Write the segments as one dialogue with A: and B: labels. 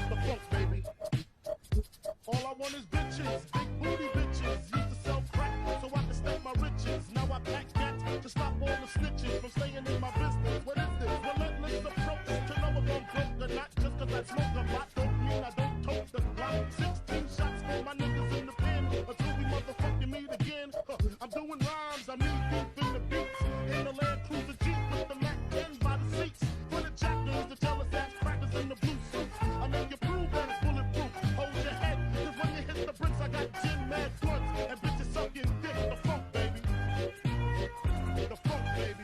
A: The funk, baby. All I want is bitches, big booty bitches. Used to sell crack so I can stack my riches. Now I pack cats to stop all the snitches from staying in my business. What is this? Relentless approach to know if I'm broke or not. Just cause I smoke a lot don't mean I don't tote the block. 16 shots for my niggas in the pen until we motherfucking meet again. I'm doing rhymes, I'm knee deep in the beats. In the Land Cruiser Jeep with the Mac 10 by the seats. For the chapters, the jealous ass crackers in the blue suits. I make you prove that it's bulletproof. Hold your head, cause when you hit the bricks, I got 10 mad blunts. And bitches sucking dick, the funk, baby. The funk, baby.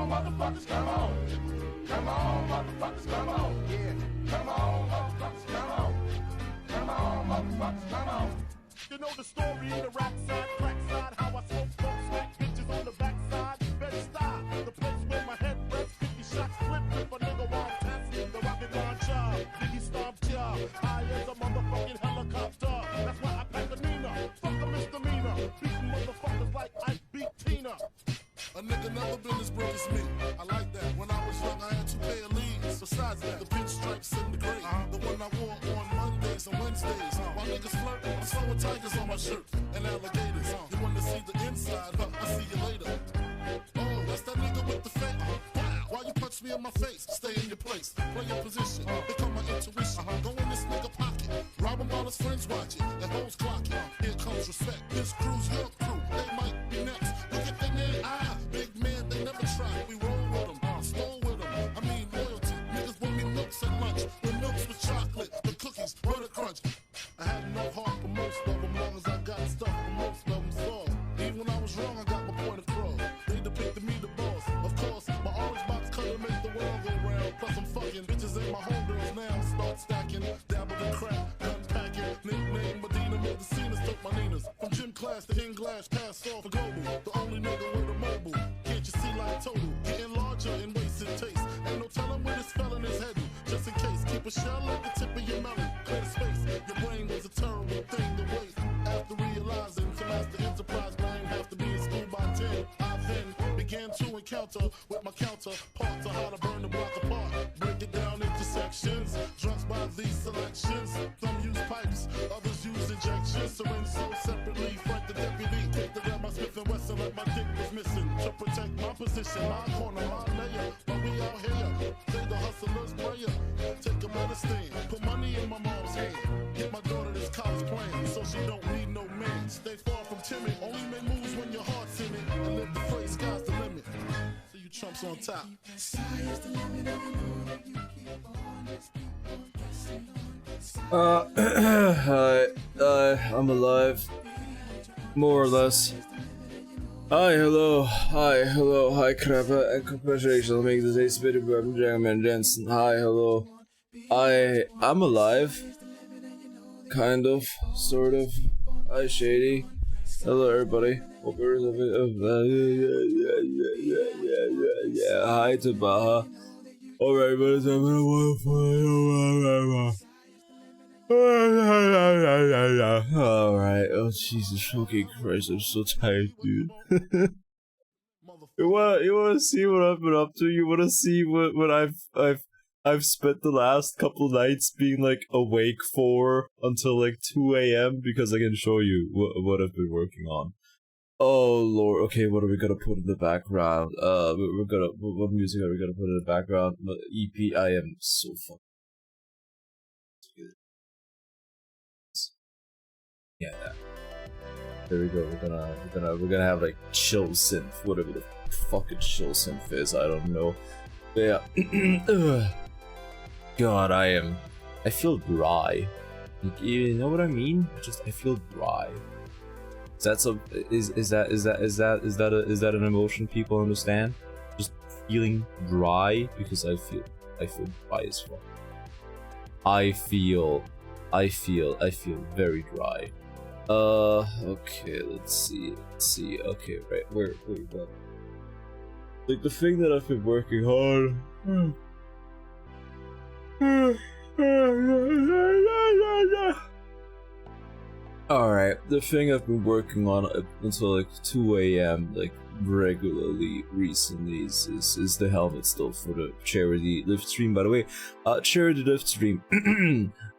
A: Motherfuckers, come on. Come on, motherfuckers, come on. Yeah. Come on, motherfuckers, come on. Come on, motherfuckers, come on. You know the story, the rap side, crack side, how I smoke, smack bitches on the backside. Better stop. The place where my head rests, 50 shots flipped if a nigga want test. The rocket launcher, Biggie stomped ya. High as a motherfucking helicopter. That's why I pack a Nina. Fuck a misdemeanor. Beating motherfuckers like I beat Tina. A nigga never been as broke as me. I like that. When I was young, I had 2 pair of leaves. Besides that, the pinstripes in the gray. The one I wore on Mondays and Wednesdays. While niggas flirt, I'm sewing tigers on my shirt and alligators. You want to see the inside? Huh, I'll see you later. Oh, that's that nigga with the fake. Why you punch me in my face? Stay in your place. Play your position. Become my intuition. Go in this nigga pocket. Rob him while his friends watch it. And hoes clock it. Here comes respect. This crew's your crew. They might be next. Look at their name. Big man, they never try. We roll with them. Stole with them. I mean loyalty. Niggas want me milks at lunch. The milks with chocolate. The cookies. Butter crunch. I had no heart for most of them. Long as I got stuff for most of them solved. Even when I was wrong, I got my point across. They depicted me the boss. Of course, my orange box color make the world go round. Plus I'm fucking bitches ain't my homegirls now. Start stacking, dabble in crack, gun packing. Nickname Medina, Medicinas, took my Ninas. From gym class to in glass, pass off for global. The only nigga with a mobile. Can't you see like total? Getting larger in wasted taste. Ain't no telling where this felon is heading. Just in case, keep a shell at the tip of your melon. Clear the space. Your brain was a terrible thing to waste. After realizing to master enterprise, brain have to be in school by 10. I then began to encounter with my counterparts on how to burn the block apart. Break it down into sections. Drunks by these selections. Some use pipes, others use injections. Syringe sold separately. Frank the deputy quick to grab my Smith and Wesson like my dick was missing. To protect my position, my corner, my layer. But we out here, say the hustler's prayer. Take a medicine, put money in my mom's hand. Get my daughter this college plan, so she don't need no man. Stay far from timid, only make moves when your heart's in it. And live the phrase, sky's the limit. See you chumps on top.
B: I'm alive. More or less. Hi, hello, hi, Krabba, and congratulations on making this ace video from Jangman Jensen. Hi, hello. I'm alive. Kind of, sort of. Hi, Shady. Hello, everybody. Hope yeah. Hi to Baha. Alright, but I'm alright. Oh Jesus fucking Christ, I'm so tired, dude. You wanna see what I've been up to? You wanna see what I've spent the last couple nights being like awake for until like 2 AM because I can show you what I've been working on. Oh lord, okay, what are we gonna put in the background? What music are we gonna put in the background? EP, I am so fucking yeah. There we go. We're gonna have like chill synth, whatever the fucking chill synth is. I don't know. But yeah. God, I feel dry. Like, you know what I mean? I feel dry. Is that an emotion people understand? Just feeling dry because I feel dry as fuck. I feel very dry. Okay, let's see. Okay, right, where we go? Like the thing that I've been working on. Alright, the thing I've been working on up until like 2 AM, like regularly recently, is the helmet still for the charity live stream. By the way, charity live stream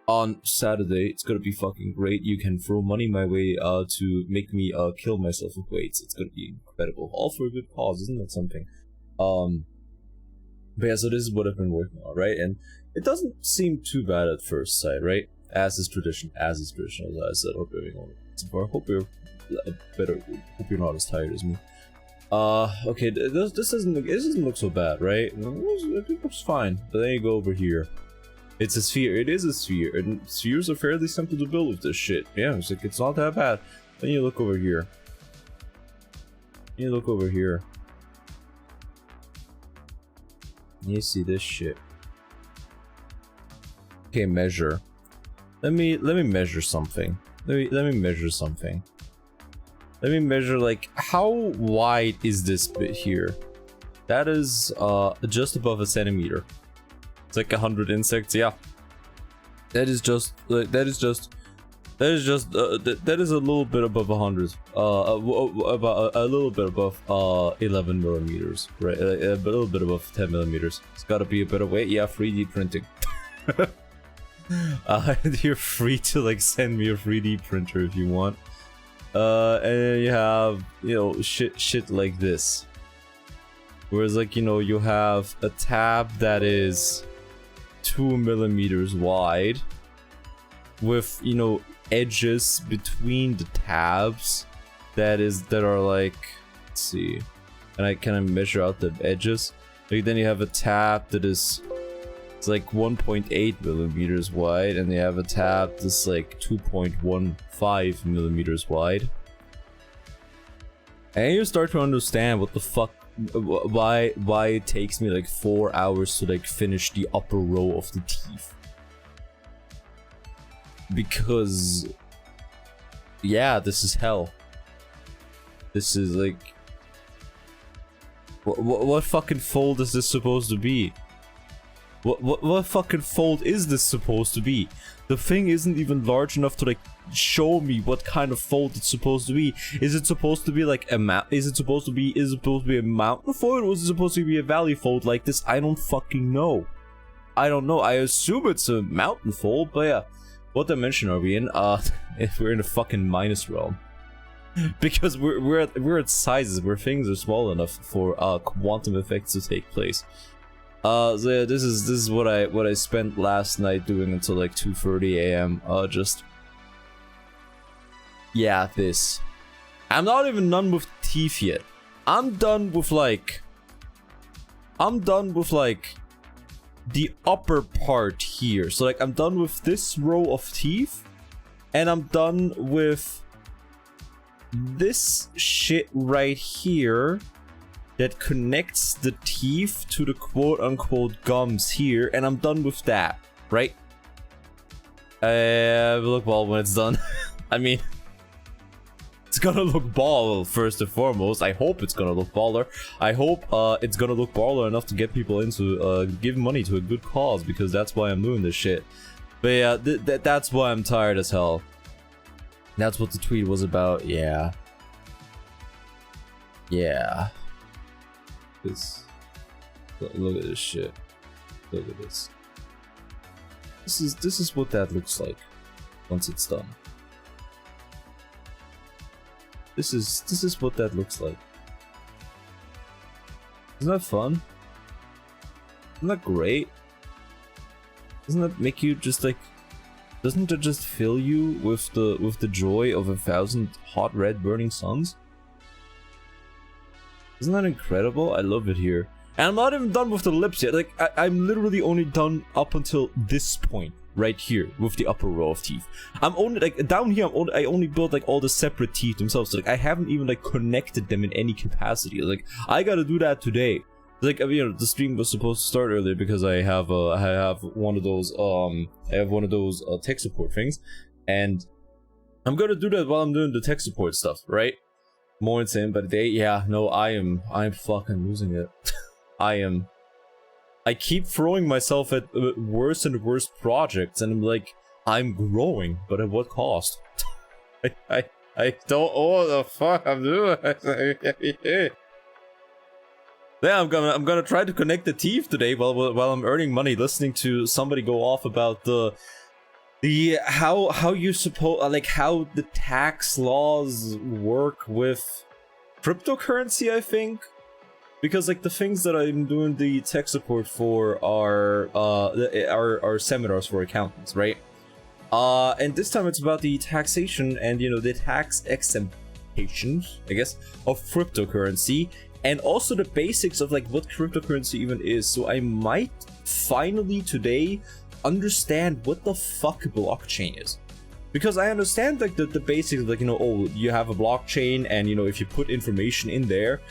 B: on Saturday. It's gonna be fucking great. You can throw money my way to make me kill myself with weights. It's gonna be incredible. All for a good cause, isn't that something? But yeah, so this is what I've been working on, right? And it doesn't seem too bad at first sight, right? As is tradition, as I said. Hope you're doing so far. Hope you're better. Hope you're not as tired as me. Okay, this doesn't look so bad, right? It looks fine. But then you go over here. It's a sphere. It is a sphere, and spheres are fairly simple to build with this shit. Yeah, it's like it's not that bad. Then you look over here. You look over here. You see this shit. Okay, measure. Let me measure something. Let me measure something. Let me measure, like, how wide is this bit here? That is just above a centimeter. It's like 100 insects. Yeah. That is a little bit above 100. About a little bit above 11 millimeters, right? A little bit above 10 millimeters. It's got to be a better way. Yeah, 3D printing. You're free to like send me a 3D printer if you want. And then you have, you know, shit like this. Whereas, like, you know, you have a tab that is 2 millimeters wide, with, you know, edges between the tabs that are like, let's see, can I measure out the edges? Like, then you have a tab that is, it's like 1.8 millimeters wide, and they have a tab that's like 2.15 millimeters wide. And you start to understand what the fuck, why it takes me like 4 hours to like finish the upper row of the teeth. Because, yeah, this is hell. This is like, what fucking fold is this supposed to be? What fucking fold is this supposed to be? The thing isn't even large enough to like show me what kind of fold it's supposed to be. Is it supposed to be like a is it supposed to be a mountain fold, or is it supposed to be a valley fold like this? I don't fucking know. I don't know. I assume it's a mountain fold, but yeah. What dimension are we in? If we're in the fucking minus realm. Because we're at sizes where things are small enough for quantum effects to take place. So yeah, this is what I spent last night doing until like 2:30 AM. Just, yeah, this. I'm not even done with teeth yet. I'm done with like the upper part here. So like I'm done with this row of teeth, and I'm done with this shit right here that connects the teeth to the quote-unquote gums here, and I'm done with that, right? Will look bald when it's done. I mean, it's gonna look bald first and foremost. I hope it's gonna look baller. I hope it's gonna look baller enough to get people into give money to a good cause, because that's why I'm doing this shit. But yeah, that's why I'm tired as hell. That's what the tweet was about. Yeah. Yeah. Look at this shit. Look at this. This is what that looks like once it's done. This is what that looks like. Isn't that fun? Isn't that great? Doesn't that make you just like, doesn't it just fill you with the joy of 1,000 hot red burning suns? Isn't that incredible? I love it here. And I'm not even done with the lips yet. Like, I'm literally only done up until this point right here with the upper row of teeth. I'm only like down here. I only built like all the separate teeth themselves. So, like, I haven't even like connected them in any capacity. Like, I gotta do that today. Like, you know, the stream was supposed to start earlier because I have one of those tech support things, and I'm gonna do that while I'm doing the tech support stuff, right? more insane, but yeah, no, I'm fucking losing it. I keep throwing myself at worse and worse projects, and I'm like, I'm growing, but at what cost? I don't know what the fuck I'm doing. Yeah, I'm gonna try to connect the teeth today while I'm earning money, listening to somebody go off about the how you suppose, like, how the tax laws work with cryptocurrency, I think. Because, like, the things that I'm doing the tech support for are seminars for accountants, right? And this time it's about the taxation and, you know, the tax exemptions, I guess, of cryptocurrency, and also the basics of, like, what cryptocurrency even is. So I might finally today understand what the fuck a blockchain is. Because I understand, like, the basics of, like, you know, oh, you have a blockchain, and, you know, if you put information in there,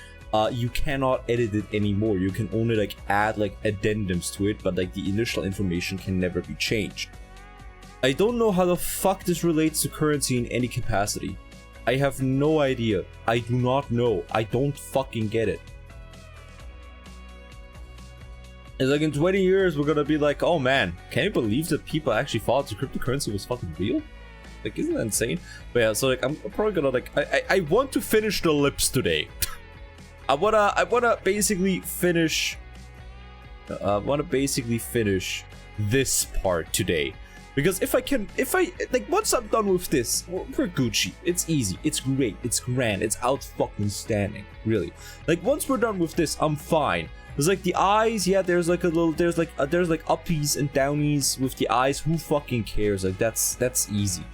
B: you cannot edit it anymore. You can only, like, add, like, addendums to it, but, like, the initial information can never be changed. I don't know how the fuck this relates to currency in any capacity. I have no idea. I do not know. I don't fucking get it. It's like in 20 years, we're gonna be like, oh man, can you believe that people actually thought the cryptocurrency was fucking real? Like, isn't that insane? But yeah, so, like, I'm probably gonna, like, I want to finish the lips today. I wanna basically finish this part today. Because if I like, once I'm done with this, we're Gucci. It's easy, it's great, it's grand, it's out fucking standing, really. Like, once we're done with this, I'm fine. There's, like, the eyes, yeah, there's, like, a little, there's like uppies and downies with the eyes. Who fucking cares? Like, that's easy.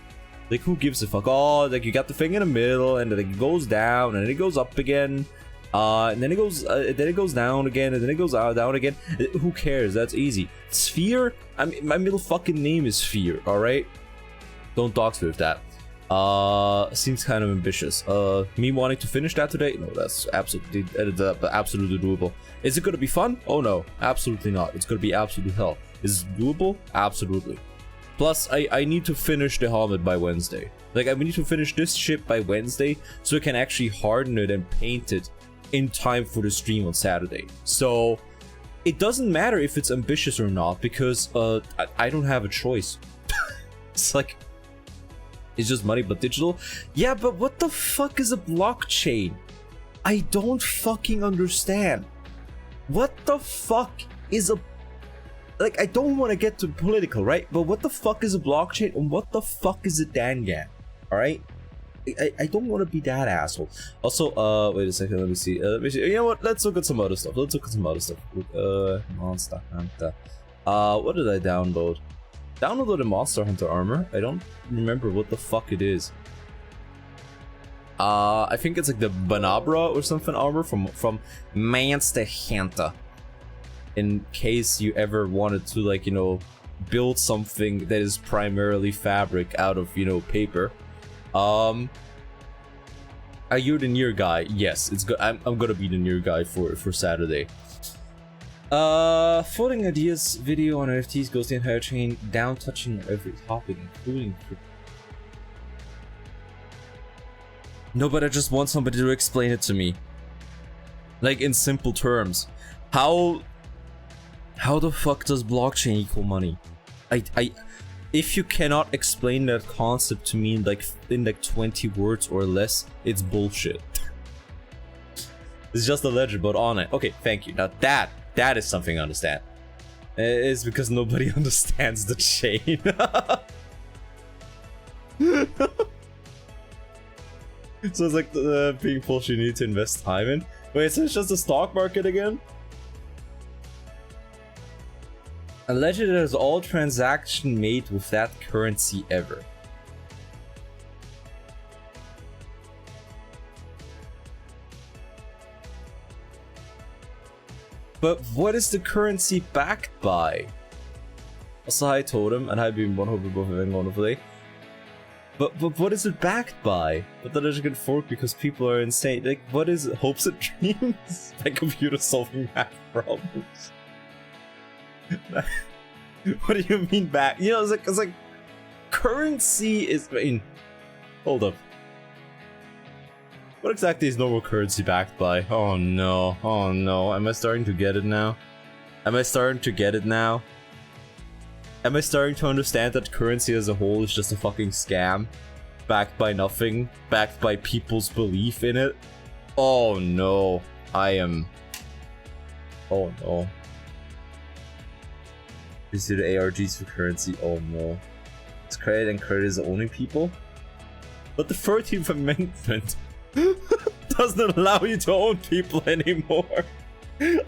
B: Like, who gives a fuck? Oh, like, you got the thing in the middle, and then it goes down, and then it goes up again. And then it goes down again, and then it goes down again. Who cares? That's easy. Sphere? I mean, my middle fucking name is Sphere, alright? Don't dox me with that. Seems kind of ambitious. Me wanting to finish that today? No, that's absolutely doable. Is it gonna be fun? Oh no, absolutely not. It's gonna be absolute hell. Is it doable? Absolutely. Plus, I need to finish the helmet by Wednesday. Like, I need to finish this ship by Wednesday, so I can actually harden it and paint it in time for the stream on Saturday. So it doesn't matter if it's ambitious or not, because I don't have a choice. It's like, it's just money but digital. Yeah, but what the fuck is a blockchain? I don't fucking understand. What the fuck is a, like, I don't want to get too political, right? But what the fuck is a blockchain, and what the fuck is a dangan? Alright? I don't want to be that asshole. Also, wait a second, let me see. You know what? Let's look at some other stuff. Monster Hunter. What did I download? Downloaded a Monster Hunter armor. I don't remember what the fuck it is. I think it's like the Banabra or something armor from Monster Hunter. In case you ever wanted to, like, you know, build something that is primarily fabric out of, you know, paper. Are you the near guy? Yes, it's good. I'm gonna be the near guy for Saturday. Floating ideas video on NFTs goes the entire chain, down touching every topic, including. No, but I just want somebody to explain it to me, like, in simple terms. How the fuck does blockchain equal money? If you cannot explain that concept to me in like 20 words or less, it's bullshit. It's just a ledger, but on it. Okay, thank you. Now that is something I understand. It's because nobody understands the chain. So it's like being bullshit you need to invest time in. Wait, so it's just the stock market again? Alleged that is all transaction made with that currency ever. But what is the currency backed by? Also, hi Totem, and hi Beam1, hope you're both having a wonderful day. But what is it backed by? But that is a good fork because people are insane. Like, what is it? Hopes and dreams? By computer solving math problems. What do you mean back? You know, it's like currency is. I mean, hold up. What exactly is normal currency backed by? Oh no, oh no. Am I starting to get it now? Am I starting to get it now? Am I starting to understand that currency as a whole is just a fucking scam? Backed by nothing? Backed by people's belief in it? Oh no. I am... Oh no. Is it the ARGs for currency? Oh no. Is credit and credit is owning people? But the 13th Amendment doesn't allow you to own people anymore.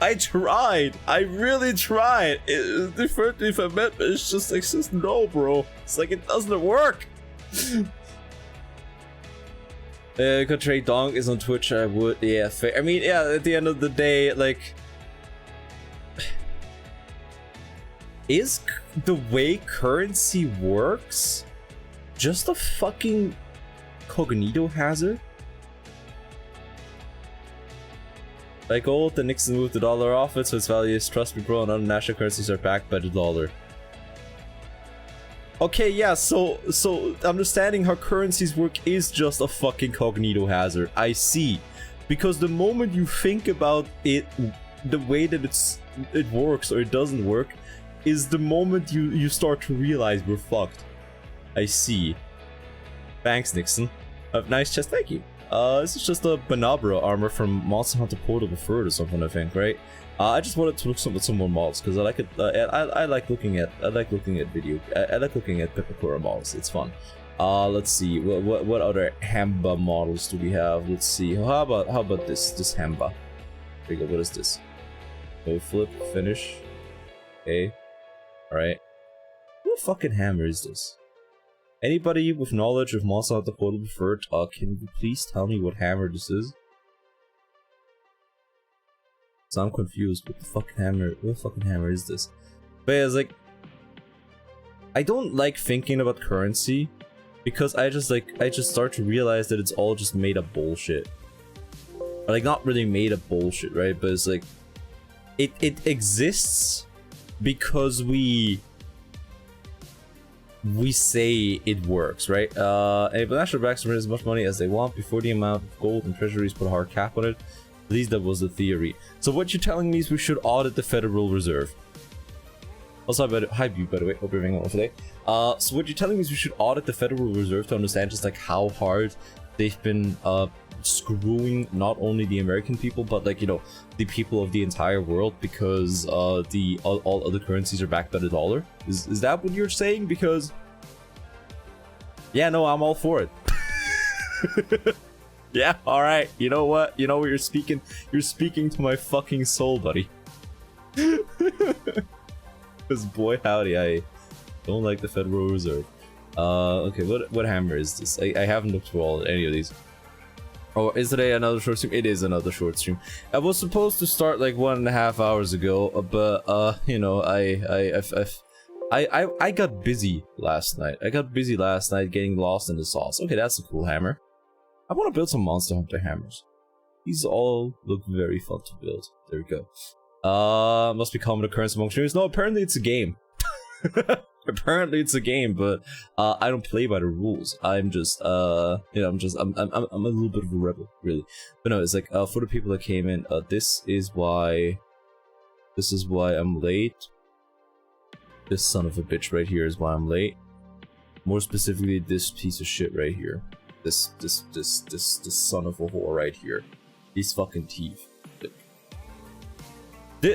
B: I tried. I really tried. The 13th Amendment is just like, no, bro. It's like it doesn't work. Could trade Dong is on Twitch. I would. Yeah, fair. I mean, yeah. At the end of the day, like, is the way currency works just a fucking cognito hazard? Like gold, the Nixon moved the dollar off it, so its value is, trust me bro, and other national currencies are backed by the dollar. Okay, yeah, so understanding how currencies work is just a fucking cognito hazard. I see. Because the moment you think about it, the way that it works or it doesn't work, is the moment you start to realize we're fucked. I see. Thanks, Nixon. Nice chest, thank you. This is just a Banabra armor from Monster Hunter Portable Third or something, I think, right? I just wanted to look at some more models because I like it. I like looking at video. I like looking at Pepakura models. It's fun. Let's see. What other Hamba models do we have? Let's see. How about this Hamba? There you go. What is this? No flip finish. Okay. All right. What fucking hammer is this? Anybody with knowledge of Monster Hunter Portable Third, can you please tell me what hammer this is? So I'm confused. What the fucking hammer is this? But yeah, it's like, I don't like thinking about currency because I just start to realize that it's all just made up bullshit. Or like, not really made up bullshit, right? But it's like, it exists because we say it works, right? But national banks can print as much money as they want before the amount of gold and treasuries put a hard cap on it. At least that was the theory. So what you're telling me is we should audit the Federal Reserve. Also, hi Butte, by the way. Hope you're having a wonderful day. So what you're telling me is we should audit the Federal Reserve to understand just like how hard they've been screwing not only the American people, but like, you know, the people of the entire world because all other currencies are backed by the dollar. Is that what you're saying? Because yeah, no, I'm all for it. Yeah, all right. You know what? You know what you're speaking. You're speaking to my fucking soul, buddy. Because boy, howdy, I don't like the Federal Reserve. Okay, what hammer is this? I haven't looked through any of these. Oh, is today another short stream? It is another short stream. I was supposed to start like 1.5 hours ago, but you know, I got busy last night. I got busy last night getting lost in the sauce. Okay, that's a cool hammer. I want to build some Monster Hunter hammers. These all look very fun to build. There we go. Must be common occurrence among streamers. No, apparently it's a game. Apparently it's a game, but I don't play by the rules. I'm just you know, I'm a little bit of a rebel, really. But no, it's like for the people that came in, this is why I'm late. This son of a bitch right here is why I'm late. More specifically, this piece of shit right here. This son of a whore right here. These fucking teeth.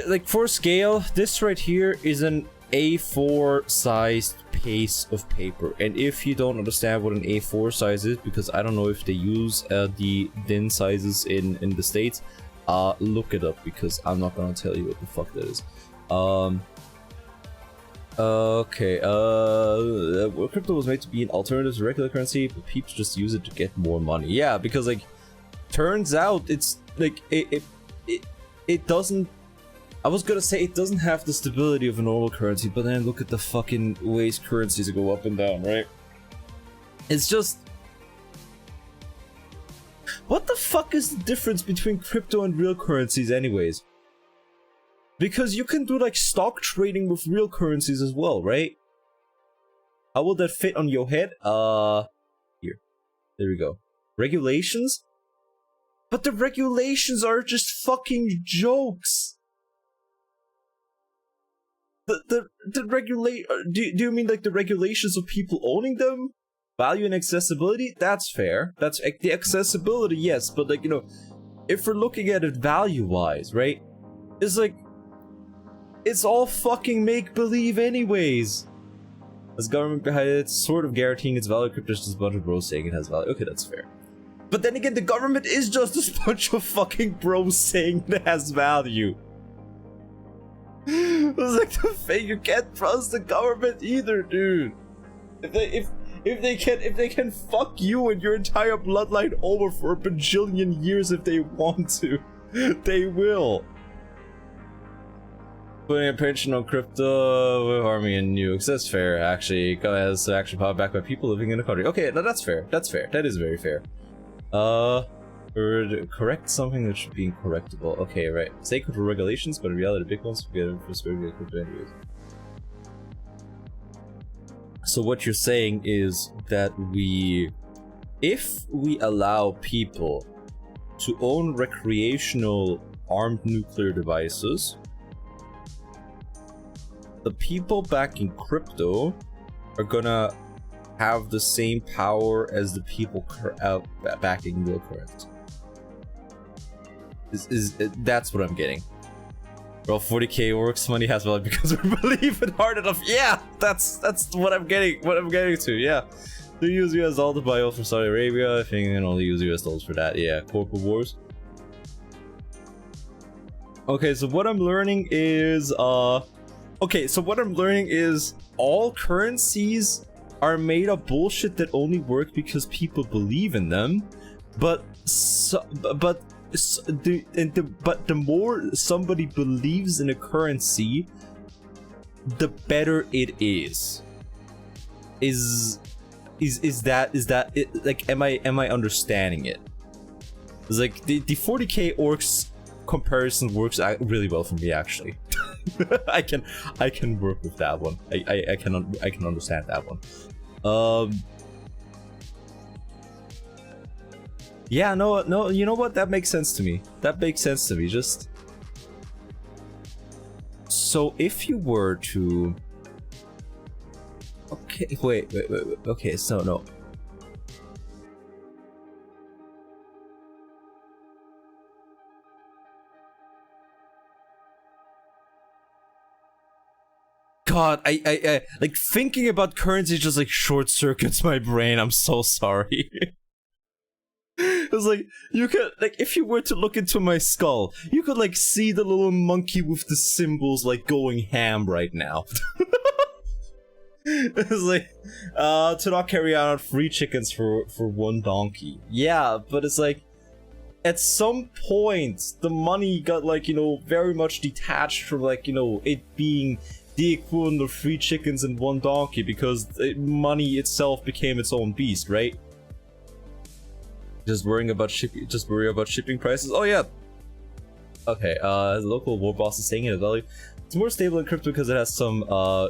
B: Like for scale, this right here is an A4 sized piece of paper, and if you don't understand what an A4 size is, because I don't know if they use the thin sizes in the States, look it up, because I'm not gonna tell you what the fuck that is. Okay, crypto was made to be an alternative to regular currency, but people just use it to get more money. Yeah, because like, turns out it's like it doesn't. I was gonna say it doesn't have the stability of a normal currency, but then look at the fucking ways currencies go up and down, right? It's just, what the fuck is the difference between crypto and real currencies, anyways? Because you can do like stock trading with real currencies as well, right? How will that fit on your head? Here. There we go. Regulations? But the regulations are just fucking jokes. The regulate. Do you mean like the regulations of people owning them? Value and accessibility? That's fair. That's the accessibility, yes. But like, you know, if we're looking at it value-wise, right? It's like, it's all fucking make-believe anyways. As government behind it, sort of guaranteeing its value, crypto is just a bunch of bros saying it has value. Okay, that's fair. But then again, the government is just a bunch of fucking bros saying it has value. It's like the thing, you can't trust the government either, dude. If they can fuck you and your entire bloodline over for a bajillion years if they want to, they will. Putting a pension on crypto, army and nukes. That's fair, actually. Has actually powered back by people living in the country. Okay, no, that's fair. That's fair. That is very fair. Correct something that should be incorrectable. Okay, right. Say crypto regulations, but in reality, big ones forget for spirit crypto anyways. So what you're saying is that if we allow people to own recreational armed nuclear devices, the people backing crypto are gonna have the same power as the people backing real correct. That's what I'm getting. Well, 40k works, money has value because we believe it hard enough. Yeah, that's what I'm getting. What I'm getting to. Yeah, they use US dollars to buy oil from Saudi Arabia. I think they can only use US dollars for that. Yeah, corporate wars. Okay, so what I'm learning is all currencies are made of bullshit that only work because people believe in them, but the more somebody believes in a currency, the better it is. Is that it? Like, am I understanding it? It's like the 40k orcs comparison works really well for me, actually. I can work with that one. I can understand that one. Yeah, no, you know what? That makes sense to me. Just so if you were to, okay, wait. Okay, so no. God, I like thinking about currency just like short circuits my brain. I'm so sorry. It's like, you could, like, if you were to look into my skull, you could like see the little monkey with the symbols like going ham right now. It's like, to not carry out free chickens for one donkey. Yeah, but it's like, at some point, the money got like, you know, very much detached from like, you know, it being the equivalent of 3 chickens and 1 donkey, because money itself became its own beast, right? Just worry about shipping prices. Oh yeah. Okay. The local war boss is saying it value. It's more stable in crypto because it has some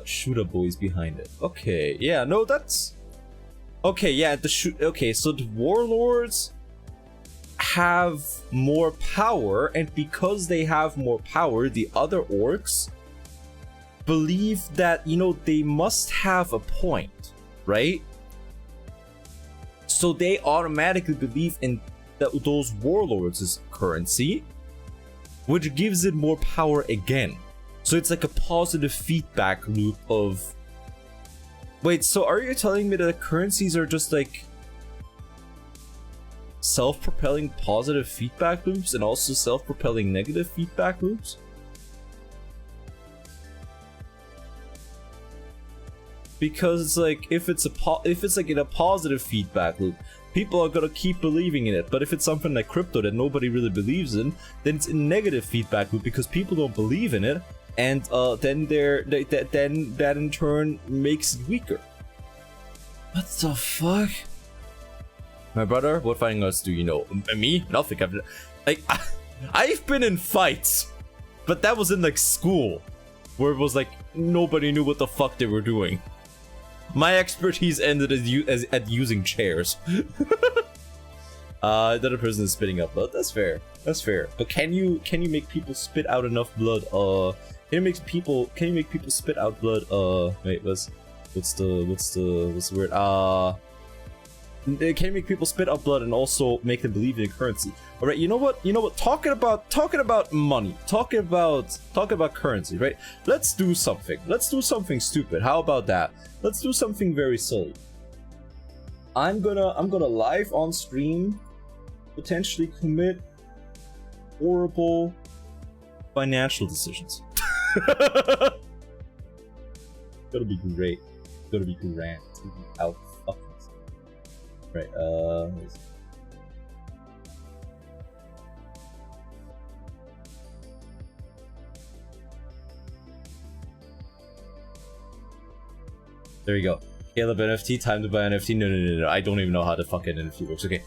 B: shooter boys behind it. Okay. Yeah. No, that's okay. Yeah. Okay. So the warlords have more power, and because they have more power, the other orcs believe that, you know, they must have a point, right? So they automatically believe in those warlords' currency, which gives it more power again. So it's like a positive feedback loop of... Wait, so are you telling me that currencies are just like self-propelling positive feedback loops and also self-propelling negative feedback loops? Because it's like, if it's like in a positive feedback loop, people are gonna keep believing in it. But if it's something like crypto that nobody really believes in, then it's a negative feedback loop because people don't believe in it, and then that in turn makes it weaker. What the fuck? My brother, what fighting arts do you know? Me? Nothing. I've been in fights, but that was in like school, where it was like nobody knew what the fuck they were doing. My expertise ended at using chairs. The other person is spitting up blood. That's fair. That's fair. But can you make people spit out enough blood? Can you make people spit out blood? Wait, what's the word? Can you make people spit out blood and also make them believe in currency? All right, you know what? Talking about money, talking about currency, right? Let's do something. Let's do something stupid. How about that? Let's do something very silly. I'm gonna live on stream potentially commit horrible financial decisions. Gonna be great. Gonna be grand. Out fucking. Right. There you go. Caleb NFT, time to buy NFT. No. I don't even know how the fucking NFT works. Okay.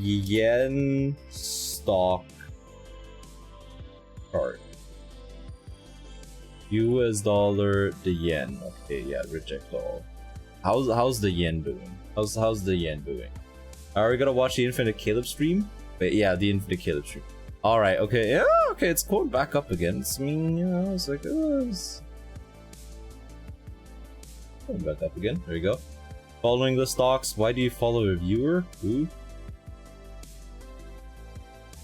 B: Yen stock chart. US dollar, the yen. Okay, yeah, reject all. How's the yen doing? How's the yen doing? Are we gonna watch the Infinite Caleb stream? Wait, yeah, the Infinite Caleb stream. All right, okay, yeah, okay, it's going back up again. It's, I mean, you know, it's like, it's going back up again. There you go. Following the stocks. Why do you follow a viewer? Who?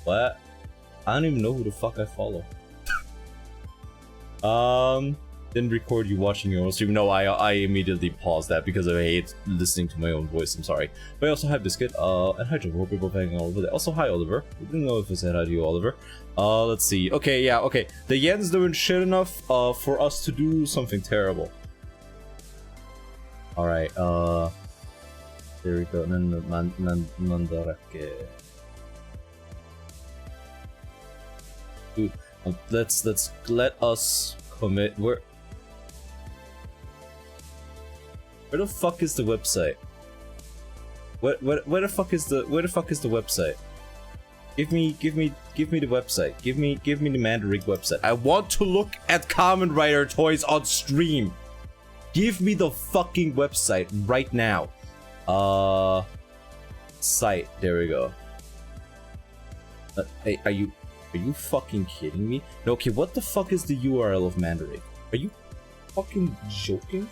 B: What? I don't even know who the fuck I follow. Didn't record you watching your own stream. No, I immediately paused that because I hate listening to my own voice. I'm sorry. But I also have Biscuit, and hi Joe. Hope you're both hanging out over there. Also, hi Oliver. I didn't know if I said hi to you, Oliver. Let's see. Okay, yeah, okay. The yen's doing shit enough, for us to do something terrible. Alright, there we go. Dude, let us commit. Where the fuck is the website? Where the fuck is the website? Give me the website. Give me the Mandarin website. I want to look at Kamen Rider toys on stream. Give me the fucking website right now. Site. There we go. Hey, are you fucking kidding me? No, okay, what the fuck is the URL of Mandarin? Are you fucking joking?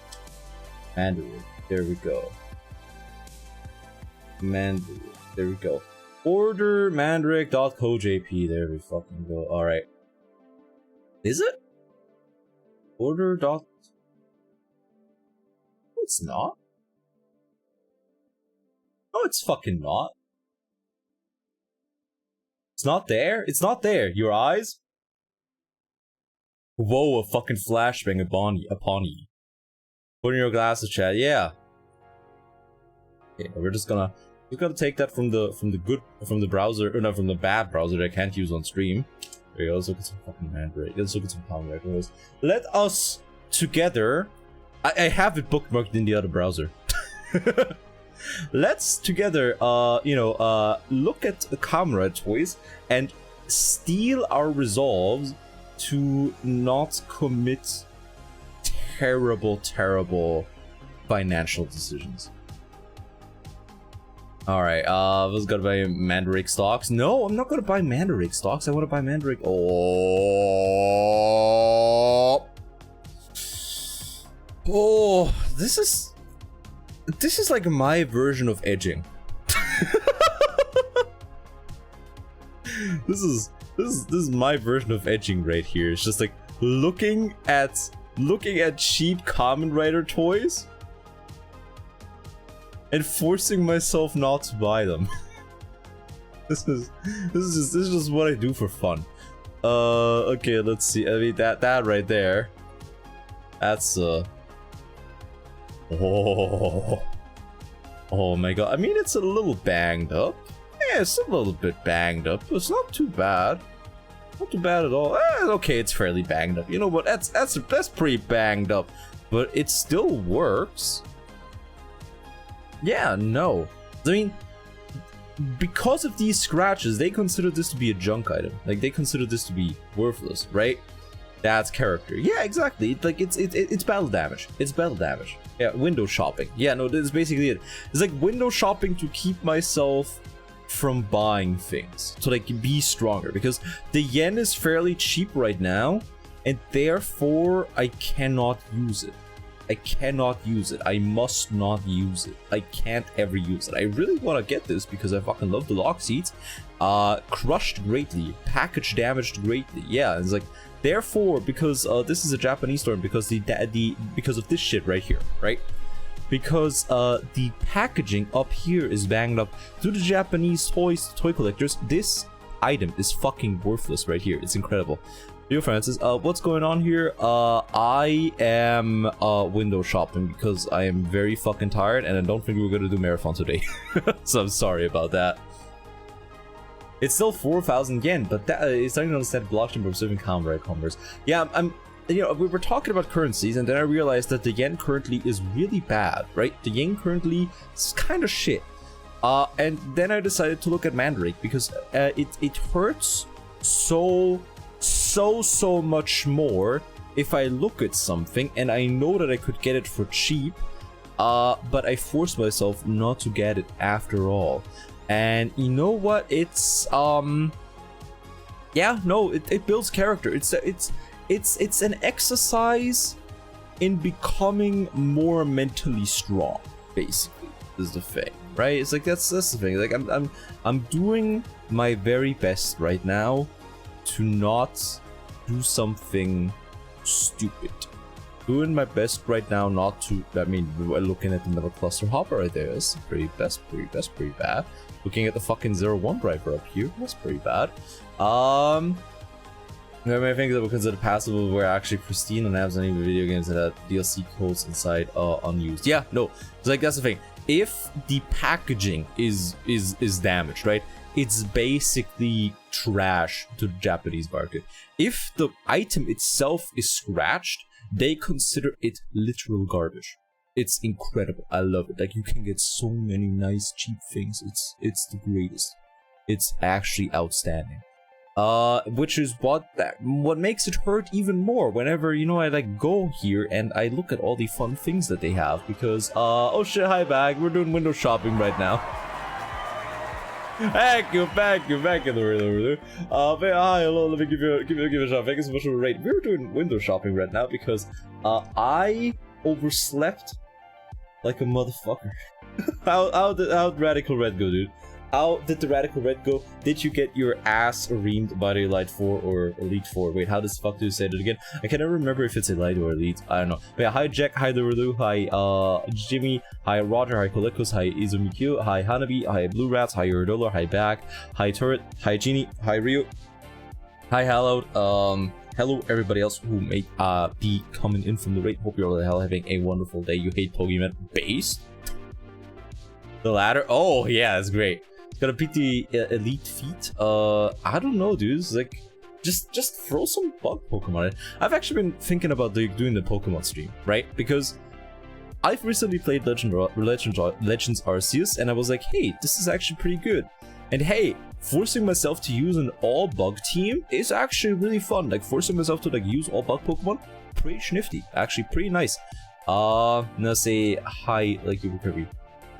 B: Mandarin. There we go. Mandarin. There we go. Order mandarin.co.jp. There we fucking go. Alright. Is it? Order. It's not. No, it's fucking not. It's not there? It's not there. Your eyes? Whoa, a fucking flashbang upon you. Put in your glasses, chat. Yeah. Okay, we're just gonna take that from the browser, or not from the bad browser that I can't use on stream. There you go. Let's look at some fucking Mandarin. Let's look at some Kamen Rider. Let us together. I have it bookmarked in the other browser. Let's together, look at the Kamen Rider toys and steel our resolves to not commit terrible financial decisions. Alright, I was gonna buy Mandarin stocks. No, I'm not gonna buy Mandarin stocks. I wanna buy Mandarin. Oh, this is like my version of edging. This is my version of edging right here. It's just like looking at cheap Kamen Rider toys and forcing myself not to buy them. This is just what I do for fun. Okay, let's see. I mean that right there. That's Oh my god. I mean, it's a little banged up. Yeah, it's a little bit banged up. It's not too bad. Not too bad at all. Okay, it's fairly banged up. You know what? That's pretty banged up. But it still works. Yeah, no. I mean, because of these scratches, they consider this to be a junk item. Like, they consider this to be worthless, right? That's character. Yeah, exactly. Like it's battle damage. It's battle damage. Yeah, window shopping. Yeah, no, that's basically it. It's like window shopping to keep myself from buying things, to like be stronger, because the yen is fairly cheap right now, and therefore I cannot use it. I cannot use it. I must not use it. I can't ever use it. I really want to get this because I fucking love the lock seats. Crushed greatly, package damaged greatly. Yeah, it's like, therefore, because this is a Japanese store, because because of this shit right here, right? Because the packaging up here is banged up to the Japanese toy collectors. This item is fucking worthless right here. It's incredible. Yo, Francis, what's going on here? I am window shopping because I am very fucking tired, and I don't think we're gonna do marathon today. So I'm sorry about that. It's still 4,000 yen, but that is starting to understand blockchain from observing commerce. Yeah, you know, we were talking about currencies, and then I realized that the yen currently is really bad, right? The yen currently is kind of shit. And then I decided to look at Mandrake because it hurts so much more if I look at something and I know that I could get it for cheap, but I forced myself not to get it after all. And you know what? It's yeah, no, it builds character. It's an exercise in becoming more mentally strong, basically, is the thing, right? It's like that's the thing. Like I'm doing my very best right now to not do something stupid. Doing my best right now not to, I mean, looking at the middle cluster hopper right there, that's pretty bad. Looking at the fucking 01 driver up here, that's pretty bad. I think that because of the passive were actually pristine and have any video games that had DLC codes inside unused. Yeah, no, it's like that's the thing. If the packaging is damaged, right? It's basically trash to the Japanese market. If the item itself is scratched, they consider it literal garbage. It's incredible. I love it. Like, you can get so many nice cheap things. It's the greatest. It's actually outstanding. Which is what makes it hurt even more whenever, you know, I like go here and I look at all the fun things that they have, because oh shit, hi bag, we're doing window shopping right now. Thank you in the room over there. Hi, hello, let me give you a shout. Thank you so much for the rate. We're doing window shopping right now because I overslept like a motherfucker. How did Radical Red go, dude? How did the Radical Red go? Did you get your ass reamed by the Elite 4 or Elite 4? Wait, how does fuck do you say it again? I can never remember if it's Elite or Elite. I don't know. But yeah, hi Jack, hi Lurulu, hi Jimmy, hi Roger, hi Kolikos, hi Izumikyu, hi Hanabi, hi Blue Rats, hi Uridola, hi Back, hi Turret, hi Genie, hi Ryu, hi Hallowed, hello everybody else who may be coming in from the raid. Hope you're all the hell having a wonderful day. You hate Pokemon base? The ladder? Oh yeah, that's great. Gotta beat the elite feat. I don't know, dude. It's like, just throw some bug Pokemon in. I've actually been thinking about doing the Pokemon stream, right? Because I've recently played Legends Arceus, and I was like, hey, this is actually pretty good. And hey, forcing myself to use an all bug team is actually really fun. Like, forcing myself to like use all bug Pokemon, pretty schnifty. Actually, pretty nice. Now say hi, like you Kirby.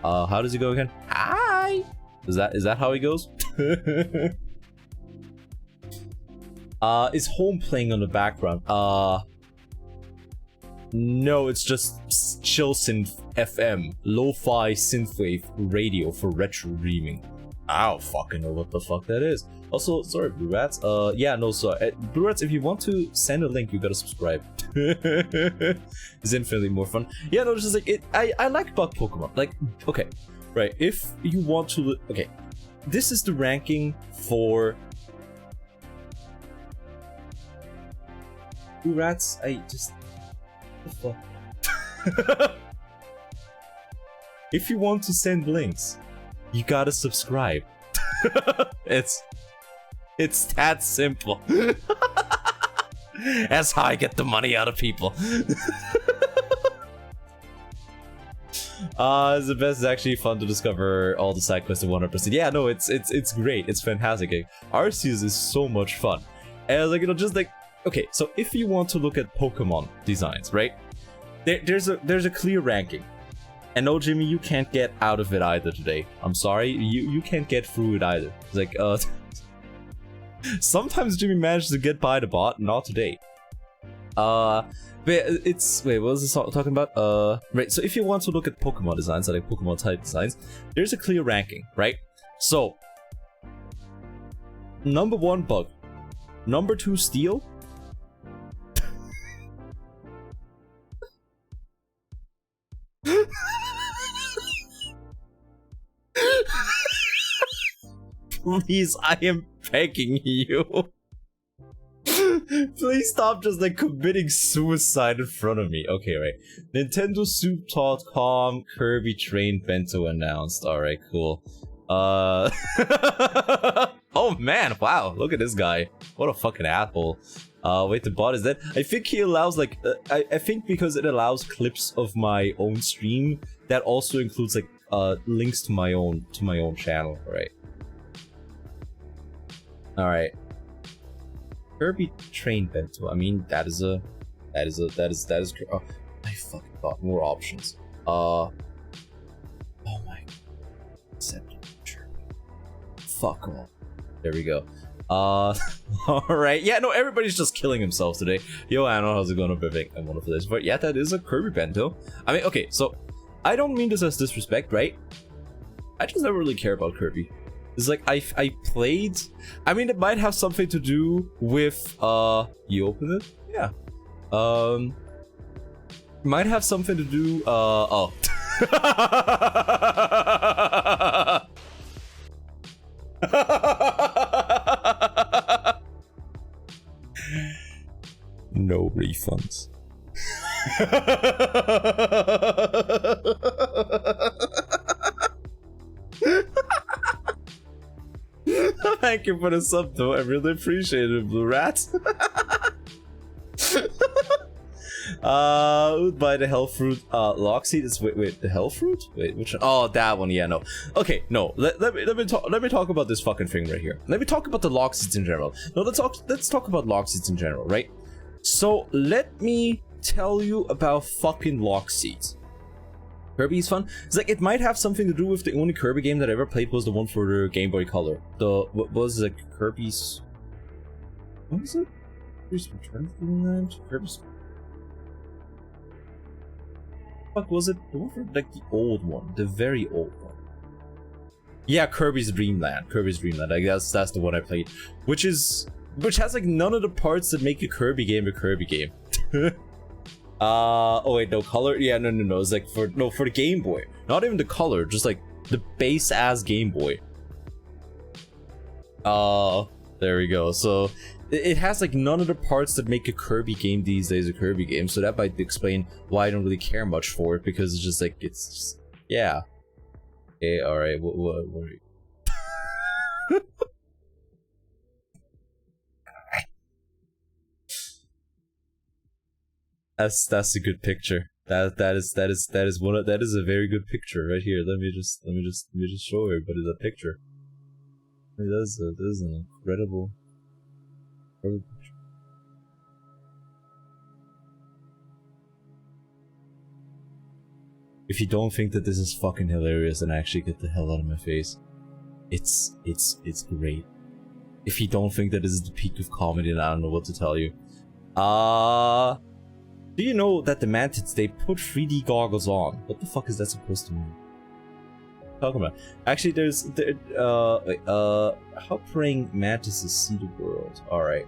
B: How does it go again? Hi. Is that how he goes? Is home playing on the background? No, it's just chill synth FM, lo-fi synthwave radio for retro dreaming. I don't fucking know what the fuck that is. Also, sorry, Blue Rats. Yeah, no, sorry. Blue Rats, if you want to send a link, you gotta subscribe. It's infinitely more fun. Yeah, no, it's just like I like bug Pokemon. Like, okay. Right, if you want to... Okay, this is the ranking for... Blue Rats, I just... What the fuck? If you want to send links, you gotta subscribe. It's that simple. That's how I get the money out of people. It's the best. It's actually fun to discover all the side quests at 100%. Yeah, no, it's great. It's fantastic. Arceus is so much fun. And like, you know, just like okay, so if you want to look at Pokemon designs, right? There's a clear ranking. And no, Jimmy, you can't get out of it either today. I'm sorry, you can't get through it either. It's like, sometimes Jimmy manages to get by the bot, not today. But it's, wait, what was this talking about? Right, so if you want to look at Pokemon designs, like Pokemon type designs, there's a clear ranking, right? So, number 1, Bug. Number 2, Steel. Please, I am begging you. Please stop just like committing suicide in front of me. Okay, right. Nintendo Soup.com Kirby Train Bento announced. Alright, cool. Oh man, wow, look at this guy. What a fucking asshole. Wait, the bot is dead. I think he allows like I think because it allows clips of my own stream, that also includes like links to my own channel, right? Alright. Kirby Train Bento. I mean, that is oh, I fucking got more options. Oh my god. Fuck off. There we go. Alright. Yeah, no, everybody's just killing themselves today. Yo, Anno, how's it going? I'm wonderful this. But yeah, that is a Kirby Bento. I mean, okay, so I don't mean this as disrespect, right? I just never really care about Kirby. It's like I played. I mean, it might have something to do with you open it? Yeah. Might have something to do oh. No refunds. Thank you for the sub though, I really appreciate it, Blue Rat. Would buy the Hell Fruit lock seed. Is wait, the Hell Fruit? Wait, which one? Oh, that one, yeah, no. Okay, no. Let me talk about this fucking thing right here. Let me talk about the lock seeds in general. No, let's talk about lock seeds in general, right? So let me tell you about fucking lock seeds. Kirby's fun. It's like it might have something to do with the only Kirby game that I ever played was the one for the Game Boy Color. The what was it? Kirby's. What was it? Kirby's Return to Dreamland? Kirby's. What was it? The one for like the old one, the very old one. Yeah, Kirby's Dreamland. Kirby's Dreamland. I guess that's the one I played, which has like none of the parts that make a Kirby game a Kirby game. Oh wait, no, color. Yeah, no. It's like for the Game Boy. Not even the color, just like the base ass Game Boy. There we go. So it has like none of the parts that make a Kirby game these days a Kirby game. So that might explain why I don't really care much for it, because it's just like yeah. Okay, all right. What are you? That's a good picture. That is a very good picture right here. Let me just show everybody that picture. That is an incredible picture. If you don't think that this is fucking hilarious, then actually get the hell out of my face. It's great. If you don't think that this is the peak of comedy, then I don't know what to tell you. Do you know that the mantids, they put 3D goggles on? What the fuck is that supposed to mean? What are you talking about? Actually, how praying mantises see the world. Alright.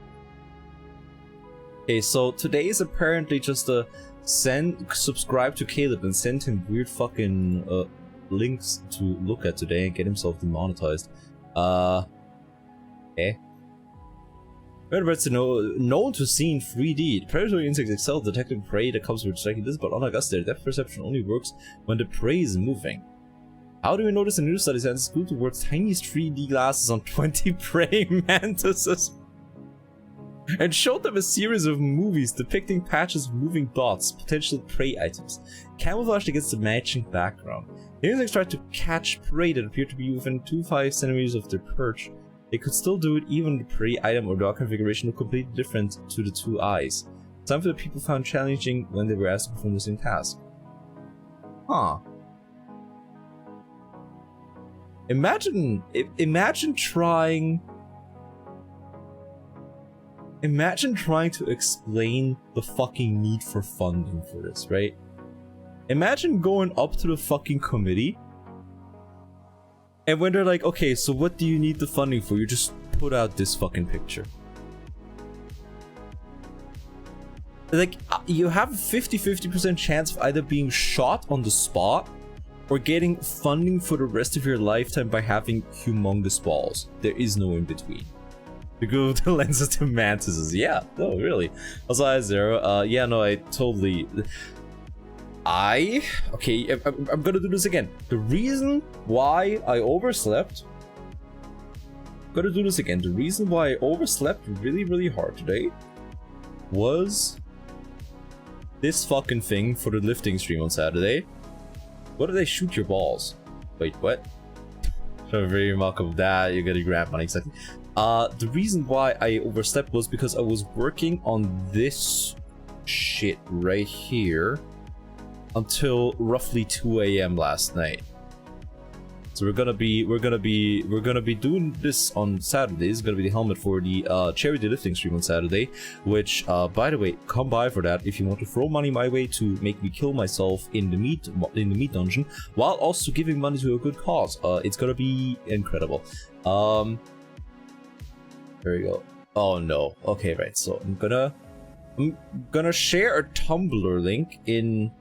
B: Okay, so today is apparently just a subscribe to Caleb and send him weird fucking links to look at today and get himself demonetized. Okay. Vertebrates are known to see in 3D. Predatory insects excel at detecting prey that comes with striking this, but unlike us, their depth perception only works when the prey is moving. How do we notice a new study sends school towards tiniest 3D glasses on 20 praying mantises and showed them a series of movies depicting patches of moving dots, potential prey items, camouflaged against the matching background. The insects tried to catch prey that appeared to be within 2-5 centimeters of their perch. They could still do it even the pre-item or dog configuration look completely different to the two eyes. Something that people found challenging when they were asked to perform the same task. Huh. Imagine trying to explain the fucking need for funding for this, right? Imagine going up to the fucking committee, and when they're like, okay, so what do you need the funding for? You just put out this fucking picture. Like, you have a 50% chance of either being shot on the spot or getting funding for the rest of your lifetime by having humongous balls. There is no in between. To go with the lenses to mantises. Yeah, no, really. Also, Zero, yeah, no, I totally... Okay, I'm gonna do this again. The reason why I overslept... Gonna do this again. The reason why I overslept really hard today was this fucking thing for the lifting stream on Saturday. What do they shoot your balls? Wait, what? So very welcome that. You're gonna grab money exactly. The reason why I overslept was because I was working on this shit right here until roughly 2 AM last night. So we're gonna be doing this on Saturday. It's gonna be the helmet for the charity lifting stream on Saturday. Which, by the way, come by for that if you want to throw money my way to make me kill myself in the meat dungeon, while also giving money to a good cause. It's gonna be incredible. There we go. Oh no. Okay, right. So I'm gonna share a Tumblr link in.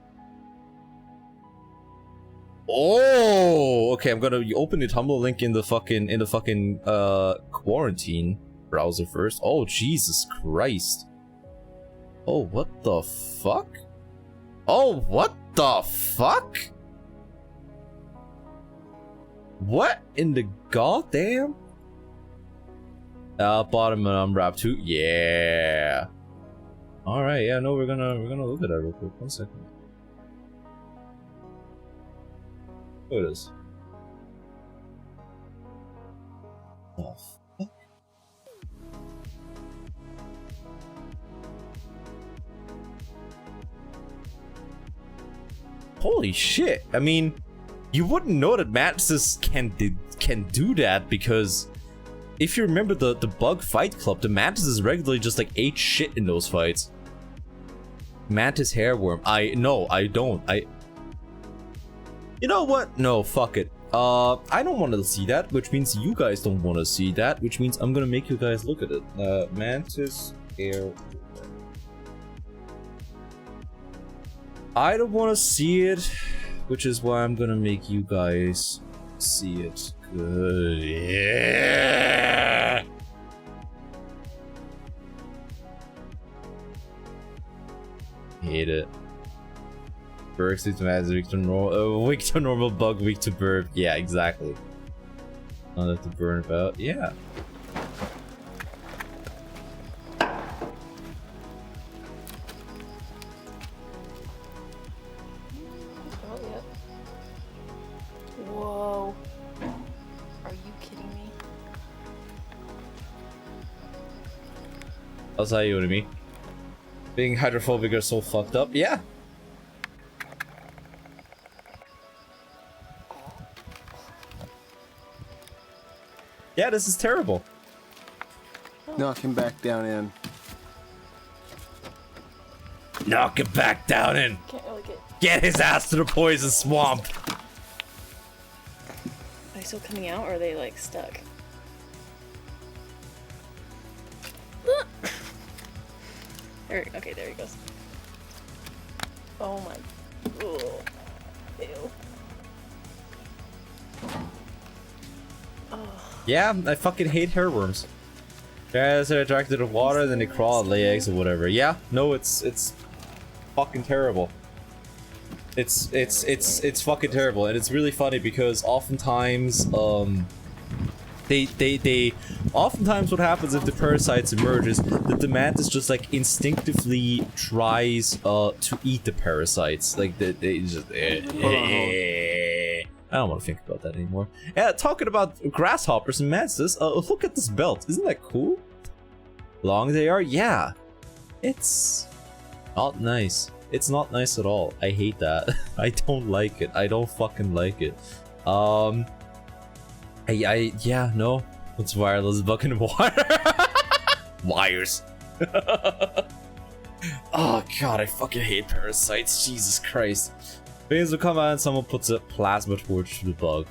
B: Oh, okay. I'm gonna open the Tumblr link in the fucking quarantine browser first. Oh, Jesus Christ. Oh, what the fuck? Oh, what the fuck? What in the goddamn? Bottom and unwrap too. Yeah. All right. Yeah. No, we're gonna look at that real quick. 1 second. Look at this. Oh, fuck. Holy shit! I mean, you wouldn't know that Mantis can do that because if you remember the Bug Fight Club, the Mantises regularly just like ate shit in those fights. Mantis hairworm. I don't. You know what? No, fuck it. I don't want to see that, which means you guys don't want to see that, which means I'm gonna make you guys look at it. Mantis hair. I don't want to see it, which is why I'm gonna make you guys see it. Good. Yeah. Hate it. Burg, weak to mad, weak to normal, bug, weak to burp. Yeah, exactly. Not have to burn about. Yeah.
C: Whoa. Are you kidding me?
B: That's how you to me. Being hydrophobic are so fucked up. Yeah. Yeah, this is terrible.
D: Knock him back down in.
B: Knock him back down in.
C: Can't really
B: Get his ass to the poison swamp.
C: Are they still coming out or are they like stuck? Okay, there he goes. Oh my. Ugh. Ew.
B: Yeah, I fucking hate hairworms. Guys are attracted to water, then they crawl and lay eggs or whatever. Yeah, no, it's fucking terrible. It's fucking terrible, and it's really funny because oftentimes oftentimes what happens if the parasites emerge is that the mantis just like instinctively tries to eat the parasites. Like they just I don't want to think about that anymore. Yeah, talking about grasshoppers and mantises, look at this belt. Isn't that cool? Long they are? Yeah. It's not nice. It's not nice at all. I hate that. I don't like it. I don't fucking like it. Yeah, no. It's wireless bucket of water. Wires. Oh god, I fucking hate parasites. Jesus Christ. Things will come out and someone puts a plasma torch to the bug.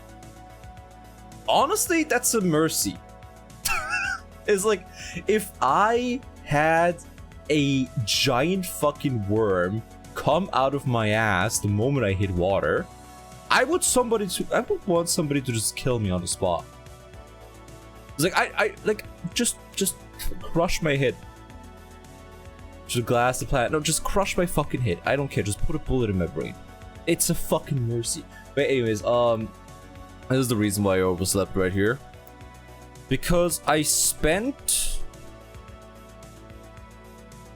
B: Honestly, that's a mercy. It's like, if I had a giant fucking worm come out of my ass the moment I hit water, I would want somebody to just kill me on the spot. It's like I like just crush my head. Just glass the planet. No, just crush my fucking head. I don't care. Just put a bullet in my brain. It's a fucking mercy. But anyways, this is the reason why I overslept right here. Because I spent,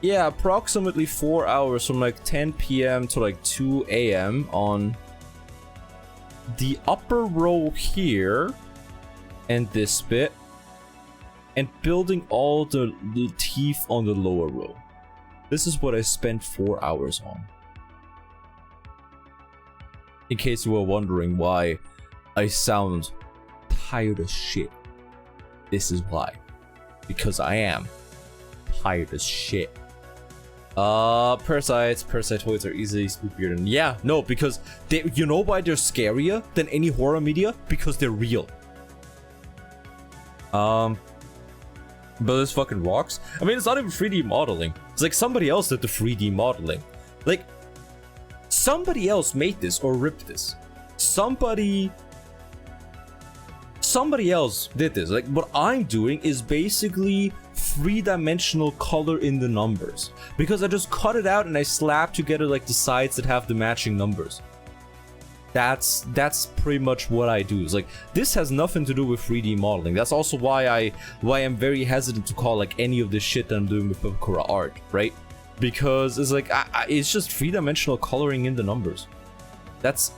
B: yeah, approximately 4 hours from like 10 p.m. to like 2 a.m. on the upper row here and this bit, and building all the teeth on the lower row. This is what I spent 4 hours on. In case you were wondering why I sound tired as shit. This is why. Because I am tired as shit. Parasitoids are easily spookier than... Yeah, no, because they, you know why they're scarier than any horror media? Because they're real. But this fucking rocks. I mean, it's not even 3D modeling. It's like somebody else did the 3D modeling. Like, somebody else made this or ripped this. Somebody else did this. Like, what I'm doing is basically 3-dimensional color in the numbers. Because I just cut it out and I slap together like the sides that have the matching numbers. That's pretty much what I do. It's like, this has nothing to do with 3D modeling. That's also why I'm very hesitant to call like any of this shit that I'm doing with Pepakura art, right? Because it's like, it's just 3-dimensional coloring in the numbers. That's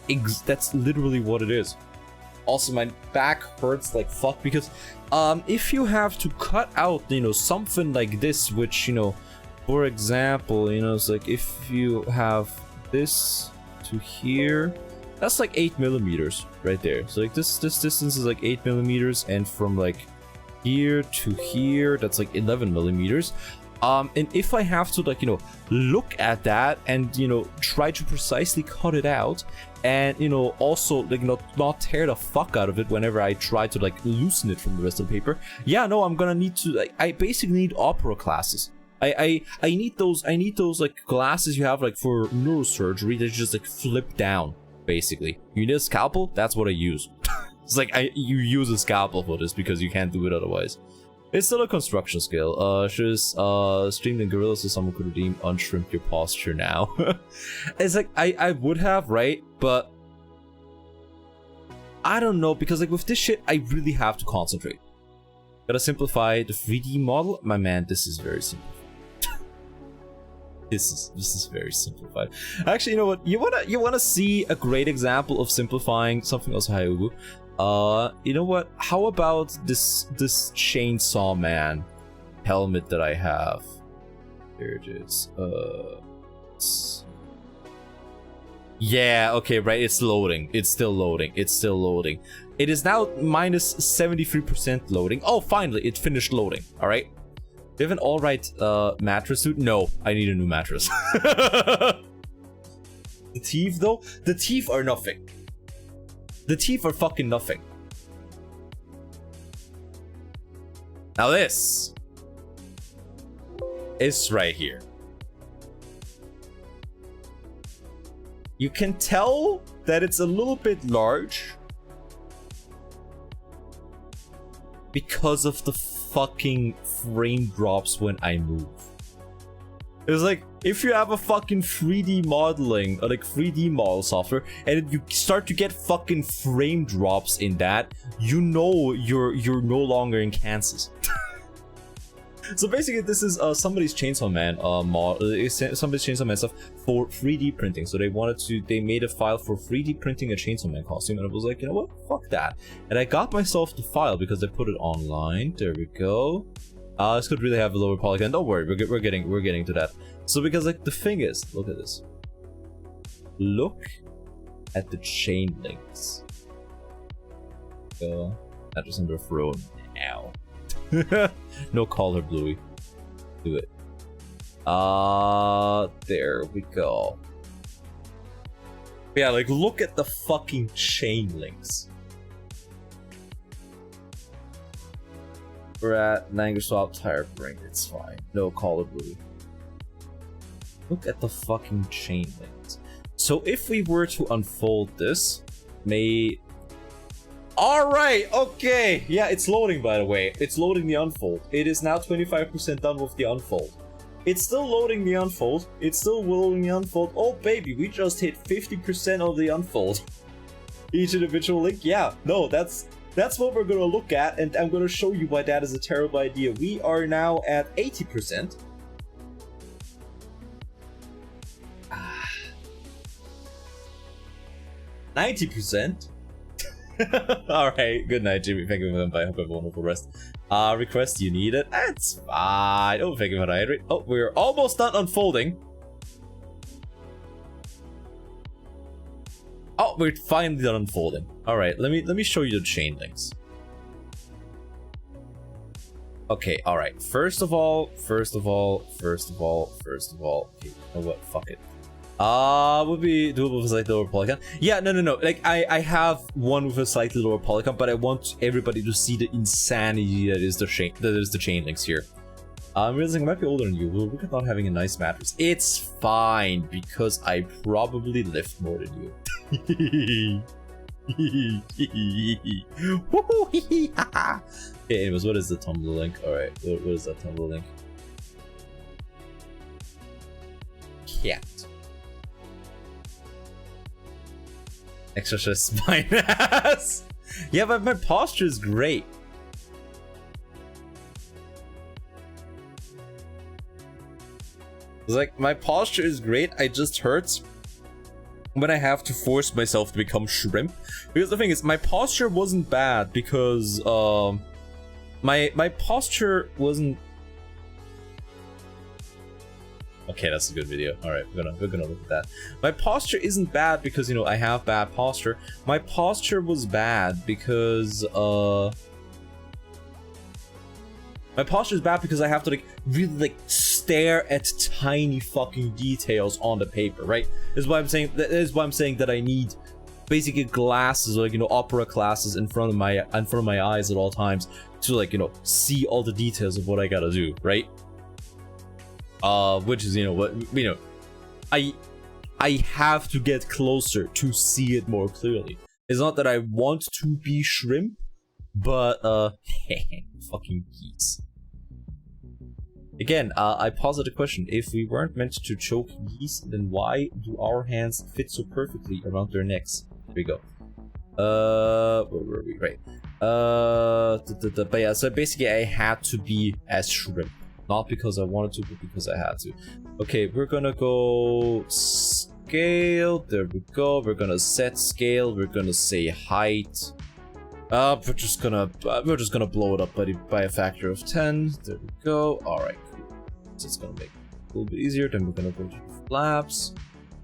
B: literally what it is. Also, my back hurts like fuck because if you have to cut out, you know, something like this, which, you know, for example, you know, it's like if you have this to here, that's like 8 millimeters right there. So like this distance is like 8 millimeters, and from like here to here, that's like 11 millimeters. And if I have to, like, you know, look at that and, you know, try to precisely cut it out, and, you know, also, like, not tear the fuck out of it whenever I try to, like, loosen it from the rest of the paper. Yeah, no, I'm gonna need to, like, I basically need opera classes. I need those like glasses you have like for neurosurgery that just like flip down. Basically, you need a scalpel. That's what I use. It's like you use a scalpel for this because you can't do it otherwise. It's still a construction skill. Just streamed in Gorilla so someone could redeem unshrimp your posture now. It's like I would have, right? But I don't know, because like with this shit I really have to concentrate. Gotta simplify the 3D model. My man, this is very simple. This is very simplified. Actually, you know what? You wanna see a great example of simplifying something else, Hayugu? You know what? How about this chainsaw man helmet that I have? There it is. Yeah, okay, right. It's loading. It's still loading. It's still loading. It is now minus 73% loading. Oh, finally, it finished loading. All right. Do you have an alright mattress suit? No, I need a new mattress. The teeth, though? The teeth are nothing. The teeth are fucking nothing. Now this is right here. You can tell that it's a little bit large because of the fucking frame drops when I move. It's like, if you have a fucking 3D modeling or like 3D model software and you start to get fucking frame drops in that, you know you're no longer in Kansas. So basically, this is somebody's Chainsaw Man somebody's Chainsaw Man stuff for 3D printing. So they made a file for 3D printing a Chainsaw Man costume, and I was like, you know what, fuck that. And I got myself the file because I put it online. There we go. This could really have a lower polygon. Don't worry, we're getting to that. So because like the thing is, look at this. Look at the chain links. That was under throw now. No color, Bluey. Do it. There we go. Yeah, like look at the fucking chain links. We're at language swap tire bring. It's fine. No color, Bluey. Look at the fucking chain links. So if we were to unfold this, Alright, okay. Yeah, it's loading, by the way. It's loading the unfold. It is now 25% done with the unfold. It's still loading the unfold. It's still loading the unfold. Oh, baby, we just hit 50% of the unfold. Each individual link. Yeah, no, that's what we're gonna look at, and I'm gonna show you why that is a terrible idea. We are now at 80%. 90%. Alright, good night, Jimmy. Thank you for that. I hope everyone will rest. Request, you need it? That's fine. Oh, thank you for that. Oh, we're almost done unfolding. Oh, we're finally done unfolding. Alright, let me show you the chain links. Okay, alright. First of all. Okay, you know what? Fuck it. Would be doable with a slightly lower polygon. Yeah, no. Like, I have one with a slightly lower polygon, but I want everybody to see the insanity that is the chain links here. I'm realizing I might be older than you. Look at not having a nice mattress. It's fine, because I probably lift more than you. Okay, anyways, what is the Tumblr link? Alright, what is that Tumblr link? Cat. Extra spine ass. Yeah, but my posture is great. It's like, my posture is great, I just hurts when I have to force myself to become shrimp. Because the thing is, my posture wasn't bad because my posture wasn't. Okay, that's a good video. Alright, we're gonna look at that. My posture isn't bad because, you know, I have bad posture. My posture was bad because my posture is bad because I have to like really like stare at tiny fucking details on the paper, right? This is why I'm saying that I need basically glasses, or like, you know, opera glasses in front of my eyes at all times to like, you know, see all the details of what I gotta do, right? Which is, you know, what, you know, I have to get closer to see it more clearly. It's not that I want to be shrimp, but fucking geese. Again, I posit a question: if we weren't meant to choke geese, then why do our hands fit so perfectly around their necks? Here we go. Where were we? Right. But yeah, so basically I had to be as shrimp. Not because I wanted to, but because I had to. Okay, we're gonna go scale. There we go. We're gonna set scale. We're gonna say height. We're just gonna blow it up by a factor of 10. There we go. All right, cool. So it's gonna make it a little bit easier. Then we're gonna go to flaps.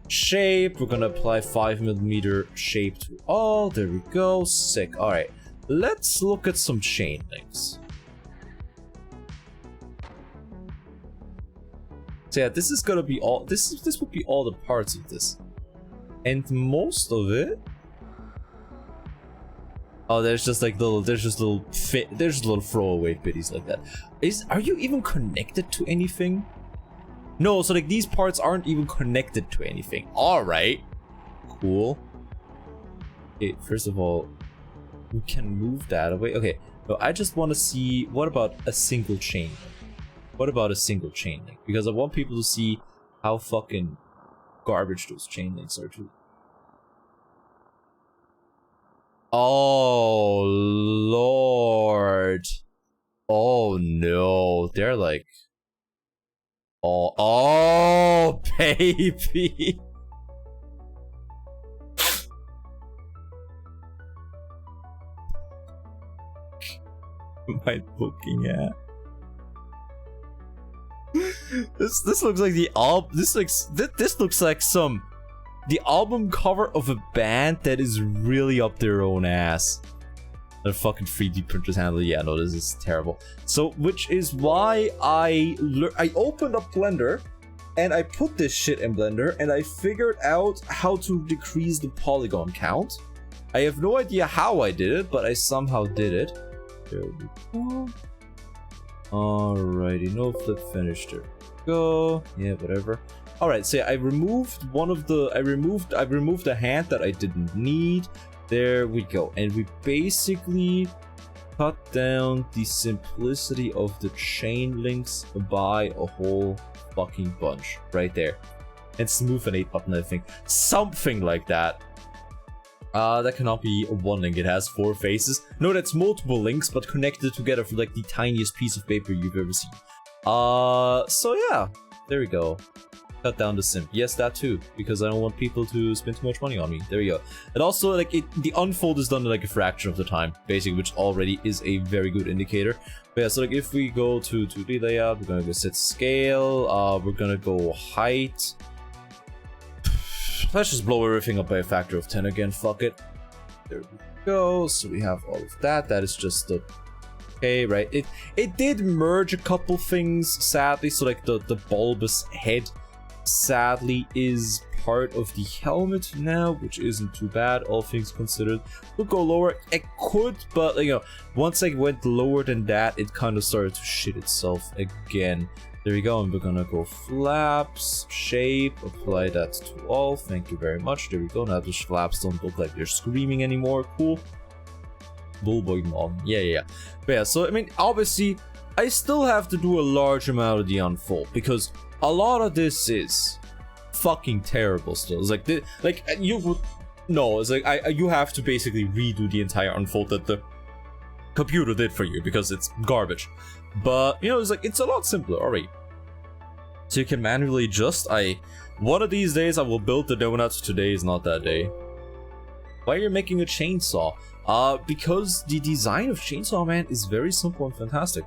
B: Shape. We're gonna apply 5mm shape to all. There we go. Sick. All right. Let's look at some chain links. So yeah, this is gonna be all. This would be all the parts of this, and most of it. Oh, there's just little throwaway biddies like that. Are you even connected to anything? No, so like these parts aren't even connected to anything. All right, cool. Okay, first of all, we can move that away. Okay, no, I just want to see. What about a single chain? What about a single chain link? Because I want people to see how fucking garbage those chain links are too. Oh, Lord. Oh no, they're like, oh baby. Am I looking at? This looks like the this looks like the album cover of a band that is really up their own ass. The fucking 3D printers handle. Yeah, no, this is terrible. So, which is why I opened up Blender and I put this shit in Blender and I figured out how to decrease the polygon count. I have no idea how I did it, but I somehow did it. There we go. Alrighty, no flip finish. There we go. Yeah, whatever. Alright, so yeah, I removed one of the I removed a hand that I didn't need. There we go. And we basically cut down the simplicity of the chain links by a whole fucking bunch right there. And smooth an 8 button, I think. Something like that. That cannot be one link. It has 4 faces. No, that's multiple links, but connected together for like the tiniest piece of paper you've ever seen. So yeah, there we go. Cut down the simp. Yes, that too, because I don't want people to spend too much money on me. There we go. And also, like, the unfold is done in like a fraction of the time, basically, which already is a very good indicator. But yeah, so like if we go to 2D layout, we're gonna go set scale. We're gonna go height. Let's just blow everything up by a factor of 10 again. Fuck it. There we go. So we have all of that. That is just the okay, right? It did merge a couple things, sadly. So like the bulbous head, sadly, is part of the helmet now, which isn't too bad, all things considered. We'll go lower. It could, but you know, once I went lower than that, it kind of started to shit itself again. There we go, and we're gonna go flaps, shape, apply that to all. Thank you very much. There we go. Now those flaps don't look like they're screaming anymore. Cool. Bullboy mom. Yeah. But yeah, so I mean, obviously, I still have to do a large amount of the unfold because a lot of this is fucking terrible still. It's like you would no, it's like you have to basically redo the entire unfold that the computer did for you because it's garbage. But you know, it's like it's a lot simpler already. So you can manually adjust. One of these days I will build the donuts. Today is not that day. Why are you making a chainsaw? Because the design of Chainsaw Man is very simple and fantastic.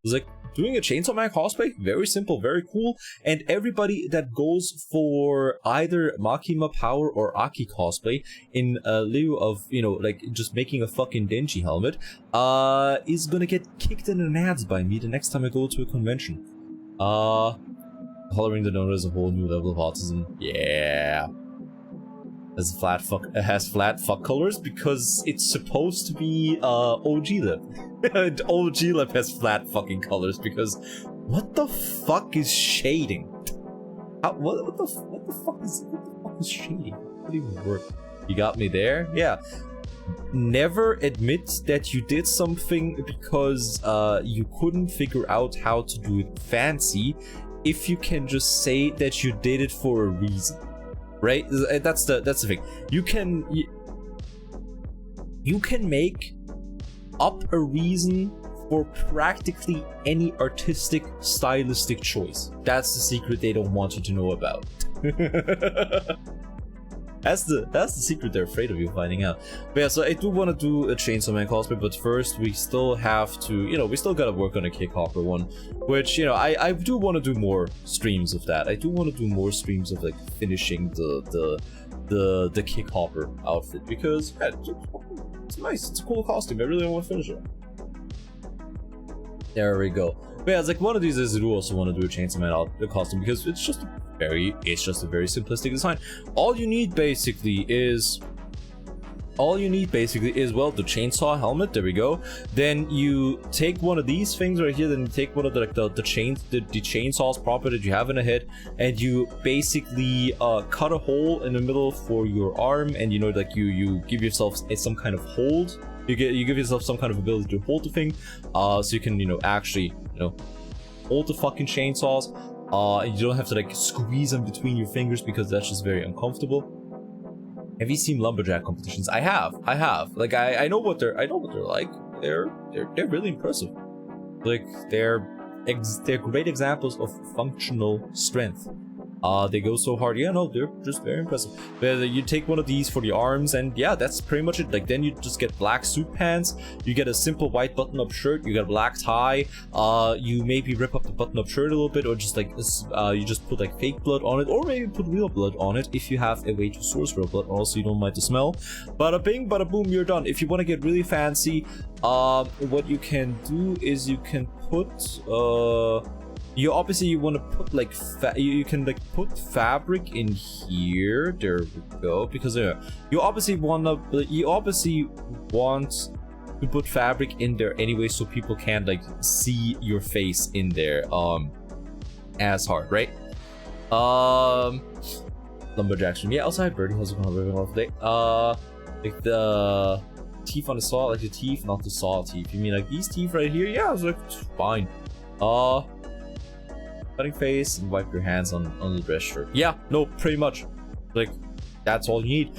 B: It's like doing a Chainsaw Man cosplay, very simple, very cool, and everybody that goes for either Makima Power or Aki cosplay in lieu of, you know, like just making a fucking Denji helmet, is gonna get kicked in the nads by me the next time I go to a convention. Coloring the donut is a whole new level of autism. Yeah. Has flat fuck colors because it's supposed to be OG lip. OG lip has flat fucking colors because what the fuck is shading? What the fuck is shading? What even work? You got me there? Yeah. Never admit that you did something because you couldn't figure out how to do it fancy if you can just say that you did it for a reason. Right? That's the thing. You can make up a reason for practically any artistic, stylistic choice. That's the secret they don't want you to know about. That's the secret they're afraid of you finding out. But yeah, so I do want to do a Chainsaw Man cosplay, but first we still have to, you know, we still gotta work on a Kick Hopper one, which, you know, I do want to do more streams of that. I do want to do more streams of like finishing the Kick Hopper outfit because yeah, it's nice. It's a cool costume. I really want to finish it. There we go. But yeah, it's like one of these is I do also want to do a Chainsaw Man costume because it's just a very simplistic design. All you need basically is well, the chainsaw helmet. There we go. Then you take one of these things right here. Then you take one of the chainsaw's proper that you have in a head, and you basically cut a hole in the middle for your arm, and you know, like you give yourself some kind of hold. You give yourself some kind of ability to hold the thing, so you can, you know, actually, you know, hold the fucking chainsaws. And you don't have to like squeeze them between your fingers because that's just very uncomfortable. Have you seen lumberjack competitions? I have. Like I know what they're like. They're really impressive. Like they're great examples of functional strength. They go so hard. Yeah, no, they're just very impressive. But you take one of these for the arms, and yeah, that's pretty much it. Like then you just get black suit pants. You get a simple white button-up shirt. You get a black tie. You maybe rip up the button-up shirt a little bit, or just like this. You just put like fake blood on it, or maybe put real blood on it if you have a way to source real blood. Also, you don't mind the smell. Bada bing, bada boom, you're done. If you want to get really fancy, what you can do is you can put you obviously want to put like you can like put fabric in here. There we go. Because you obviously want to put fabric in there anyway, so people can't like see your face in there as hard, right? Lumberjack stream. Yeah, outside birdie. How's it going? Living well today. Like the teeth on the saw, like the teeth, not the saw teeth. You mean like these teeth right here? Yeah, it's like fine. Cutting face and wipe your hands on the dress shirt. Yeah, no, pretty much. Like, that's all you need.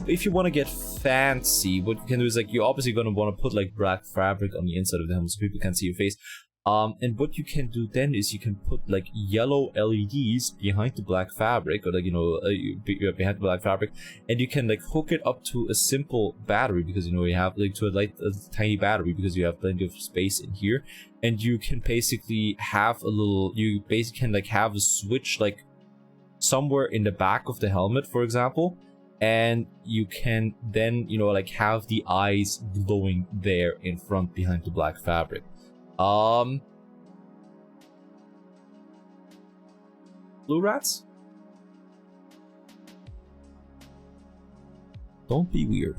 B: If you want to get fancy, what you can do is like you're obviously gonna want to put like black fabric on the inside of the helmet so people can see your face. And what you can do then is you can put like yellow LEDs behind the black fabric, or like behind the black fabric, and you can like hook it up to a simple battery, because you have like to a tiny battery, because you have plenty of space in here, and you can basically have have a switch like somewhere in the back of the helmet, for example, and you can then like have the eyes glowing there in front behind the black fabric. Blue rats? Don't be weird.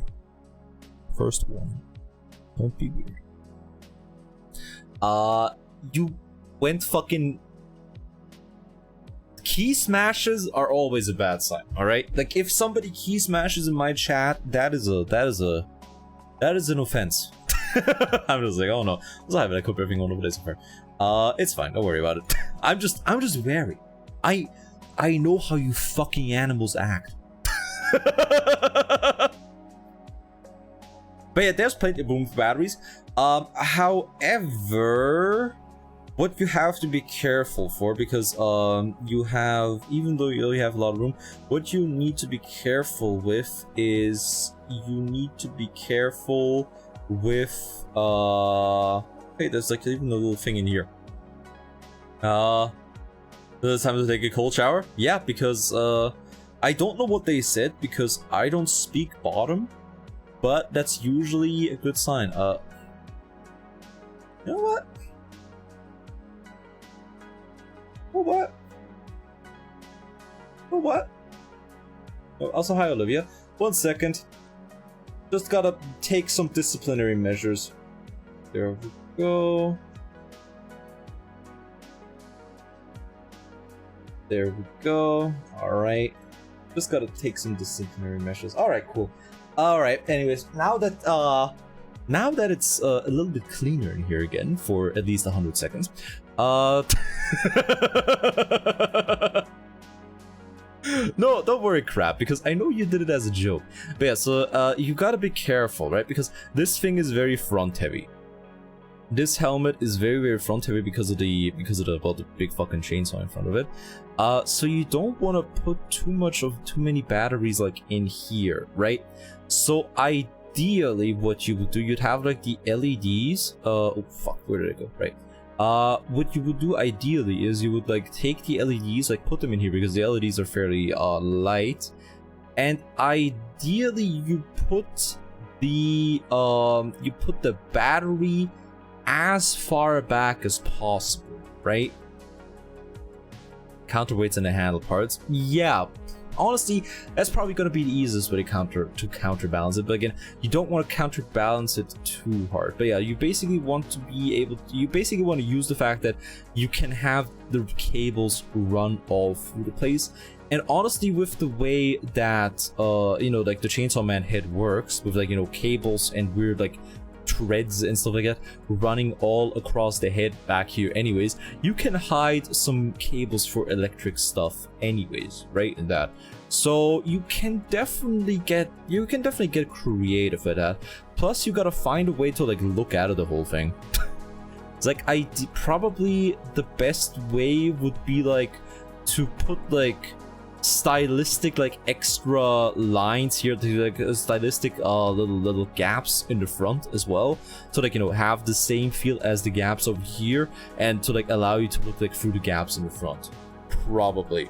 B: First one. Don't be weird. You went fucking... Key smashes are always a bad sign, alright? Like, if somebody key smashes in my chat, that is an offense. I'm just like, oh no. I haven't. I cooked everything on over there so far. It's fine. Don't worry about it. I'm just wary. I know how you fucking animals act. But yeah, there's plenty of room for batteries. However, what you have to be careful for, because you have, even though you only have a lot of room, what you need to be careful with is you need to be careful with hey, there's like even a little thing in here. It's time to take a cold shower? Yeah, because I don't know what they said, because I don't speak bottom, but that's usually a good sign. You know what? What? Oh, also, hi, Olivia. 1 second. Just gotta take some disciplinary measures. There we go. There we go. Alright. Just gotta take some disciplinary measures. Alright, cool. Alright, anyways, now that it's a little bit cleaner in here again for at least 100 seconds. No, don't worry, crap, because I know you did it as a joke. But yeah, so you gotta be careful, right? Because this thing is very front heavy. This helmet is very, very front heavy because of the big fucking chainsaw in front of it. So you don't want to put too many batteries like in here, right? So ideally, what you would do, you'd have like the LEDs. Oh fuck, where did it go? Right. What you would do ideally is you would like take the LEDs, like put them in here, because the LEDs are fairly light, and ideally you put the battery as far back as possible, right? Counterweights and the handle parts. Yeah, honestly, that's probably going to be the easiest way to counterbalance it. But again, you don't want to counterbalance it too hard. But yeah, you basically want to use the fact that you can have the cables run all through the place. And honestly, with the way that like the Chainsaw Man head works, with like cables and weird like threads and stuff like that running all across the head back here anyways, you can hide some cables for electric stuff anyways, right? In that, so you can definitely get creative with that. Plus you gotta find a way to like look out of the whole thing. It's like probably the best way would be like to put like stylistic like extra lines here, to like stylistic little gaps in the front as well, so like, you know, have the same feel as the gaps over here, and to like allow you to look like through the gaps in the front. Probably.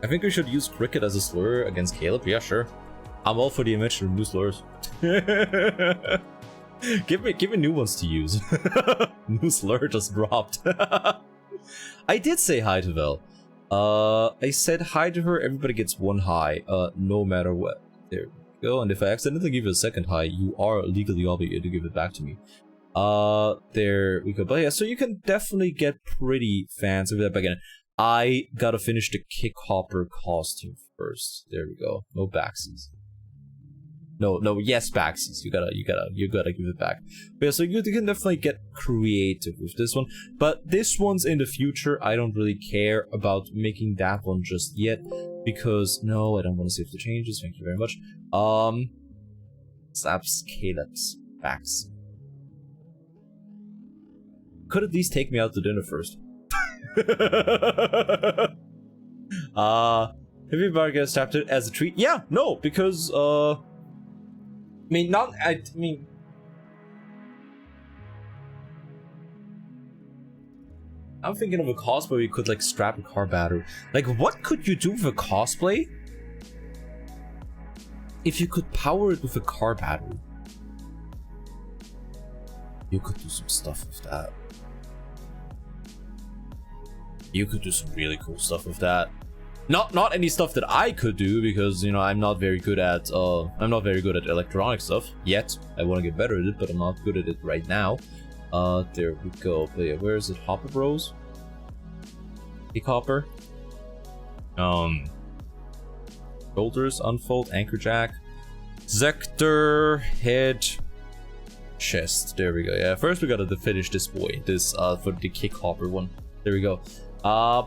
B: I think we should use cricket as a slur against Caleb. Yeah, sure. I'm all for the invention of new slurs. Give me new ones to use. New slur just dropped. I did say hi to Vel. I said hi to her. Everybody gets one hi, no matter what. There we go. And if I accidentally give you a second hi, you are legally obligated to give it back to me. There we go. But yeah, so you can definitely get pretty fancy with that. But again, I gotta finish the kick hopper costume first. There we go. No backsies. No, yes, backsies. You gotta give it back. But yeah, so you can definitely get creative with this one. But this one's in the future. I don't really care about making that one just yet, because no, I don't want to save the changes. Thank you very much. Slaps Caleb's backs. Could at least take me out to dinner first. Have you ever get strapped it as a treat? Yeah, no, because I mean, I'm thinking of a cosplay where you could like strap a car battery. Like, what could you do with a cosplay if you could power it with a car battery? You could do some stuff with that. You could do some really cool stuff with that. Not any stuff that I could do, because, you know, I'm not very good at electronic stuff yet. I want to get better at it, but I'm not good at it right now. There we go. But yeah, where is it? Hopper Bros? Kick hopper. Shoulders unfold, anchor jack, Zector, head, chest. There we go. Yeah, first we gotta finish this boy. This for the kick hopper one. There we go.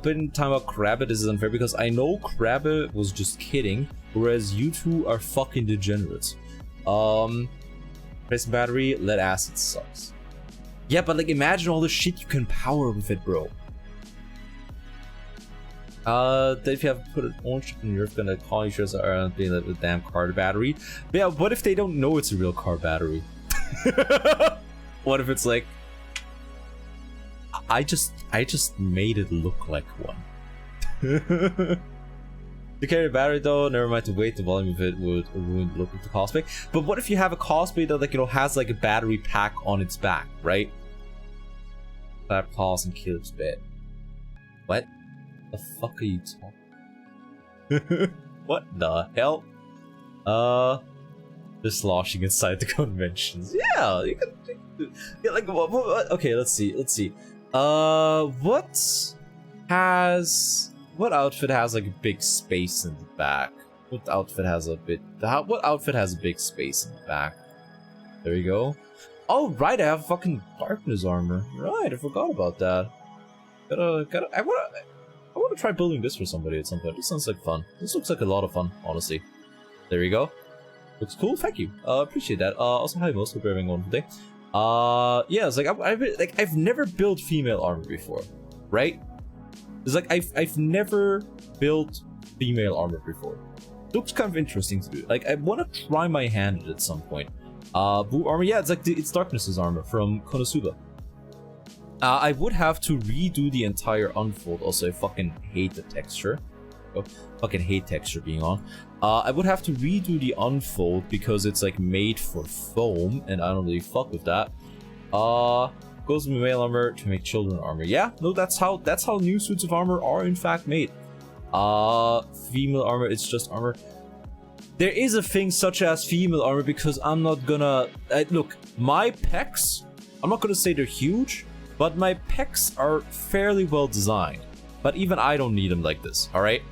B: Been talking about Krabbit. This is unfair because I know Krabbit was just kidding, whereas you two are fucking degenerates. Press battery, lead acid sucks. Yeah, but like, imagine all the shit you can power with it, bro. That if you have put an orange chip in your earth, gonna call you sure are being a damn car battery. But yeah, what if they don't know it's a real car battery? What if it's like, I just made it look like one. To carry a battery though, never mind the weight, the volume of it would ruin the look of the cosplay. But what if you have a cosplay that, like, you know, has like a battery pack on its back, right? That calls and Caleb's bed. What the fuck are you talking? What the hell? Just sloshing inside the conventions. Yeah, you can yeah, like what, okay, let's see. What outfit has like a big space in the back? What outfit has a big space in the back? There you go. Oh right, I have fucking darkness armor. Right, I forgot about that. I wanna try building this for somebody at some point. This sounds like fun. This looks like a lot of fun, honestly. There you go. Looks cool, thank you. Appreciate that. Also hi most, hope you're having one today. Yeah, it's like I've never built female armor before, right? It's like I've never built female armor before. Looks kind of interesting to do. Like, I want to try my hand at it at some point. Blue armor, yeah, it's like it's Darkness's armor from Konosuba. I would have to redo the entire unfold. Also, I fucking hate the texture. Oh, fucking hate texture being on. I would have to redo the unfold because it's like made for foam, and I don't really fuck with that. Goes with male armor to make children armor. Yeah, no, that's how new suits of armor are in fact made. Female armor, it's just armor. There is a thing such as female armor because I'm not gonna look, my pecs, I'm not gonna say they're huge, but my pecs are fairly well designed. But even I don't need them like this, alright?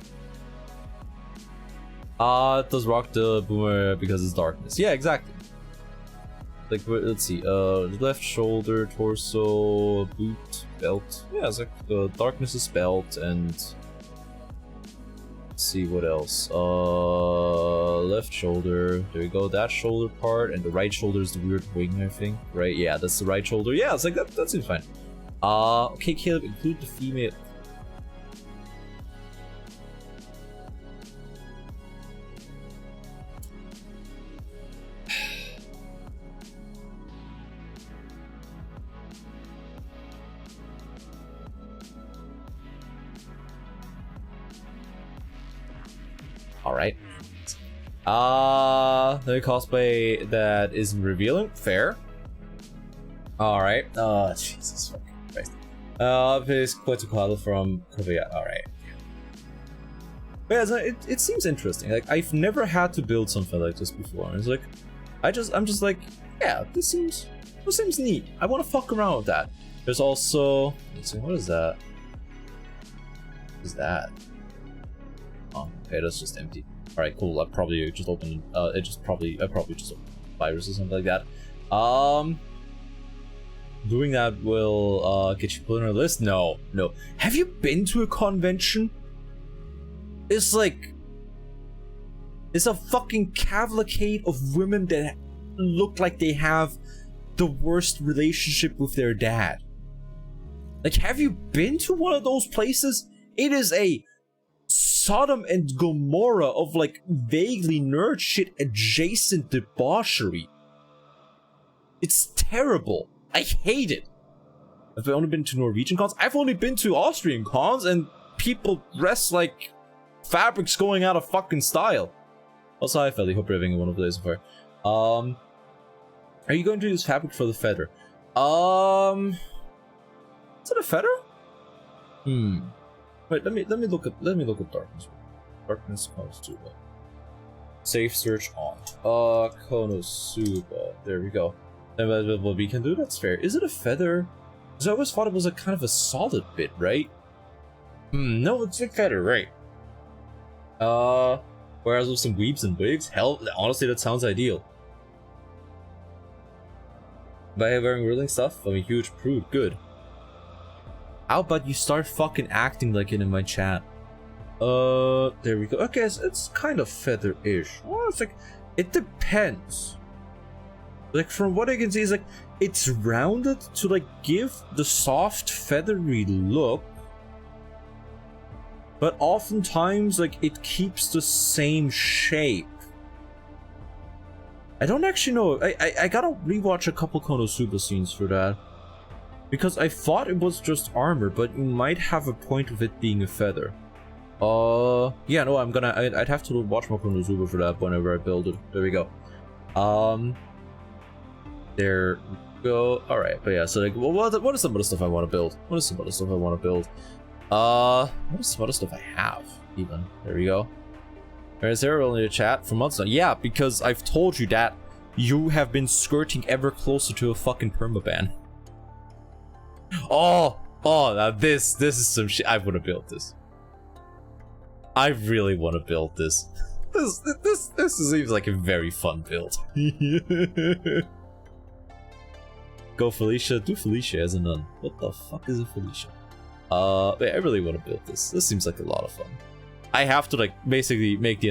B: It does rock the boomer because it's darkness. Yeah, exactly. Like, let's see, left shoulder, torso, boot, belt. Yeah, it's like darkness is belt, and see what else. Left shoulder. There we go. That shoulder part, and the right shoulder is the weird wing, I think. Right? Yeah, that's the right shoulder. Yeah, it's like that. That seems fine. Okay, Caleb, include the female. Alright. The cosplay that isn't revealing. Fair. Alright. Jesus fucking Christ. Please quit to call from Korea. Alright. But yeah, so it seems interesting. Like, I've never had to build something like this before. And it's like, I'm just like, yeah, this seems neat. I want to fuck around with that. There's also, let's see, what is that? What is that? Oh, okay, that's just empty. Alright, cool. I probably just opened I probably just opened virus or something like that. Doing that will get you put on a list? No. Have you been to a convention? It's like, it's a fucking cavalcade of women that look like they have the worst relationship with their dad. Like, have you been to one of those places? It is a Sodom and Gomorrah of like vaguely nerd shit adjacent debauchery. It's terrible. I hate it. I've only been to Norwegian cons. I've only been to Austrian cons, and people dress like fabrics going out of fucking style. Also, hi Felly, hope you're having a wonderful day so far. Are you going to use fabric for the feather? Is it a feather? Wait, let me look at darkness. Darkness Konosuba. Safe search on. Konosuba. There we go. And what we can do, that's fair. Is it a feather? Because I always thought it was a kind of a solid bit, right? No, it's a feather, right? Whereas with some weaves and wigs, hell, honestly, that sounds ideal. By wearing whirling stuff, I'm a huge prude. Good. How about you start fucking acting like it in my chat? There we go. Okay, it's kind of feather-ish. Well, it's like, it depends. Like, from what I can see, it's like, it's rounded to like give the soft feathery look, but oftentimes like it keeps the same shape. I don't actually know. I gotta rewatch a couple Konosuba scenes for that, because I thought it was just armor, but you might have a point of it being a feather. Yeah, no, I'd have to watch more Konosuba for that whenever I build it. There we go. There we go. Alright, but yeah, so like, what is some other stuff I want to build? What is some other stuff I want to build? What is some other stuff I have, even? There we go. Is there only a chat for months now? Yeah, because I've told you that you have been skirting ever closer to a fucking permaban. Oh, now this is some shit. I want to build this. I really want to build this. This seems like a very fun build. Go Felicia, do Felicia as a nun. What the fuck is a Felicia? Wait, I really want to build this. This seems like a lot of fun. I have to like basically do the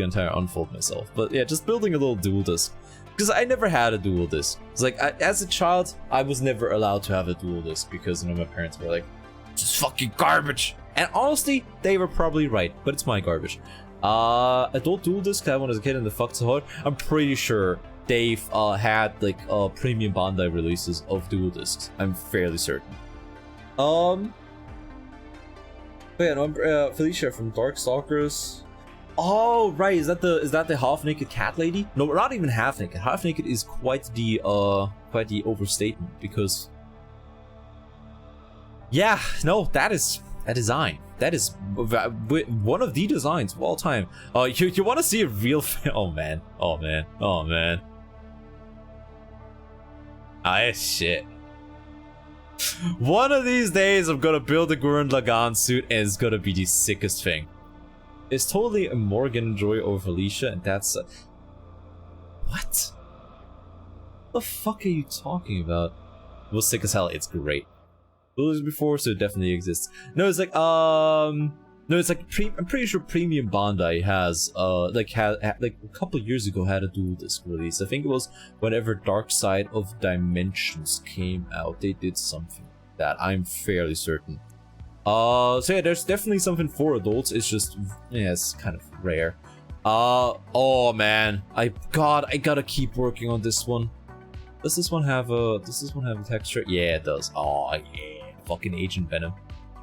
B: entire unfold myself. But yeah, just building a little dual disc. Because I never had a dual disc. It's like, as a child, I was never allowed to have a dual disc because, you know, my parents were like, just fucking garbage. And honestly, they were probably right, but it's my garbage. Adult dual disc I when I was a kid in the fuck so hard. I'm pretty sure they've had like premium Bandai releases of dual discs. I'm fairly certain. But yeah, no, Felicia from Darkstalkers. Oh right, is that the half naked cat lady? No, not even half naked. Half naked is quite the overstatement, because yeah, no, that design. That is one of the designs of all time. You want to see a real? Oh man. Ah, shit. One of these days, I'm gonna build a Gurren Lagann suit, and it's gonna be the sickest thing. It's totally a Morgan Joy over Felicia, and that's what? What the fuck are you talking about? It was sick as hell. It's great. Built this before, so it definitely exists. No, it's like No, it's like I'm pretty sure Premium Bandai has like like a couple years ago had a dual disc release. I think it was whenever Dark Side of Dimensions came out. They did something like that. I'm fairly certain. So yeah, there's definitely something for adults. It's just yeah, it's kind of rare. Oh man, I gotta keep working on this one. Does this one have a texture? Yeah, it does. Oh yeah, fucking Agent Venom.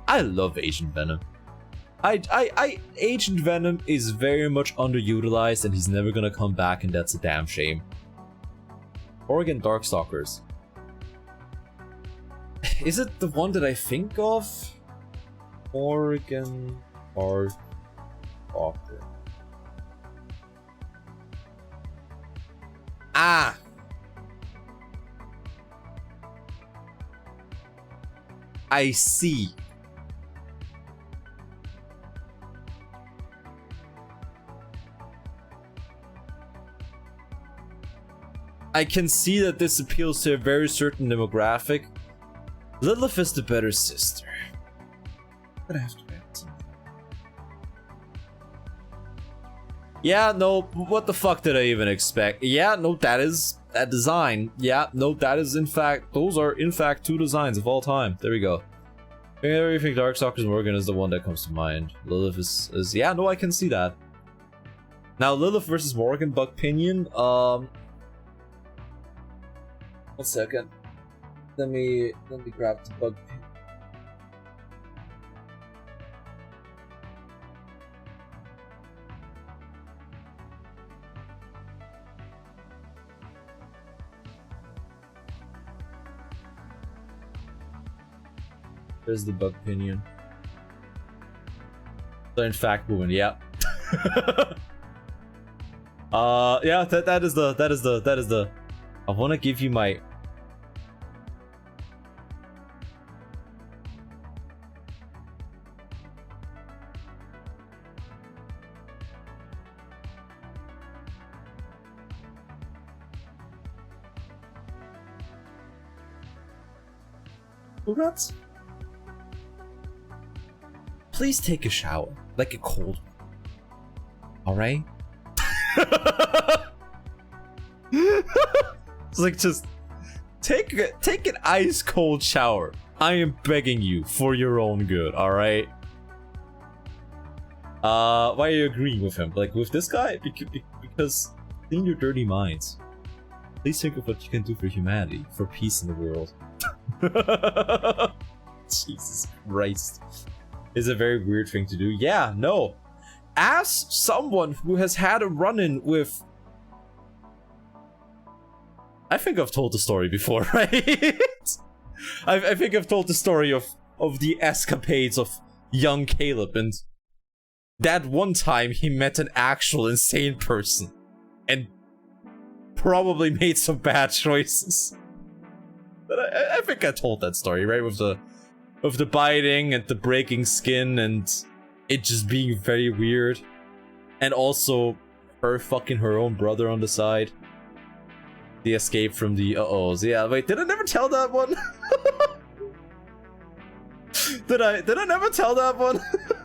B: I love Agent Venom. Agent Venom is very much underutilized and he's never gonna come back, and that's a damn shame. Oregon Darkstalkers. Is it the one that I think of? Oregon Darkstalker. Ah! I see. I can see that this appeals to a very certain demographic. Lilith is the better sister. I'm gonna have to add something. Yeah, no, what the fuck did I even expect? Yeah, no, that is that design. Yeah, no, that is in fact, those are in fact two designs of all time. There we go. I think Darkstalkers Morgan is the one that comes to mind. Lilith is yeah, no, I can see that. Now Lilith versus Morgan Buck Pinion, 1 second. Let me grab the bug. There's the bug pinion. So in fact, woman, yeah. Yeah, that is the. I want to give you my. Congrats. Please take a shower, like a cold one. Alright? It's like just take an ice cold shower. I am begging you for your own good, alright? Why are you agreeing with him? Like with this guy? Because clean your dirty minds. Please think of what you can do for humanity, for peace in the world. Jesus Christ. Is a very weird thing to do. Yeah, no. As someone who has had a run-in with... I think I've told the story before, right? I think I've told the story of the escapades of young Caleb, and that one time he met an actual insane person and probably made some bad choices. But I think I told that story, right? With the biting and the breaking skin and it just being very weird. And also her fucking her own brother on the side. The escape from the uh-ohs. Yeah, wait, did I never tell that one? Did I never tell that one?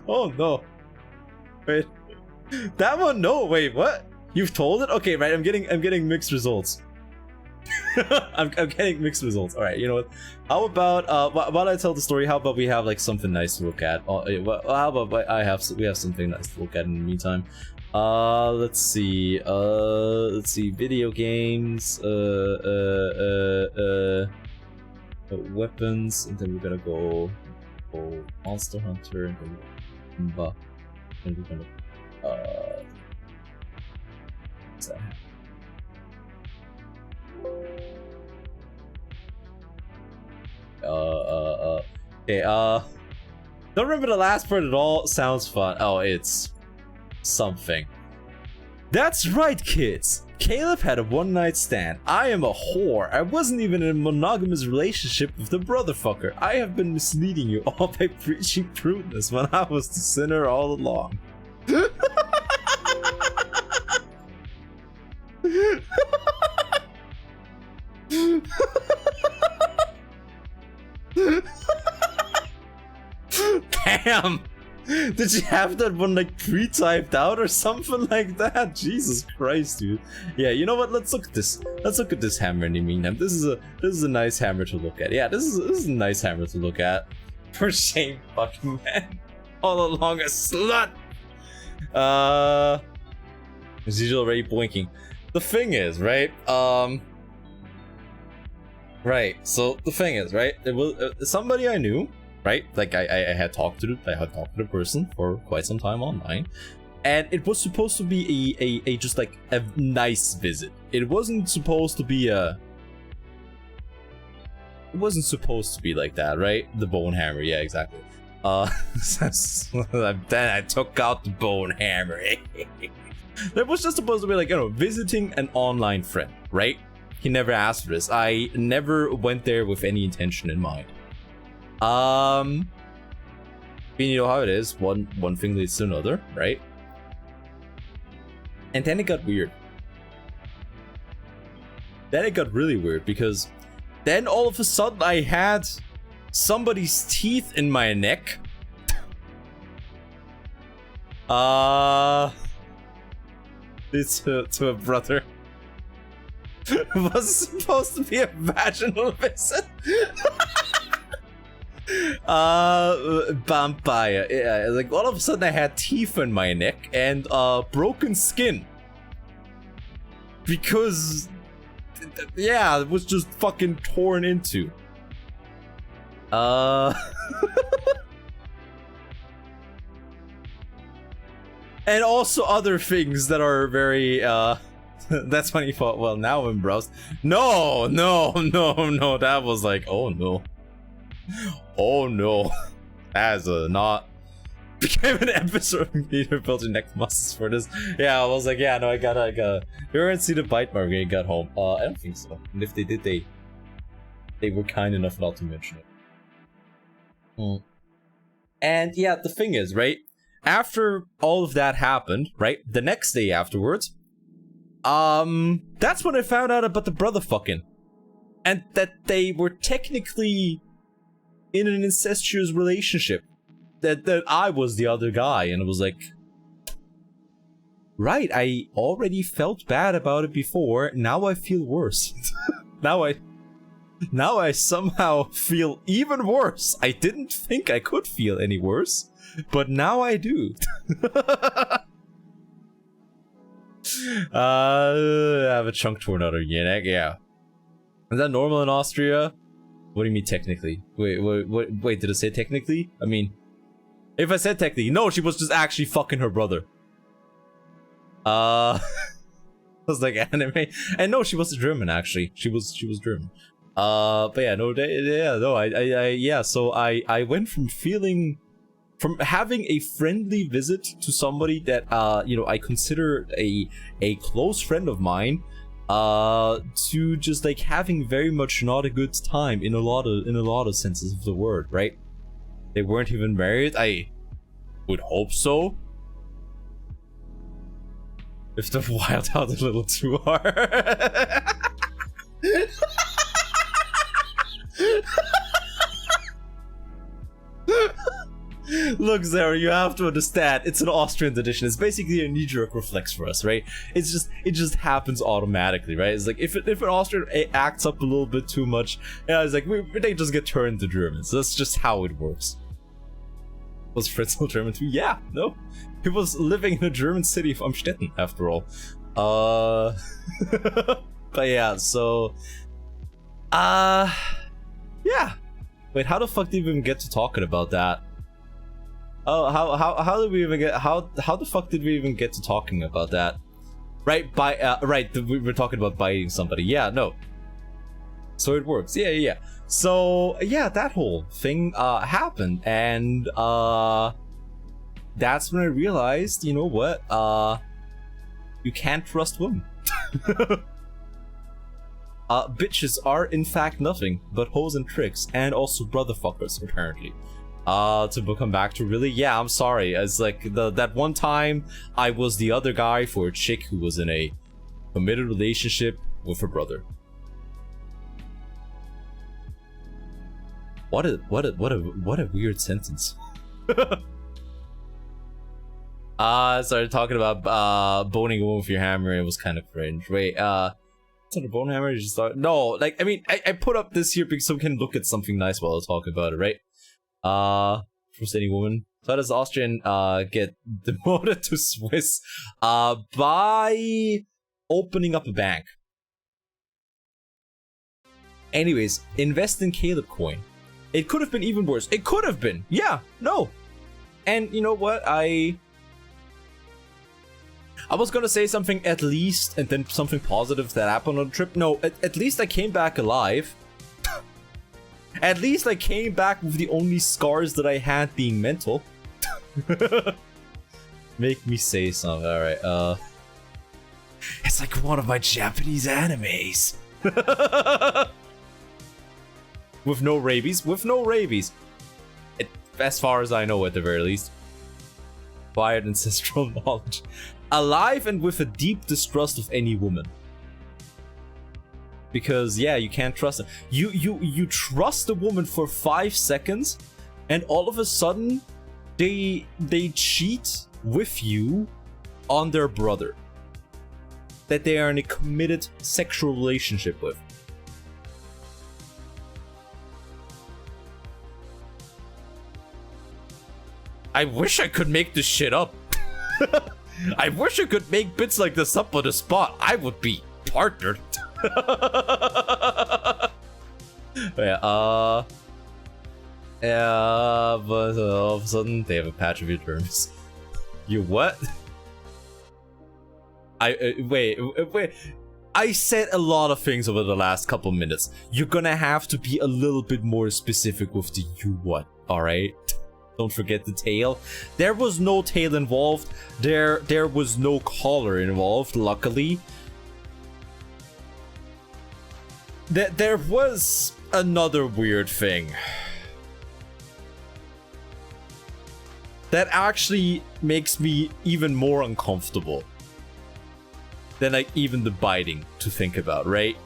B: Oh no. Wait. That one? No, wait, what? You've told it? Okay, right, I'm getting mixed results. I'm getting mixed results. All right, you know what? How about while I tell the story, how about we have like something nice to look at? How about we have something nice to look at in the meantime? Let's see. Video games. Weapons, and then we're gonna go Monster Hunter, and then we're gonna what's that? Okay, don't remember the last part at all. Sounds fun. Oh, it's something. That's right, kids. Caleb had a one-night stand. I am a whore. I wasn't even in a monogamous relationship with the brotherfucker. I have been misleading you all by preaching prudence when I was the sinner all along. Damn! Did you have that one like pre-typed out or something like that? Jesus Christ, dude. Yeah, you know what? Let's look at this. Let's look at this hammer in the meantime. This is a nice hammer to look at. Yeah, this is a nice hammer to look at. For shame, fucking man. All along a slut. Is usually already blinking. The thing is, right? Right. So the thing is, right? It was somebody I knew. Right, like I had talked to the person for quite some time online, and it was supposed to be a just like a nice visit. It wasn't supposed to be a. It wasn't supposed to be like that, right? The bone hammer, yeah, exactly. Then I took out the bone hammer. That was just supposed to be like, you know, visiting an online friend, right? He never asked for this. I never went there with any intention in mind. You know how it is. One thing leads to another, right? And then it got weird. Then it got really weird because then all of a sudden I had somebody's teeth in my neck. It's to a brother. It was supposed to be a vaginal visit. Vampire. Yeah, like all of a sudden I had teeth in my neck and broken skin. Because yeah, it was just fucking torn into. And also other things that are very that's when he thought, well, now I'm browsed. No, that was like, oh no. Oh no, as a not became an episode of Peter building neck muscles for this. Yeah, I was like, yeah, no, I gotta. You weren't see the bite mark when you got home. I don't think so. And if they did, they were kind enough not to mention it. And yeah, the thing is, right? After all of that happened, right? The next day afterwards, that's when I found out about the brother fucking, and that they were technically in an incestuous relationship, that I was the other guy, and it was like, right, I already felt bad about it before, now I feel worse. now I somehow feel even worse. I didn't think I could feel any worse, but now I do. I have a chunk torn out of your neck, yeah. Is that normal in Austria? What do you mean technically? Wait, did it say technically? I mean, if I said technically, no, she was just actually fucking her brother. I was like anime, and no, she was German actually. She was German. But yeah, no, yeah. So I went from having a friendly visit to somebody that you know, I consider a close friend of mine, to just like having very much not a good time in a lot of senses of the word, right? They weren't even married. I would hope so. If they're wild out a little too hard. Look, Zara, you have to understand, it's an Austrian tradition. It's basically a knee-jerk reflex for us, right? It just happens automatically, right? It's like if an Austrian acts up a little bit too much, yeah, it's like they just get turned to Germans. That's just how it works. Was Fritzl German too? Yeah, no. He was living in a German city of Amstetten, after all. But yeah, so yeah. Wait, how the fuck did we even get to talking about that? Oh, how did we even get how the fuck did we even get to talking about that? Right, right, we were talking about biting somebody. Yeah, no. So it works. Yeah. So yeah, that whole thing happened, and that's when I realized, you know what? You can't trust women. Bitches are in fact nothing but hoes and tricks, and also brotherfuckers apparently. To come back to really, yeah, I'm sorry. It's like that one time I was the other guy for a chick who was in a committed relationship with her brother. What a weird sentence. Started talking about boning a woman with your hammer and it was kind of cringe. Wait, is it a bone hammer? You just thought no, like I mean I put up this here because someone can look at something nice while I talk about it, right? First any woman. So how does Austrian get demoted to Swiss? By opening up a bank. Anyways, invest in Caleb coin. It could have been even worse. It could have been. Yeah, no. And you know what? I was gonna say something at least, and then something positive that happened on the trip. No, at least I came back alive. At least I came back with the only scars that I had being mental. Make me say something. Alright, it's like one of my Japanese animes. With no rabies. With no rabies. As far as I know, at the very least. Acquired ancestral knowledge. Alive and with a deep distrust of any woman. Because yeah, you can't trust them. You trust a woman for 5 seconds, and all of a sudden, they cheat with you on their brother that they are in a committed sexual relationship with. I wish I could make this shit up. I wish I could make bits like this up on the spot. I would be partnered. Yeah, but all of a sudden they have a patch of your terms. You what? Wait. I said a lot of things over the last couple minutes. You're gonna have to be a little bit more specific with the you what, alright? Don't forget the tail. There was no tail involved. There was no collar involved, luckily. There was another weird thing that actually makes me even more uncomfortable than like even the biting to think about, right?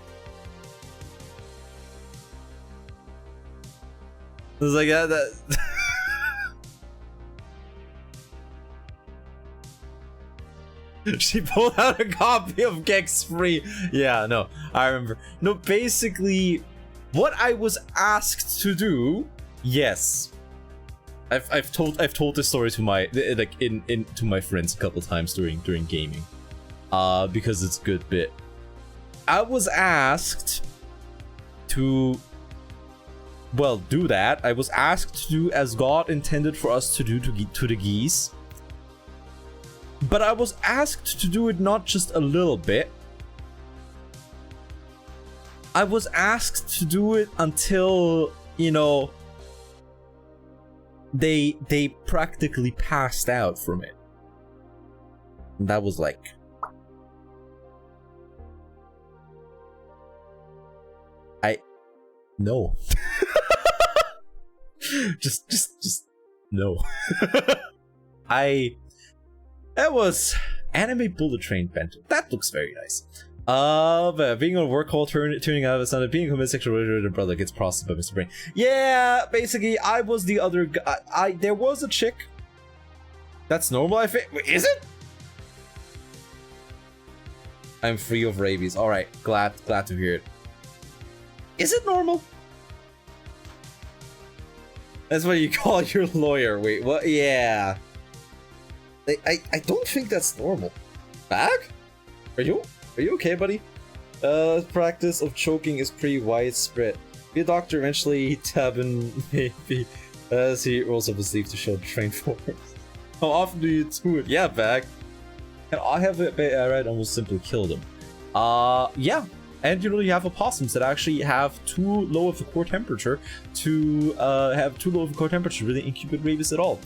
B: It's like that she pulled out a copy of Gex Free. Yeah, no, I remember. No, basically, what I was asked to do, yes. I've told this story to my to my friends a couple times during gaming. Because it's a good bit. I was asked to do that. I was asked to do as God intended for us to do to the geese. But I was asked to do it not just a little bit. I was asked to do it until, you know, they practically passed out from it. And that was like... No. just no. That was anime bullet train bento. That looks very nice. But being on a work call, turning out of the being a committed sexual relationship with a brother gets processed by Mr. Brain. Yeah, basically, I was the other guy. There was a chick. That's normal, I think. Is it? I'm free of rabies. Alright, glad to hear it. Is it normal? That's what you call your lawyer. Wait, what? Yeah. I don't think that's normal. Bag? Are you okay, buddy? Practice of choking is pretty widespread. Be a doctor eventually, Tabin maybe. As he rolls up his sleeve to show the train force. How often do you do it? Yeah, Bag. And I have it right, and will simply kill them. Yeah. And you know, you have opossums that actually have too low of a core temperature to really incubate rabies at all.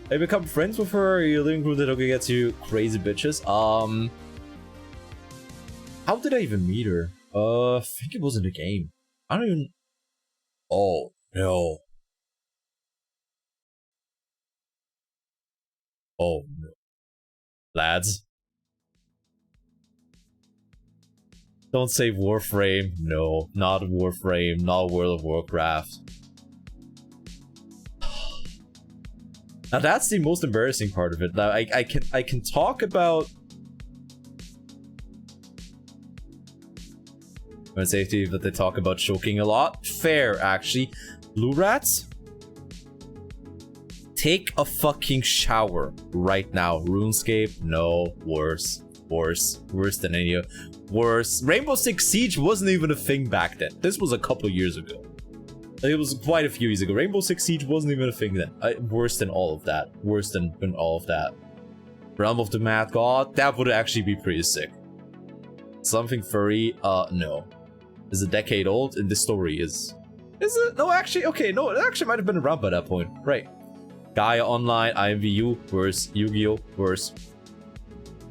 B: I become friends with her. Your living room that okay gets you crazy bitches. How did I even meet her? I think it was in the game. I don't even. Oh no. Oh no. Lads. Don't say Warframe. No, not Warframe, not World of Warcraft. Now that's the most embarrassing part of it. Now I can talk about safety, but they talk about choking a lot. Fair, actually. Blue rats? Take a fucking shower right now. RuneScape? No. Worse. Worse. Worse than any of... Worse. Rainbow Six Siege wasn't even a thing back then. This was a couple years ago. It was quite a few years ago. Rainbow Six Siege wasn't even a thing then. Worse than all of that. Worse than all of that. Realm of the Mad God? That would actually be pretty sick. Something furry? No. Is a decade old, and this story is it? No, actually, okay, no, it actually might have been around by that point. Right. Gaia Online, IMVU, worse. Yu-Gi-Oh, worse.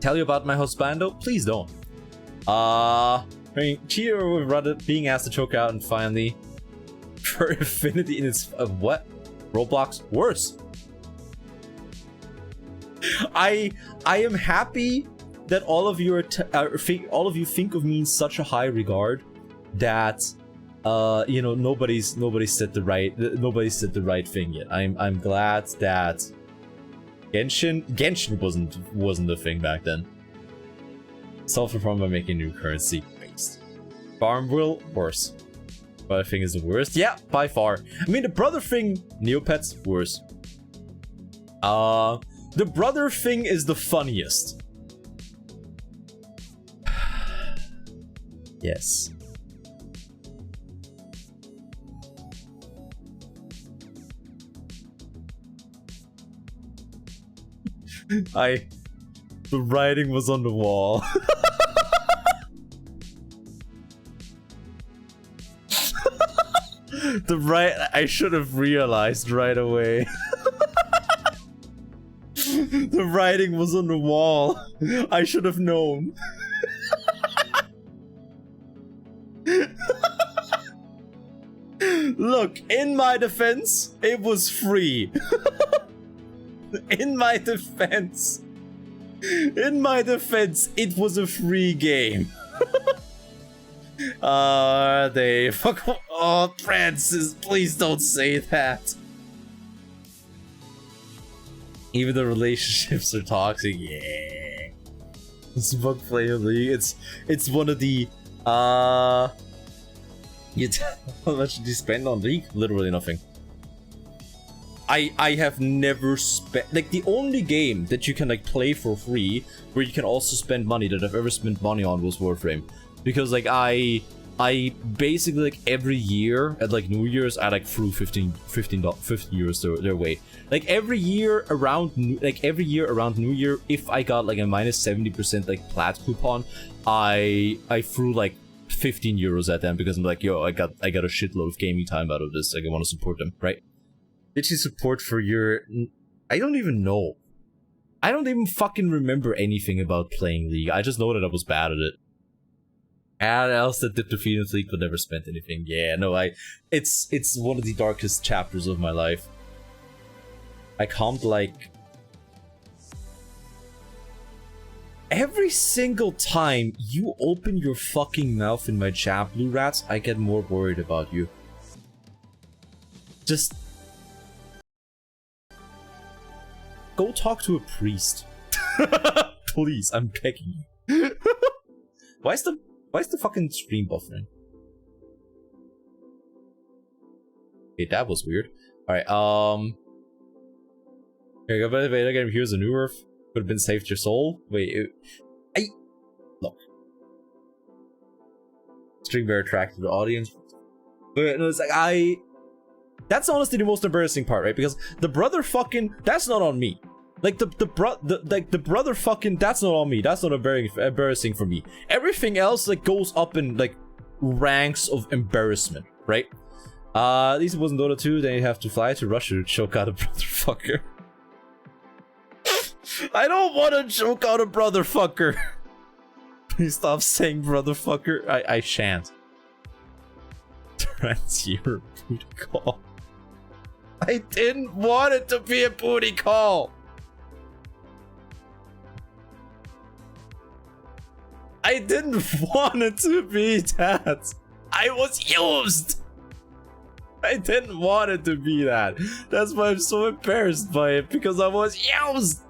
B: Tell you about my husbando? Please don't. I mean, cheer with rather being asked to choke out and finally for Infinity in its what? Roblox? Worse. I am happy that all of you think of me in such a high regard that you know, nobody's said the right thing yet. I'm glad that Genshin wasn't a thing back then. Solve the problem by making new currency based. Farmville, worse. But I think is the worst. Yeah, by far. I mean, the brother thing, Neopets, worse. The brother thing is the funniest. Yes. The writing was on the wall. I should have realized right away. The writing was on the wall. I should have known. Look, in my defense, it was free. In my defense, it was a free game. They fuck. Oh, Francis, please don't say that. Even the relationships are toxic. Yeah, it's bug player league. It's one of the how much did you spend on League? Literally nothing. I have never spent, like, the only game that you can like play for free where you can also spend money that I've ever spent money on was Warframe, because like I basically like every year at like New Year's I like threw 50 euros their way. Like every year around New Year, if I got like a minus 70% like plat coupon, I threw like 15 euros at them because I'm like, yo, I got a shitload of gaming time out of this. Like I want to support them, right? Did you support for your... I don't even know. I don't even fucking remember anything about playing League. I just know that I was bad at it. And else that did the Phoenix League but never spent anything. Yeah, no, it's one of the darkest chapters of my life. I can't like... Every single time you open your fucking mouth in my chat, Blue Rats, I get more worried about you. Just... go talk to a priest. Please, I'm begging you. Why is the fucking stream buffering? Okay, that was weird. Alright, here we go, wait again, here's a new earth. Could have been saved your soul. Wait, look. Stream very attractive to the audience. But no, it's like that's honestly the most embarrassing part, right? Because the brother fucking, that's not on me. Like the brother fucking, that's not on me. That's not embarrassing for me. Everything else like goes up in like ranks of embarrassment, right? At least it wasn't Dota 2. Then you have to fly to Russia to choke out a brother fucker. I don't want to choke out a brother fucker. Please stop saying brother fucker. I shan't. Transfer booty call. I didn't want it to be a booty call. I didn't want it to be that. I was used. I didn't want it to be that. That's why I'm so embarrassed by it, because I was used.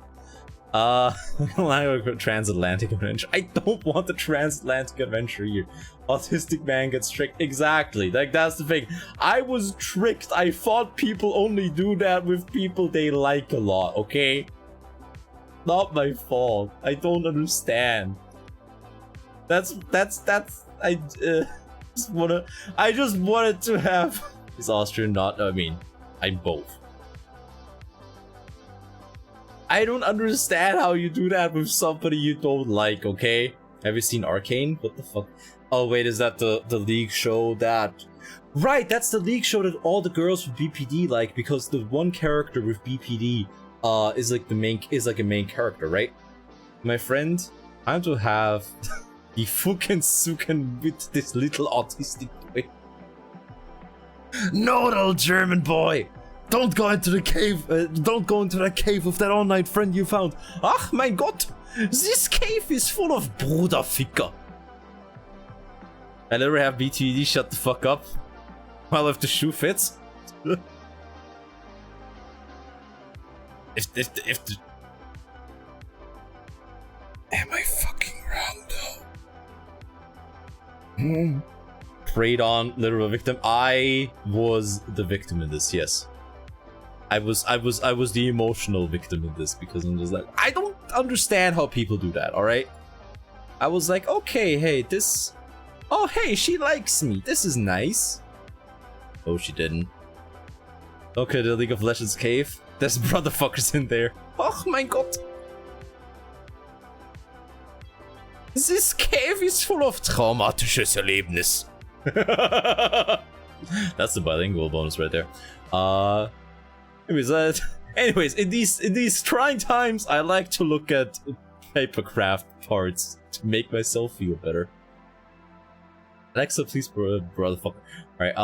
B: Transatlantic adventure. I don't want the transatlantic adventure here. Autistic man gets tricked. Exactly. Like, that's the thing. I was tricked. I thought people only do that with people they like a lot, okay? Not my fault. I don't understand. I just wanted to have. He's Austrian, not. I mean, I'm both. I don't understand how you do that with somebody you don't like, okay? Have you seen Arcane? What the fuck? Oh wait, is that the league show that... Right, that's the league show that all the girls with BPD like, because the one character with BPD is like a main character, right? My friend, I want to have the fucking suken with this little autistic boy. No, little German boy! Don't go into the cave, don't go into that cave with that all-night friend you found. Ach, mein Gott! This cave is full of Bruderficker. I literally have BTD shut the fuck up. Well, if the shoe fits. if the... Am I fucking wrong though? Preyed on, literal victim. I was the victim in this, yes. I was the emotional victim in this, because I'm just like, I don't understand how people do that, alright? I was like, okay, hey, this... Oh, hey, she likes me. This is nice. Oh, she didn't. Okay, the League of Legends cave. There's brotherfuckers in there. Oh my god. This cave is full of traumatisches Erlebnis. That's the bilingual bonus right there. Anyways, in these trying times, I like to look at papercraft parts to make myself feel better. Alexa, please, brotherfucker. Alright,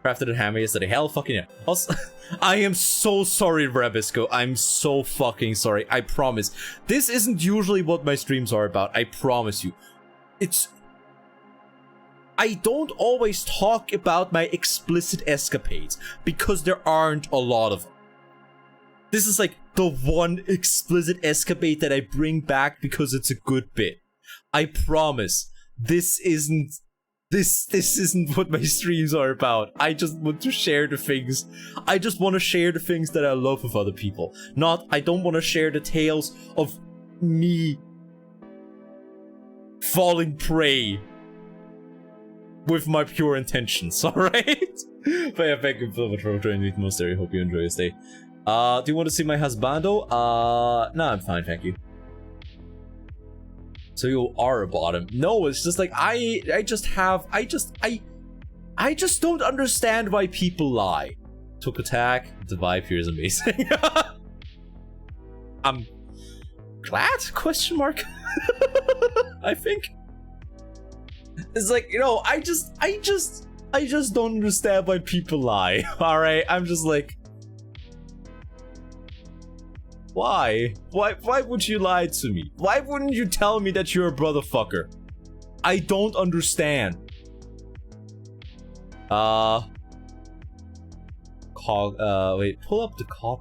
B: crafted and hammer yesterday. Hell fucking yeah. Also, I am so sorry, Rabisco. I'm so fucking sorry. I promise. This isn't usually what my streams are about. I promise you. I don't always talk about my explicit escapades, because there aren't a lot of them. This is like the one explicit escapade that I bring back because it's a good bit. I promise. This isn't what my streams are about. I just want to share the things. I just want to share the things that I love with other people. I don't want to share the tales of me falling prey with my pure intentions, alright? But yeah, thank you so much for joining me, Monastery. Hope you enjoy your stay. Do you want to see my husbando? No, I'm fine, thank you. So you are a bottom. No, it's just like I just don't understand why people lie. Took attack. The vibe here is amazing. I'm glad? Question mark. I think. It's like, you know, I just don't understand why people lie. Alright, I'm just like, why? Why would you lie to me? Why wouldn't you tell me that you're a brotherfucker? I don't understand. Wait, pull up the clip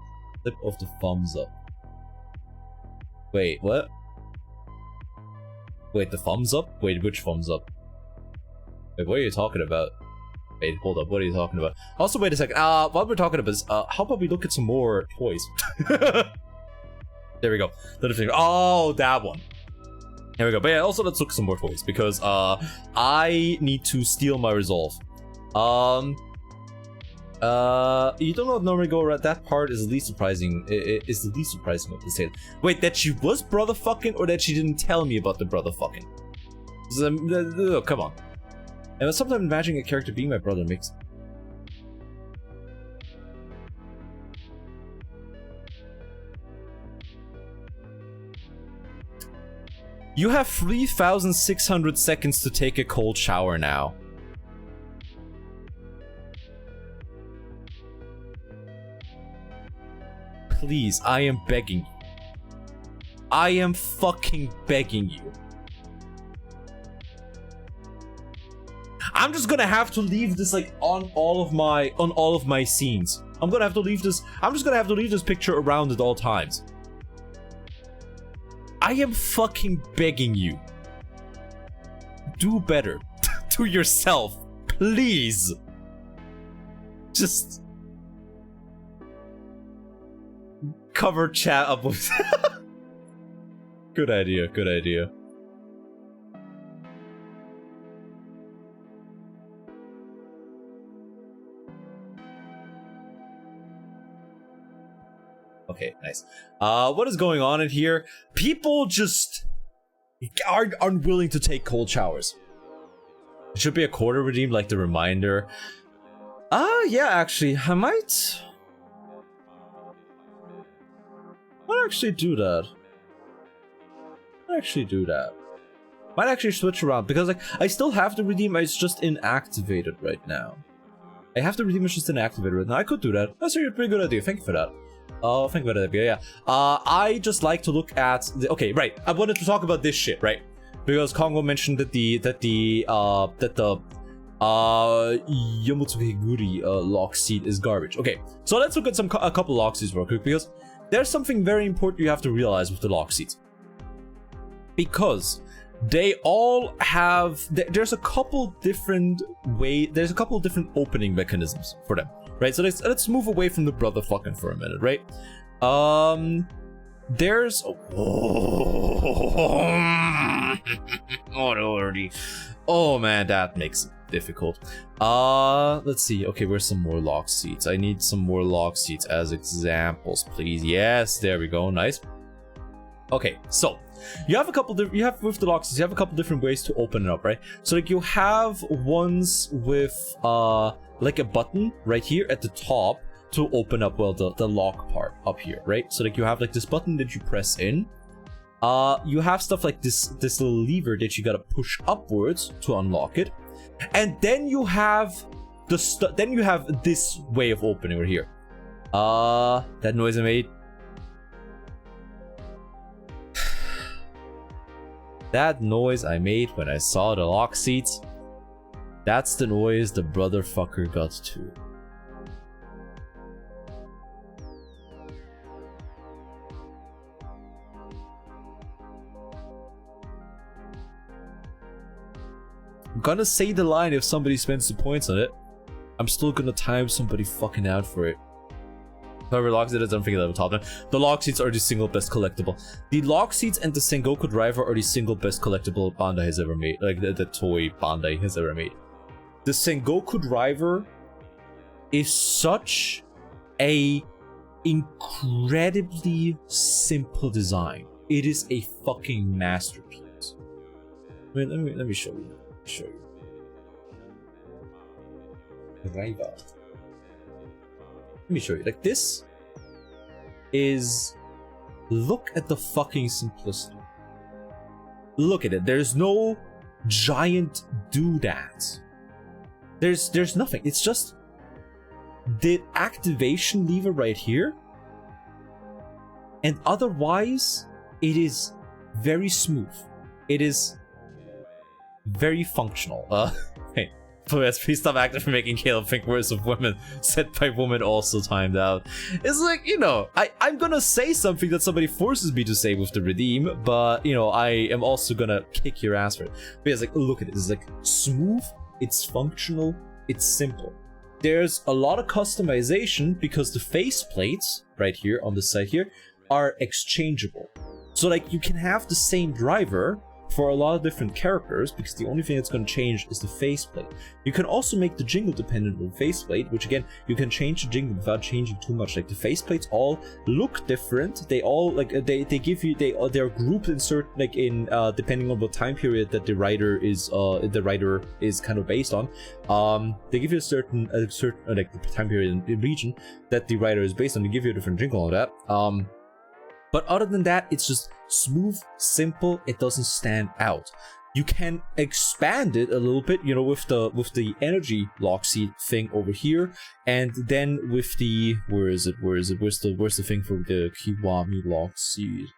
B: of the thumbs up. Wait, what? Wait, the thumbs up? Wait, which thumbs up? Wait, what are you talking about? Wait, hold up, what are you talking about? Also, wait a second, while we're talking about this, how about we look at some more toys? There we go. Oh, that one. There we go. But yeah, also let's look at some more toys, because I need to steal my resolve. You don't know what normally go around. That part is the least surprising. It's the least surprising of the sale. Wait, that she was brotherfucking, or that she didn't tell me about the brotherfucking? Come on. And sometimes imagining a character being my brother makes. You have 3,600 seconds to take a cold shower now. Please, I am begging you. I am fucking begging you. I'm just gonna have to leave this like on all of my scenes. I'm just gonna have to leave this picture around at all times. I am fucking begging you. Do better. To yourself. Please. Just cover chat up with Good idea, good idea. Okay, nice. What is going on in here? People just are unwilling to take cold showers. It should be a quarter redeemed, like the reminder. Yeah, actually, I might actually do that. Might actually switch around, because like I still have to redeem, it's just inactivated right now. I have to redeem, it's just inactivated right now. I could do that. That's a pretty good idea. Thank you for that. Oh, think about it, yeah. I just like to look at the, okay, right. I wanted to talk about this shit, right? Because Kongo mentioned that the Yomotsuke Higuri lock seat is garbage. Okay, so let's look at a couple lock seats real quick, because there's something very important you have to realize with the lock seats. Because they all have, there's a couple different opening mechanisms for them. Right, so let's move away from the brother fucking for a minute, right? There's oh man, that makes it difficult. Let's see. Okay, where's some more lock seats? I need some more lock seats as examples, please. Yes, there we go. Nice. Okay, so you have with the lock seats, you have a couple different ways to open it up, right? So like you have ones with like a button right here at the top to open up, well, the lock part up here, right? So like you have like this button that you press in. You have stuff like this little lever that you gotta push upwards to unlock it, and then you have this way of opening right here. That noise I made. That noise I made when I saw the lock seats. That's the noise the brother fucker got to. I'm gonna say the line if somebody spends the points on it. I'm still gonna time somebody fucking out for it. Whoever locks it is, I'm thinking at the top now. The lock seats are the single best collectible. The lock seats and the Sengoku driver are the single best collectible Bandai has ever made. Like the toy Bandai has ever made. The Sengoku driver is such a incredibly simple design. It is a fucking masterpiece. Wait, let me show you. Driver. Let me show you. Like, this is... Look at the fucking simplicity. Look at it. There's no giant doodads. There's nothing. It's just the activation lever right here. And otherwise, it is very smooth. It is very functional. Hey. Please stop acting for making Caleb think worse of women. Said by woman also timed out. It's like, you know, I'm gonna say something that somebody forces me to say with the redeem, but, you know, I am also gonna kick your ass for it. But it's like, look at it. It's like smooth, it's functional, it's simple. There's a lot of customization because the faceplates right here on the side here are exchangeable. So like you can have the same driver for a lot of different characters, because the only thing that's going to change is the faceplate. You can also make the jingle dependent on faceplate, which again, you can change the jingle without changing too much. Like the faceplates all look different. They all like they give you they're grouped in certain like in depending on what time period that the writer is kind of based on. They give you a certain like the time period in region that the writer is based on. They give you a different jingle on that. But other than that, it's just smooth, simple. It doesn't stand out. You can expand it a little bit, you know, with the energy lock seat thing over here, and then with the where's the thing for the Kiwami lock seat?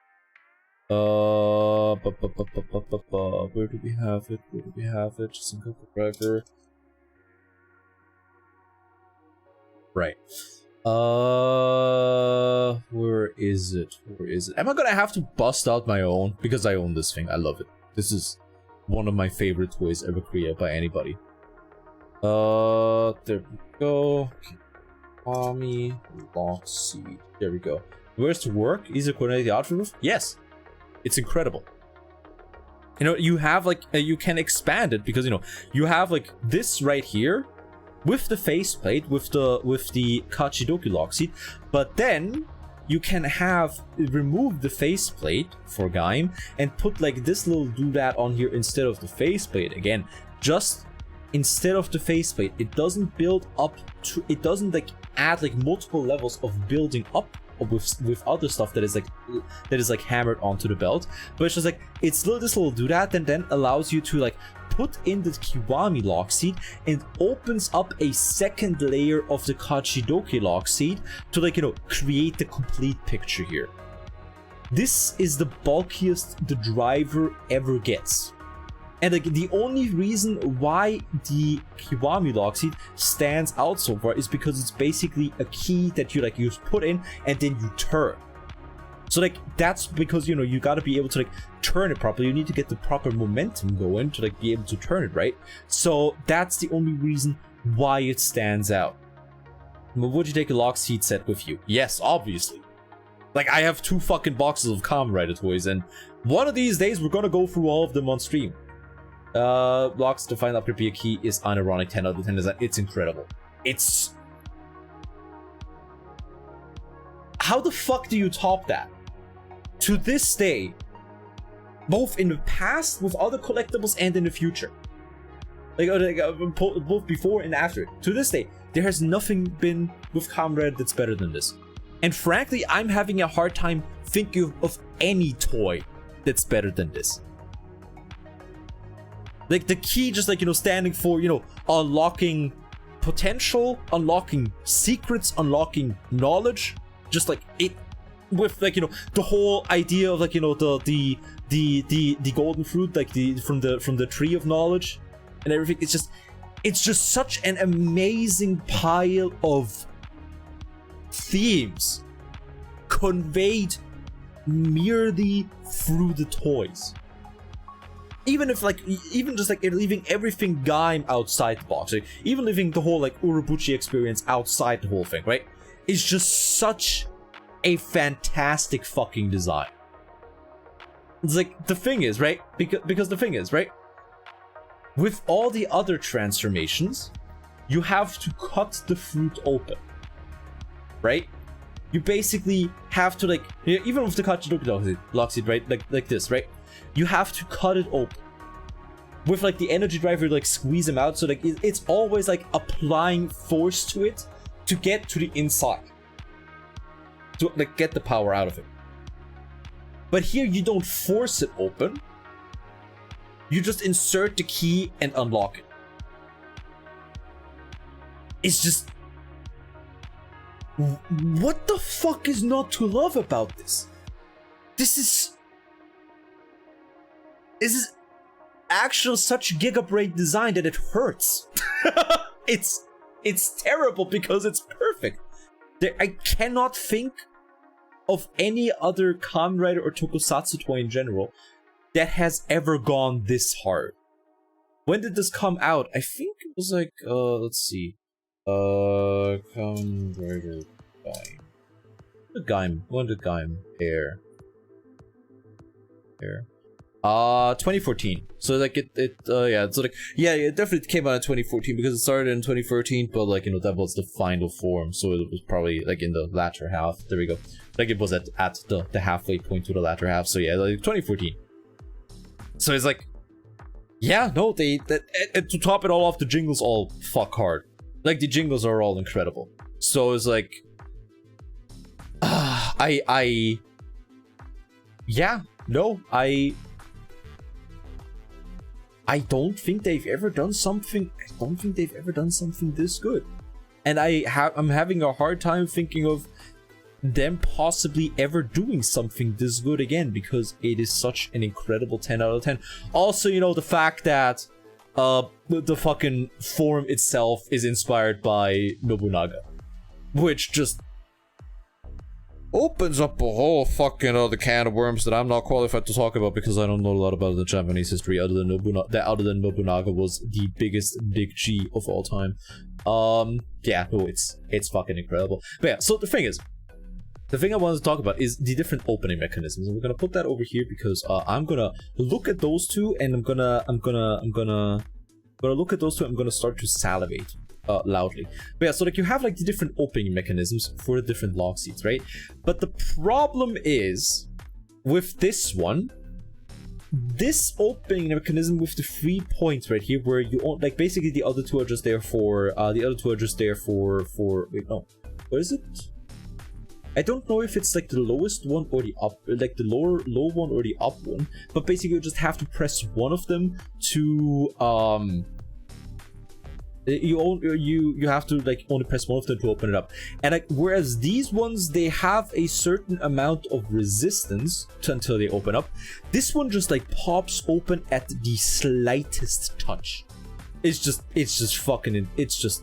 B: Where do we have it? Sengoku driver. Right. Where is it? Where is it? Am I gonna have to bust out my own? Because I own this thing. I love it. This is one of my favorite toys ever created by anybody. There we go. Army lock seat. There we go. Where's to work? Easy to coordinate the outfit with? Yes. It's incredible. You know, you have like you can expand it because you know you have like this right here with the faceplate with the Kachidoki lock seat, but then you can have remove the faceplate for Gaim and put like this little doodad on here instead of the faceplate. Again, just instead of the faceplate, it doesn't build up to, it doesn't like add like multiple levels of building up with other stuff that is like hammered onto the belt, but it's just like it's this little doodad and then allows you to like put in the Kiwami lock seat and opens up a second layer of the Kachidoki lock seat to like, you know, create the complete picture here. This is the bulkiest the driver ever gets. And like the only reason why the Kiwami lock seat stands out so far is because it's basically a key that you put in and then you turn. So like that's because, you know, you got to be able to like turn it properly. You need to get the proper momentum going to like be able to turn it, right? So that's the only reason why it stands out. But would you take a lock seat set with you? Yes, obviously. Like I have 2 fucking boxes of Kamen Rider toys, and one of these days we're gonna go through all of them on stream. Locks to find upgrade be a key is unironic 10 out of 10 design. It's incredible. It's... How the fuck do you top that? To this day, both in the past with other collectibles and in the future. Both before and after. To this day, there has nothing been with Kamen Rider that's better than this. And frankly, I'm having a hard time thinking of any toy that's better than this. Like the key just like, you know, standing for, you know, unlocking potential, unlocking secrets, unlocking knowledge, just like it with like, you know, the whole idea of like, you know, the golden fruit, like from the tree of knowledge and everything. It's just such an amazing pile of themes conveyed merely through the toys. Even if like, even just like leaving everything Gaim outside the box, like even leaving the whole like Urobuchi experience outside the whole thing, right? It's just such a fantastic fucking design. It's like, the thing is, right? Because the thing is, right? With all the other transformations, you have to cut the fruit open, right? You basically have to like, even with the Kachidoki lock seat, right? Like this, right? You have to cut it open with like the energy driver, like squeeze them out. So like it's always like applying force to it to get to the inside, to like get the power out of it. But here you don't force it open. You just insert the key and unlock it. It's just, what the fuck is not to love about this? This is actual such gigabrain design that it hurts. It's terrible because it's perfect. I cannot think of any other Kamen Rider or Tokusatsu toy in general that has ever gone this hard. When did this come out? I think it was like, let's see. Kamen Rider Gaim. The Gaim. When did Gaim air? 2014. So like it's like, yeah, it definitely came out in 2014 because it started in 2013, but like, you know, that was the final form, so it was probably like in the latter half. There we go. Like it was at the halfway point to the latter half. So yeah, like 2014. So it's like, yeah, no, to top it all off, the jingles all fuck hard. Like the jingles are all incredible. So it's like, I don't think they've ever done something. I don't think they've ever done something this good, and I'm having a hard time thinking of them possibly ever doing something this good again, because it is such an incredible 10 out of 10. Also, you know, the fact that the fucking form itself is inspired by Nobunaga. which just opens up a whole fucking other can of worms that I'm not qualified to talk about because I don't know a lot about the Japanese history other than Nobunaga was the biggest big G of all time. Yeah, no, it's fucking incredible. But yeah, so the thing I wanted to talk about is the different opening mechanisms, and we're gonna put that over here because I'm gonna look at those two, and I'm gonna look at those two. I'm gonna start to salivate loudly. But yeah, so like you have like the different opening mechanisms for the different lock seats, right? But the problem is with this one, this opening mechanism with the 3 points right here, where you own, like basically the other two are just there for wait, no, what is it? I don't know if it's like the lowest one or the up, like the low one or the up one, but basically you just have to press one of them to you have to like only press one of them to open it up. And like, whereas these ones, they have a certain amount of resistance until they open up, this one just like pops open at the slightest touch. It's just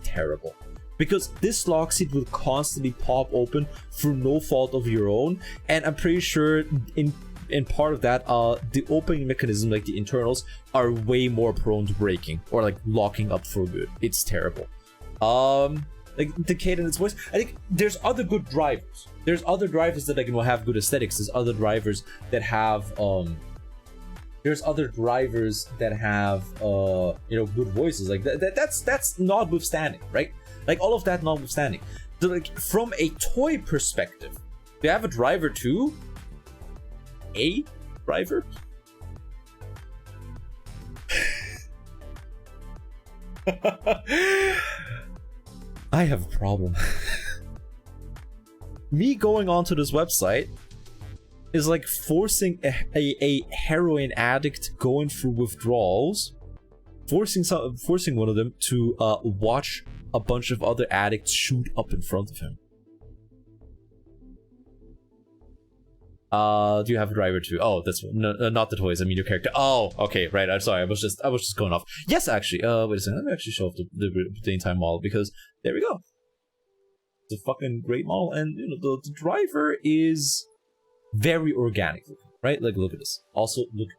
B: terrible. Because this lock seat will constantly pop open through no fault of your own, and I'm pretty sure in part of that, the opening mechanism, like the internals, are way more prone to breaking or like locking up for good. It's terrible. Like the cadence voice, I think there's other good drivers. There's other drivers that like have good aesthetics. There's other drivers that have good voices. Like that's notwithstanding, right? Like all of that notwithstanding, like from a toy perspective, they have a driver too. A driver? I have a problem. Me going onto this website is like forcing a heroin addict going through withdrawals, forcing one of them to watch a bunch of other addicts shoot up in front of him. Do you have a driver too? Oh, that's not the toys. I mean your character. Oh, okay, right. I'm sorry. I was just going off. Yes, actually. Wait a second. Let me actually show off the entire model because there we go. It's a fucking great model, and you know the driver is very organic looking, right? Like look at this. Also look.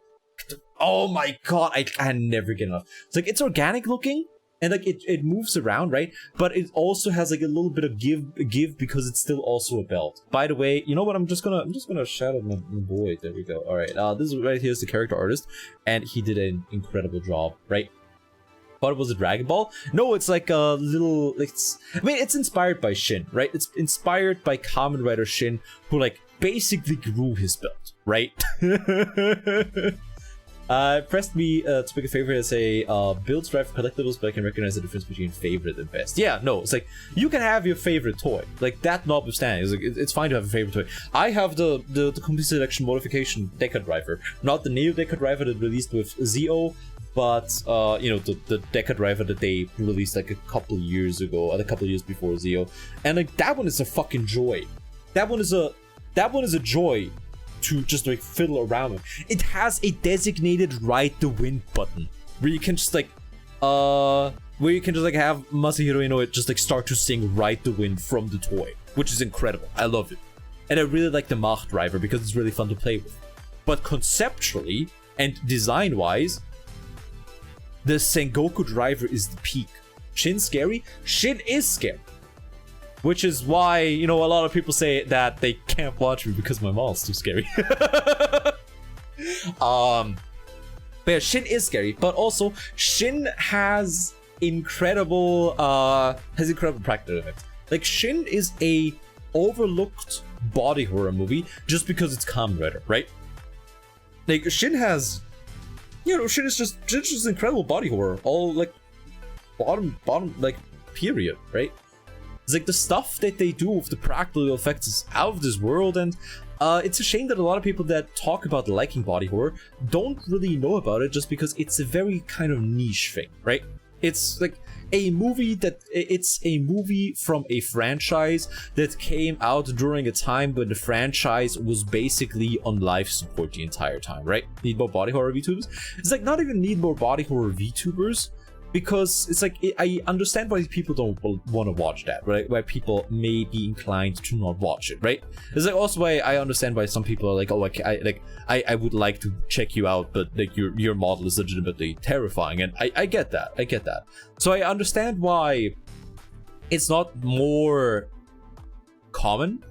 B: Oh my god, I can never get enough. It's like it's organic looking. And like it moves around, right? But it also has like a little bit of give because it's still also a belt. By the way, you know what? I'm just gonna shout out my boy. There we go. All right, this is right here is the character artist, and he did an incredible job, right? But was it Dragon Ball? No, it's like a little. It's inspired by Shin, right? It's inspired by Kamen Rider Shin, who like basically grew his belt, right? Pressed me to pick a favorite and say, builds drive for collectibles, but I can recognize the difference between favorite and best. Yeah, no, it's like, you can have your favorite toy. Like, that notwithstanding, it's, like, it's fine to have a favorite toy. I have the complete selection modification Deca driver. Not the Neo Deca driver that released with Zeo, but, you know, the Deca driver that they released like a couple years ago, a couple years before Zeo. And like, that one is a fucking joy. That one is a joy to just like fiddle around with. It has a designated ride the wind button where you can just like have Masahiro Inoue just like start to sing Ride the Wind from the toy, which is incredible. I love it. And I really like the Mach driver because it's really fun to play with. But conceptually and design wise, the Sengoku driver is the peak. Shin scary? Shin is scary. Which is why, you know, a lot of people say that they can't watch me because my model's too scary. But yeah, Shin is scary, but also Shin has incredible practical effects. Like Shin is a overlooked body horror movie just because it's Kamen Rider, right? Like Shin has, you know, Shin is just incredible body horror, all like bottom like period, right? It's like the stuff that they do with the practical effects is out of this world, and it's a shame that a lot of people that talk about liking body horror don't really know about it just because it's a very kind of niche thing, right? It's like it's a movie from a franchise that came out during a time when the franchise was basically on life support the entire time, right? Need more body horror VTubers? It's like not even need more body horror VTubers. because it's like I understand why people don't want to watch that, right? Why people may be inclined to not watch it, right? It's like also why I understand why some people are like, oh, I would like to check you out, but like your model is legitimately terrifying, and I get that, So I understand why it's not more common,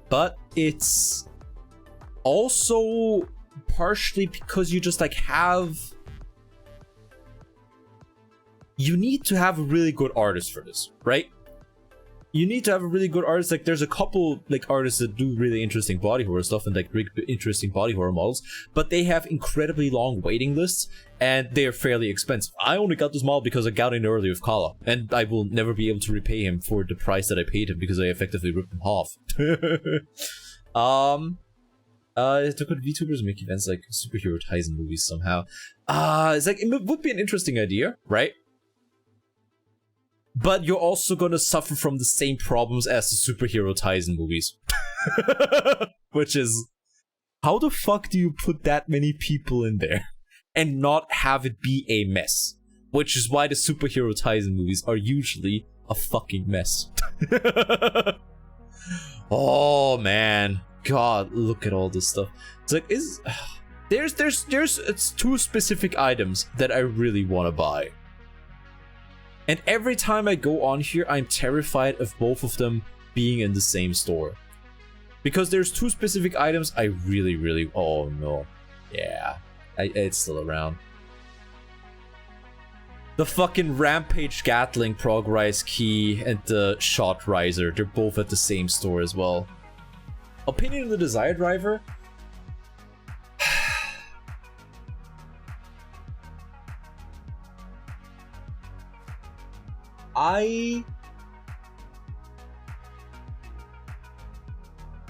B: but it's also partially because you just like you need to have a really good artist for this, right? You need to have a really good artist. Like there's a couple like artists that do really interesting body horror stuff and like really interesting body horror models, but they have incredibly long waiting lists and they're fairly expensive. I only got this model because I got in early with Kala, and I will never be able to repay him for the price that I paid him because I effectively ripped him off. It took VTubers make events like superhero Tizen movies somehow. It's like it would be an interesting idea, right? But you're also gonna suffer from the same problems as the superhero Tizen movies. Which is, how the fuck do you put that many people in there and not have it be a mess? Which is why the superhero Tizen movies are usually a fucking mess. Oh man, God, look at all this stuff. It's like, it's two specific items that I really want to buy. And every time I go on here, I'm terrified of both of them being in the same store. Because there's two specific items I really... Oh no. Yeah. It's still around. The fucking Rampage Gatling Progrise Key and the Shot Riser. They're both at the same store as well. Opinion of the Desire Driver? I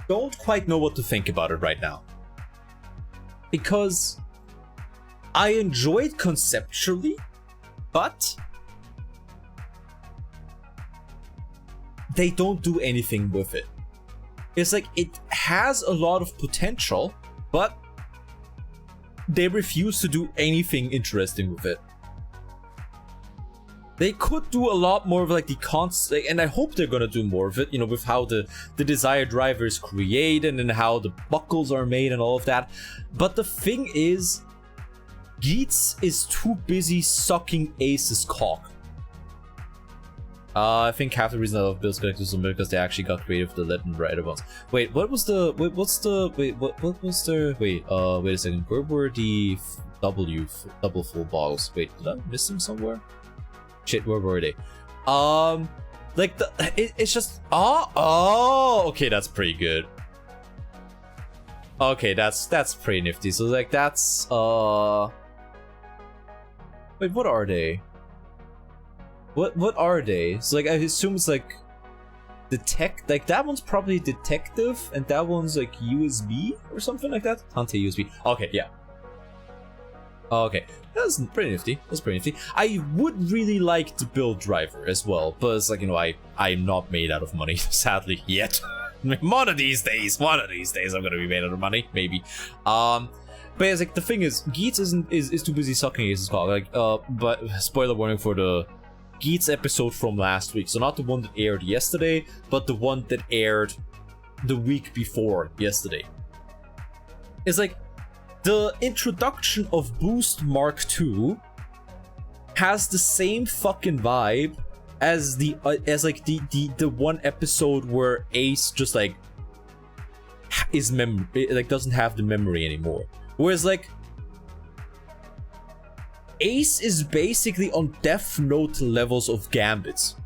B: don't quite know what to think about it right now. Because I enjoy it conceptually, but they don't do anything with it. It's like it has a lot of potential, but they refuse to do anything interesting with it. They could do a lot more of like the constant, and I hope they're gonna do more of it, you know, with how the Desire Driver is created and how the buckles are made and all of that. But the thing is, Geats is too busy sucking Ace's cock. I think half the reason I love Bill's collectors is because they actually got creative with the Legend Rider ones. Wait, what was the? Wait, what's the? Wait, what was the? Wait, wait a second. Where were the double full bottles? Wait, did I miss them somewhere? Shit, where were they? Like it's just okay, that's pretty good. Okay, that's pretty nifty. So like that's wait, what are they? What are they? So like I assume it's like like that one's probably detective and that one's like USB or something like that. Hunter USB. Okay, yeah. Okay, that's pretty nifty. That's pretty nifty. I would really like to build Driver as well, but it's like, you know, I'm not made out of money, sadly, yet. One of these days I'm gonna be made out of money, maybe. But it's like the thing is, Geats is too busy sucking Ace's cock. Like, but spoiler warning for the Geats episode from last week. So not the one that aired yesterday, but the one that aired the week before yesterday. It's like, the introduction of Boost Mark II has the same fucking vibe as the one episode where Ace just like doesn't have the memory anymore. Whereas like Ace is basically on Death Note levels of Gambits,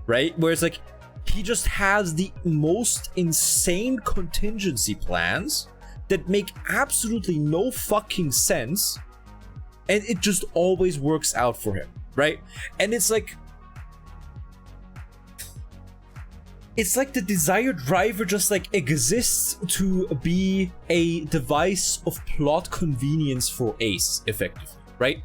B: right? Whereas like he just has the most insane contingency plans that make absolutely no fucking sense, and it just always works out for him, right? And it's like the Desire Driver just like exists to be a device of plot convenience for Ace, effectively, right?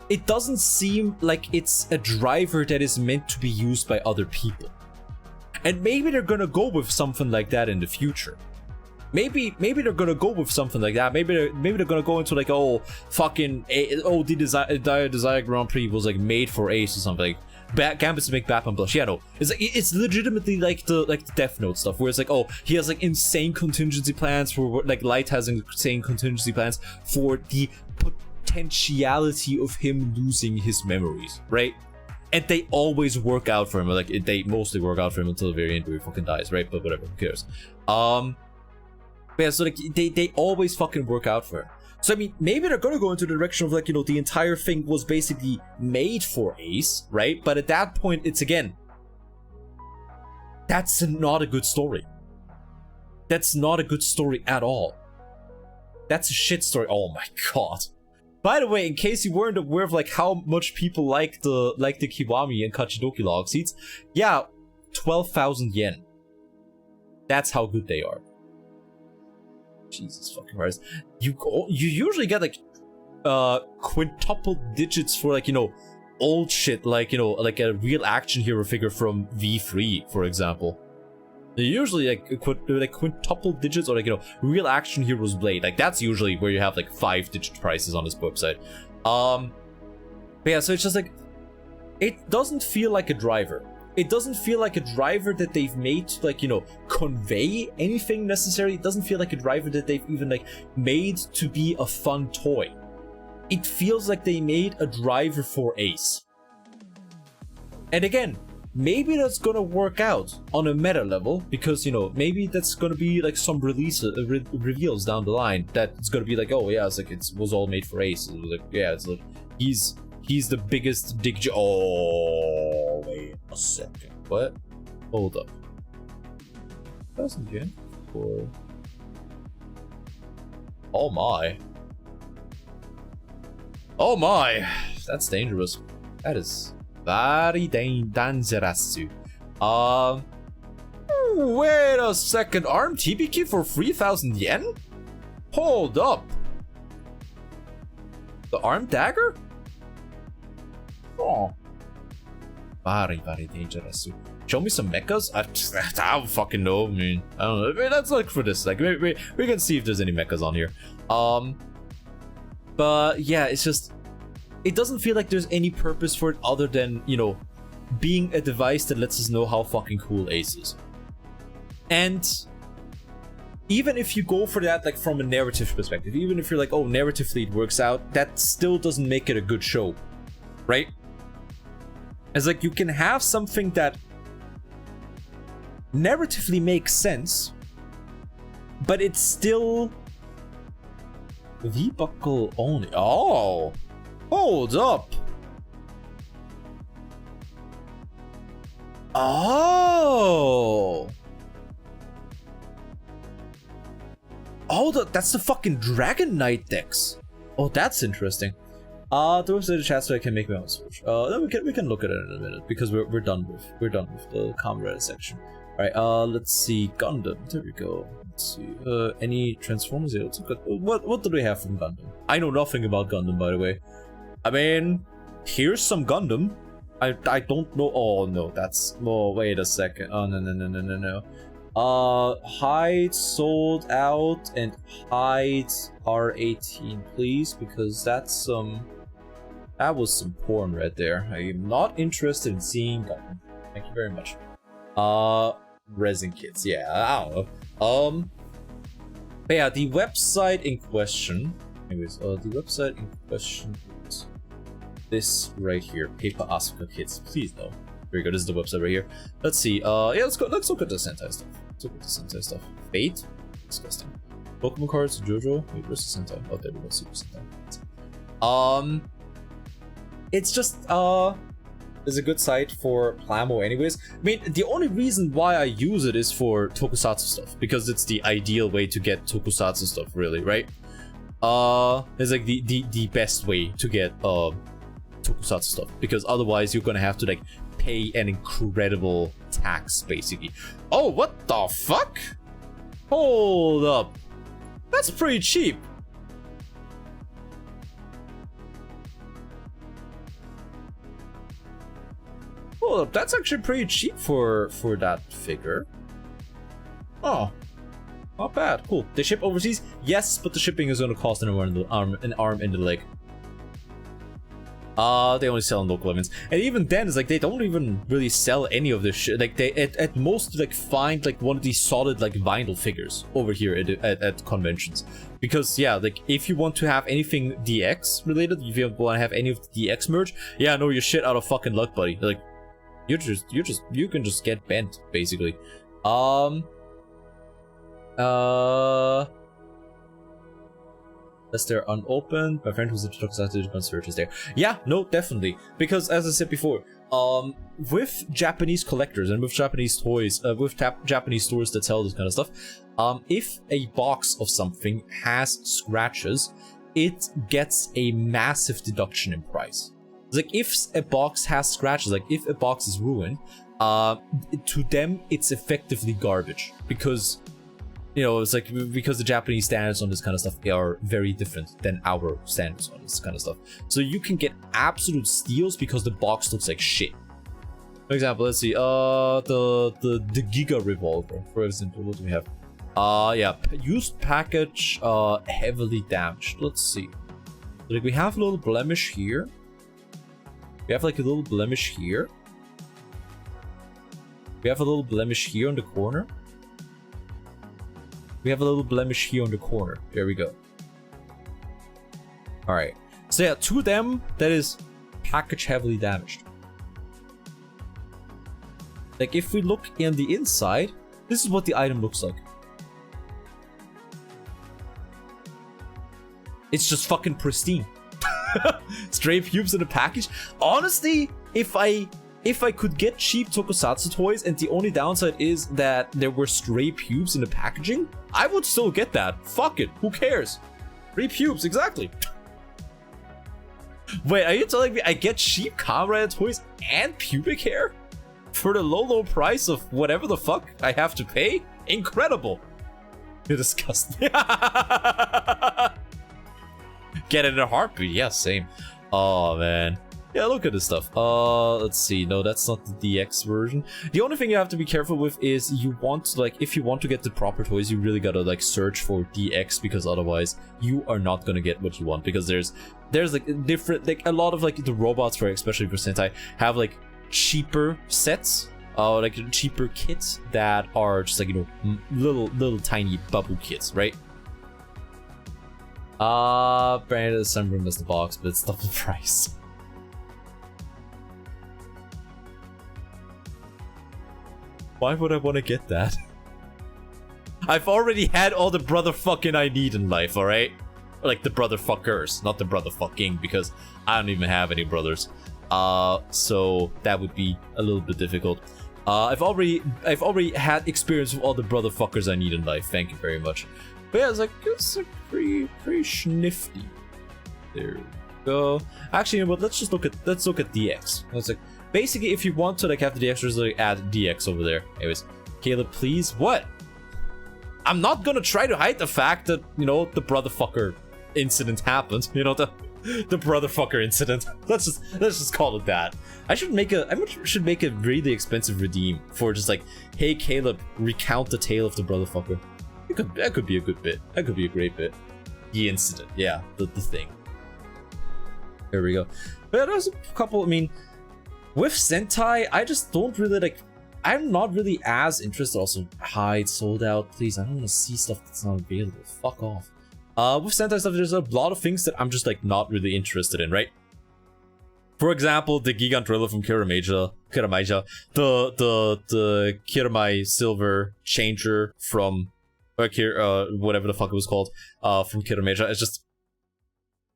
B: It doesn't seem like it's a driver that is meant to be used by other people. And maybe they're gonna go with something like that in the future. maybe they're gonna go with something like that. Maybe they're gonna go into like, oh, fucking, the Desire Grand Prix was like made for Ace or something. Gambits to make Batman blush. Yeah, no, it's legitimately like the Death Note stuff, where it's like, oh, he has like insane contingency plans for, like, Light has insane contingency plans for the potentiality of him losing his memories, right? And they always work out for him. Like, they mostly work out for him until the very end where he fucking dies, right? But whatever, who cares? But yeah, so like they always fucking work out for him. So I mean, maybe they're gonna go into the direction of like, you know, the entire thing was basically made for Ace, right? But at that point, it's again, that's not a good story. That's not a good story at all. That's a shit story. Oh my god. By the way, in case you weren't aware of like how much people like the Kiwami and Kachidoki log seeds, yeah, 12,000 yen. That's how good they are. Jesus fucking Christ. You usually get like quintuple digits for like, you know, old shit, like, you know, like a real action hero figure from V3, for example. They're usually like quintuple digits, or like, you know, real action heroes blade. Like, that's usually where you have like 5-digit prices on this website. But yeah, so it's just like, it doesn't feel like a driver. It doesn't feel like a driver that they've made to, like, you know, convey anything necessary. It doesn't feel like a driver that they've even like made to be a fun toy. It feels like they made a driver for Ace. And again, maybe that's gonna work out on a meta level, because, you know, maybe that's gonna be like some reveals down the line that it's gonna be like, oh yeah, it's like it was all made for Ace. It was like, yeah, it's like he's the biggest dig. Oh wait a second, what? Hold up. 1,000 yen for. Oh my. Oh my, that's dangerous. That is very dangerous. Wait a second. Arm TBK for 3,000 yen? Hold up. The arm dagger? Oh. Very dangerous. Show me some mechas? I don't fucking know, man. I don't know. Let's look for this. Like, we can see if there's any mechas on here. But yeah, it's just, it doesn't feel like there's any purpose for it other than, you know, being a device that lets us know how fucking cool Ace is. And even if you go for that, like, from a narrative perspective, even if you're like, oh, narratively it works out, that still doesn't make it a good show, right? It's like, you can have something that narratively makes sense, but it's still V-buckle only. Oh, hold up. Oh, that's the fucking Dragon Knight decks. Oh, that's interesting. Those are the chats so I can make my own switch. Then we can look at it in a minute, because we're done with the comrade section. All right. Let's see, Gundam. There we go. Let's see. Any Transformers? Yeah, let's look at, what do we have from Gundam? I know nothing about Gundam, by the way. I mean, here's some Gundam. I don't know. Oh no, that's. Oh, wait a second. Oh no. Hide sold out, and hide R18, please, because that's some. That was some porn right there. I am not interested in seeing Gundam. Thank you very much. Resin kits. Yeah, I don't know. But yeah, the website in question. Anyways, the website in question is this right here. Paper Asuka kits. Please no. Here we go. This is the website right here. Let's see. Yeah, let's go. Let's look at the Sentai stuff. Let's look at the Sentai stuff. Fate. Disgusting. Pokemon cards. JoJo. Wait, where's the Sentai? Oh, there we go. Super Sentai. It's just is a good site for Plamo anyways. I mean, the only reason why I use it is for tokusatsu stuff, because it's the ideal way to get tokusatsu stuff, really, right? It's like the best way to get tokusatsu stuff, because otherwise you're gonna have to like pay an incredible tax, basically. Oh, what the fuck? Hold up. That's pretty cheap. Hold up, that's actually pretty cheap for that figure. Oh. Not bad. Cool. They ship overseas? Yes, but the shipping is gonna cost an arm and the leg. They only sell in local events. And even then, it's like they don't even really sell any of this shit. Like, they at most like find like one of these solid like vinyl figures over here at conventions. Because yeah, like if you want to have anything DX related, if you want to have any of the DX merch, yeah, no, you're shit out of fucking luck, buddy. Like, you can just get bent, basically. Unless they're unopened. My friend who's introduced to the search is there. Yeah, no, definitely. Because as I said before, with Japanese collectors and with Japanese toys, with Japanese stores that sell this kind of stuff, if a box of something has scratches, it gets a massive deduction in price. It's like if a box has scratches, like if a box is ruined, to them it's effectively garbage, because you know, it's like, because the Japanese standards on this kind of stuff are very different than our standards on this kind of stuff. So you can get absolute steals because the box looks like shit. For example, let's see, the Giga revolver, for example. What do we have? Yeah, used package, heavily damaged. Let's see. Like, we have a little blemish here. We have like a little blemish here. We have a little blemish here on the corner. We have a little blemish here on the corner. There we go. Alright. So yeah, to them, that is package heavily damaged. Like, if we look in the inside, this is what the item looks like. It's just fucking pristine. Stray pubes in a package. Honestly, if I could get cheap tokusatsu toys and the only downside is that there were stray pubes in the packaging, I would still get that. Fuck it. Who cares? Stray pubes, exactly. Wait, are you telling me I get cheap Kamen Rider toys and pubic hair? For the low price of whatever the fuck I have to pay? Incredible. You're disgusting. Get it in a heartbeat. Yeah, same. Oh, man. Yeah, look at this stuff. Let's see. No, that's not the DX version. The only thing you have to be careful with is you want to, like, if you want to get the proper toys, you really gotta, like, search for DX, because otherwise you are not gonna get what you want, because there's like different, like, a lot of, like, the robots, for especially for Sentai, have, like, cheaper sets, like, cheaper kits that are just, like, you know, little tiny bubble kits, right? Branded the Sunroom as the box, but it's double the price. Why would I want to get that? I've already had all the brother fucking I need in life, alright? Like the brother fuckers, not the brother fucking, because I don't even have any brothers. So that would be a little bit difficult. I've already had experience with all the brother fuckers I need in life. Thank you very much. But yeah, it's like pretty schnifty. There we go. Actually, you know what? Let's look at DX. Let's like, basically, if you want to like have the extras, like add DX over there. Anyways, Caleb, please. What? I'm not gonna try to hide the fact that, you know, the brother fucker incident happened. You know, the brother fucker incident. Let's just call it that. I should make a really expensive redeem for just like, hey Caleb, recount the tale of the brother fucker. That could be a good bit. That could be a great bit. The incident, yeah, the thing. There we go. But there's a couple. I mean, with Sentai, I just don't really like. I'm not really as interested. Also, hide, sold out, please. I don't want to see stuff that's not available. Fuck off. With Sentai stuff, there's a lot of things that I'm just like not really interested in, right? For example, the Gigant Driller from Kiramaja, the Kiramai Silver Changer from whatever the fuck it was called, from Kiramaja. It's just,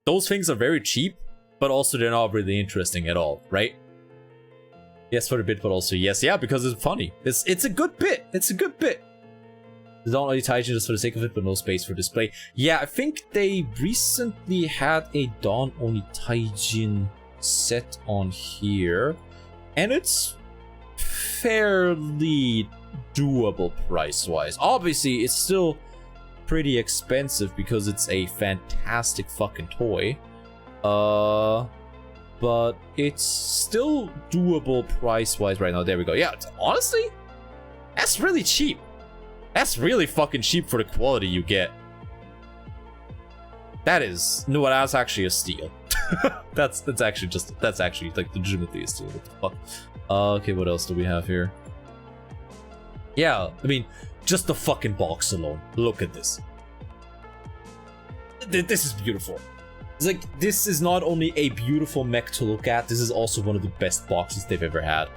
B: those things are very cheap, but also they're not really interesting at all, right? Yes for the bit, but also yes, yeah, because it's funny. It's a good bit. It's a good bit. The Dawn Oni Taijin just for the sake of it, but no space for display. Yeah, I think they recently had a Dawn Oni Taijin set on here, and it's fairly doable price-wise. Obviously, it's still pretty expensive because it's a fantastic fucking toy. But it's still doable price-wise right now. There we go. Yeah, honestly, that's really cheap. That's really fucking cheap for the quality you get. That is... No, that's actually a steal. that's actually like legitimately a steal. What the fuck? Okay, what else do we have here? Yeah, I mean, just the fucking box alone. Look at this. This is beautiful. It's like, this is not only a beautiful mech to look at, this is also one of the best boxes they've ever had.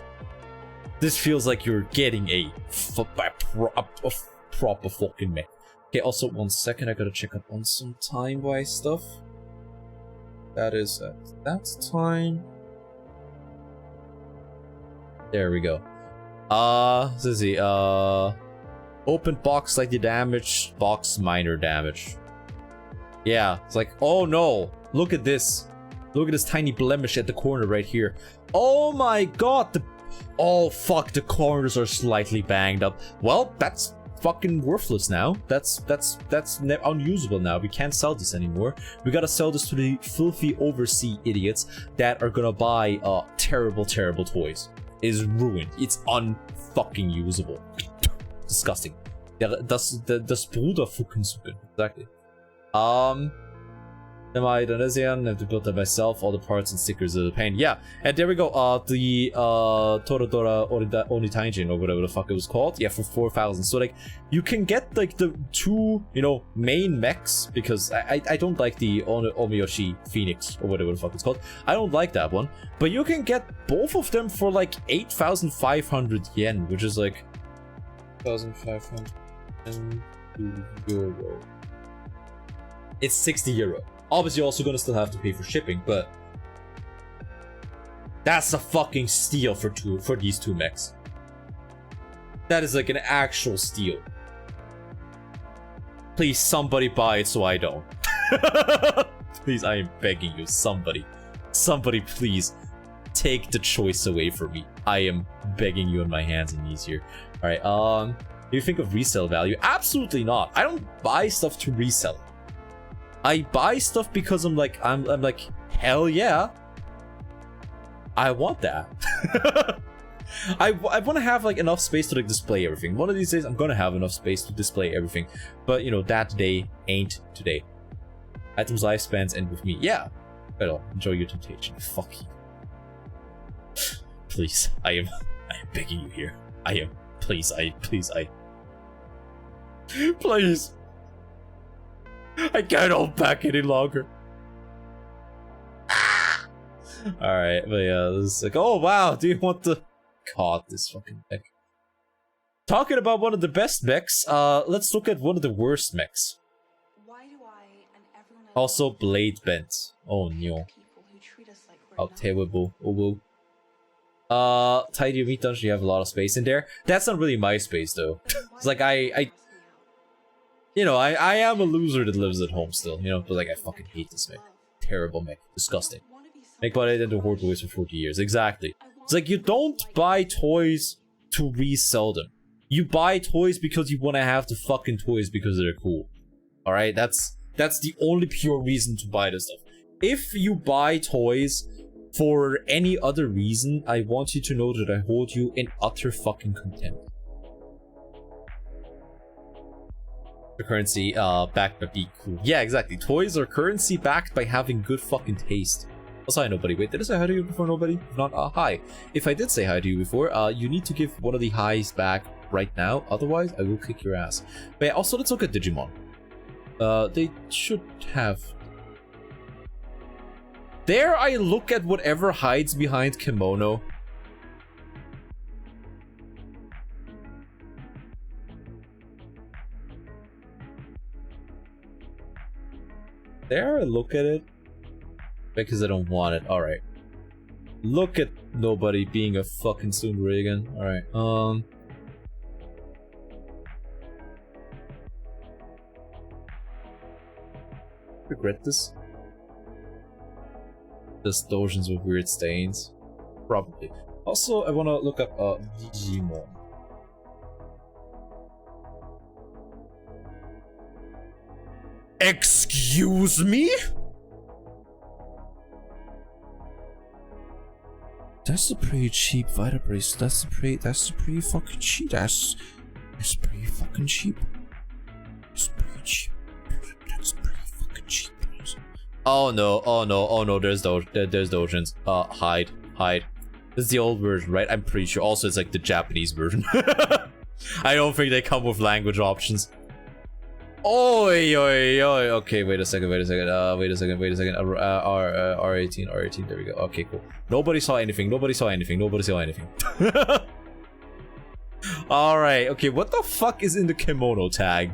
B: This feels like you're getting a proper fucking mech. Okay, also, 1 second, I gotta check up on some time-wise stuff. That is at that time. There we go. Let's see, open box slightly damaged, box minor damage. Yeah, it's like, oh no, look at this. Look at this tiny blemish at the corner right here. Oh my god, oh fuck, the corners are slightly banged up. Well, that's fucking worthless now. That's unusable now. We can't sell this anymore. We gotta sell this to the filthy overseas idiots that are gonna buy terrible toys. It is ruined. It's unfucking usable. Disgusting. Das Bruderfucken suchen. Exactly. Am I Indonesian? I have to build that myself. All the parts and stickers are the pain. Yeah, and there we go. The Toradora Onitaijin, or whatever the fuck it was called. Yeah, for 4,000. So like, you can get like the 2, you know, main mechs, because I don't like the Omiyoshi Phoenix or whatever the fuck it's called. I don't like that one. But you can get both of them for like 8,500 yen, which is like 1,500 euro. It's 60 euro. Obviously, you're also gonna still have to pay for shipping, but that's a fucking steal for these two mechs. That is like an actual steal. Please, somebody buy it so I don't. Please, I am begging you, somebody, please take the choice away from me. I am begging you on my hands and knees here. All right. Do you think of resale value? Absolutely not. I don't buy stuff to resell. I buy stuff because I'm like, hell yeah. I want that. I want to have like enough space to like display everything. One of these days I'm gonna have enough space to display everything. But you know, that day ain't today. Items lifespans end with me. Yeah. Well, enjoy your temptation. Fuck you. Please, I am begging you here. I am. Please. I can't hold back any longer. Alright, but yeah, this is like, oh wow, do you want the... God, this fucking mech. Talking about one of the best mechs, let's look at one of the worst mechs. Also, blade bent. Oh no. How terrible. Oh whoa. Tidy meat dungeon, you have a lot of space in there. That's not really my space though. It's like you know, I am a loser that lives at home still, you know, but like I fucking hate this mech. Terrible mech. Disgusting. Make money then to hoard toys for 40 years. Exactly. It's like you don't buy toys to resell them. You buy toys because you want to have the fucking toys because they're cool. Alright? That's the only pure reason to buy this stuff. If you buy toys for any other reason, I want you to know that I hold you in utter fucking contempt. Currency backed by being cool. Yeah, exactly. Toys are currency backed by having good fucking taste. Also, hi nobody. Wait, did I say hi to you before, nobody? If not, hi. If I did say hi to you before, you need to give one of the highs back right now. Otherwise, I will kick your ass. But yeah, also, let's look at Digimon. They should have... Dare I look at whatever hides behind kimono? Dare I look at it? Because I don't want it. Alright. Look at nobody being a fucking tsundere again. Alright, regret this? Just dojins with weird stains? Probably. Also, I wanna look up Digimon. Excuse me? That's a pretty cheap Vitabrace. That's a pretty fucking cheap. That's It's pretty fucking cheap. It's pretty cheap. That's pretty fucking cheap. Oh no, oh no, oh no, there's Dojins. Hide. This is the old version, right? I'm pretty sure. Also, it's like the Japanese version. I don't think they come with language options. Oi. Okay, wait a second. R18, there we go. Okay, cool. Nobody saw anything. Alright, okay, what the fuck is in the kimono tag?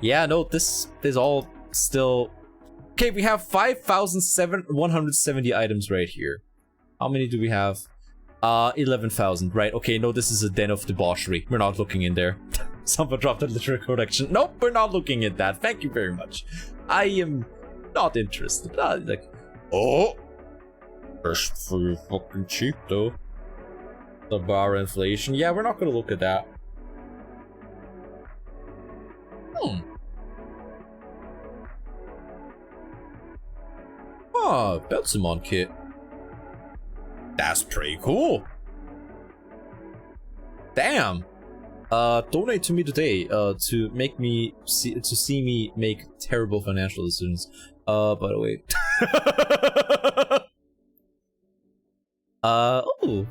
B: Yeah, no, this is all still... Okay, we have 5,170 items right here. How many do we have? 11,000, right. Okay, no, this is a den of debauchery. We're not looking in there. Someone dropped a literary correction. Nope, we're not looking at that. Thank you very much. I am not interested. Like, oh, that's pretty fucking cheap though. The bar inflation. Yeah, we're not gonna look at that. Oh, Belsimon kit. That's pretty cool. Damn. Donate to me today to make me see me make terrible financial decisions. By the way. Oh, yeah,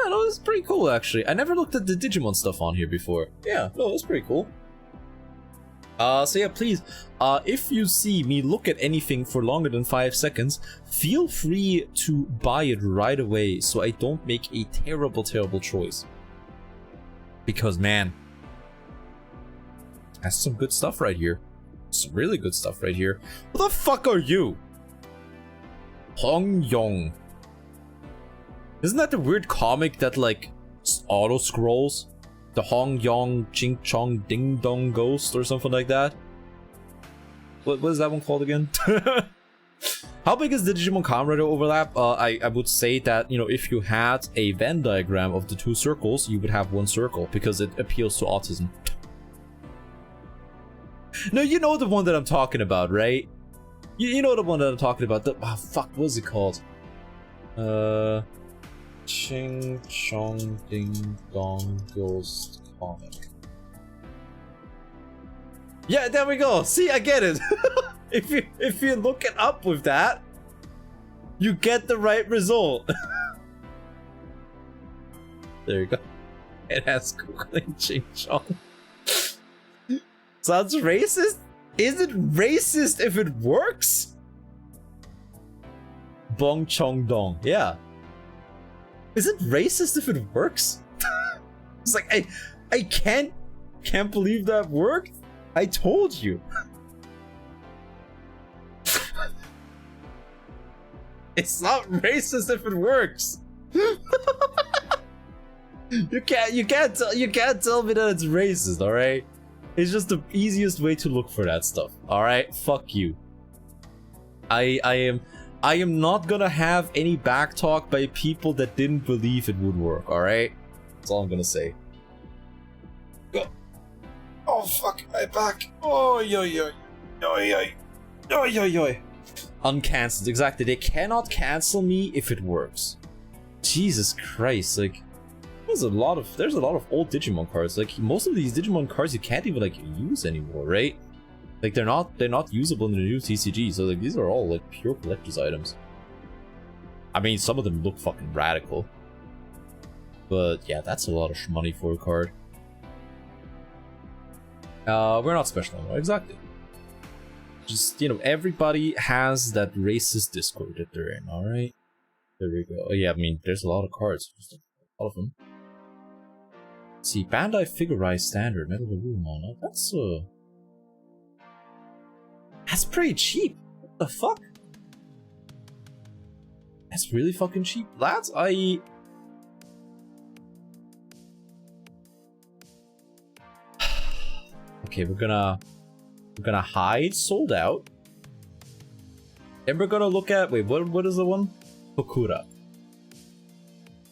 B: no, this is pretty cool actually. I never looked at the Digimon stuff on here before. Yeah, no, that's pretty cool. So yeah, please, if you see me look at anything for longer than 5 seconds, feel free to buy it right away so I don't make a terrible choice. Because, man, that's some good stuff right here. Some really good stuff right here. What the fuck are you? Hong Yong. Isn't that the weird comic that, like, auto-scrolls? The Hong Yong Ching Chong Ding Dong Ghost or something like that? What is that one called again? How big is the Digimon Kamen Rider overlap? I would say that, you know, if you had a Venn diagram of the two circles, you would have one circle because it appeals to autism. No, you know the one that I'm talking about, right? You know the one that I'm talking about. Fuck, what is it called? Ching Chong Ding Dong Ghost comic. Yeah, there we go. See, I get it. If you look it up with that, you get the right result. There you go. It has Googling Ching Chong. Sounds racist? Is it racist if it works? Bong Chong Dong. Yeah. Is it racist if it works? It's like I can't believe that worked. I told you. It's not racist if it works. You can't tell me that it's racist, all right? It's just the easiest way to look for that stuff. All right, fuck you. I am not gonna have any backtalk by people that didn't believe it would work. All right, that's all I'm gonna say. Oh fuck, my back. Oh yo. Uncancelled, exactly. They cannot cancel me if it works. Jesus Christ, like there's a lot of old Digimon cards. Like most of these Digimon cards you can't even like use anymore, right? Like they're not usable in the new TCG, so like these are all like pure collector's items. I mean, some of them look fucking radical. But yeah, that's a lot of money for a card. We're not special anymore, exactly. Just, you know, everybody has that racist Discord that they're in, alright? There we go. Oh, yeah, I mean, there's a lot of cards. Just a lot of them. Let's see, Bandai Figurized Standard, Metal Garurumon. That's pretty cheap. What the fuck? That's really fucking cheap. Lads, okay, we're gonna hide sold out. And we're gonna look at what is the one? Kokura.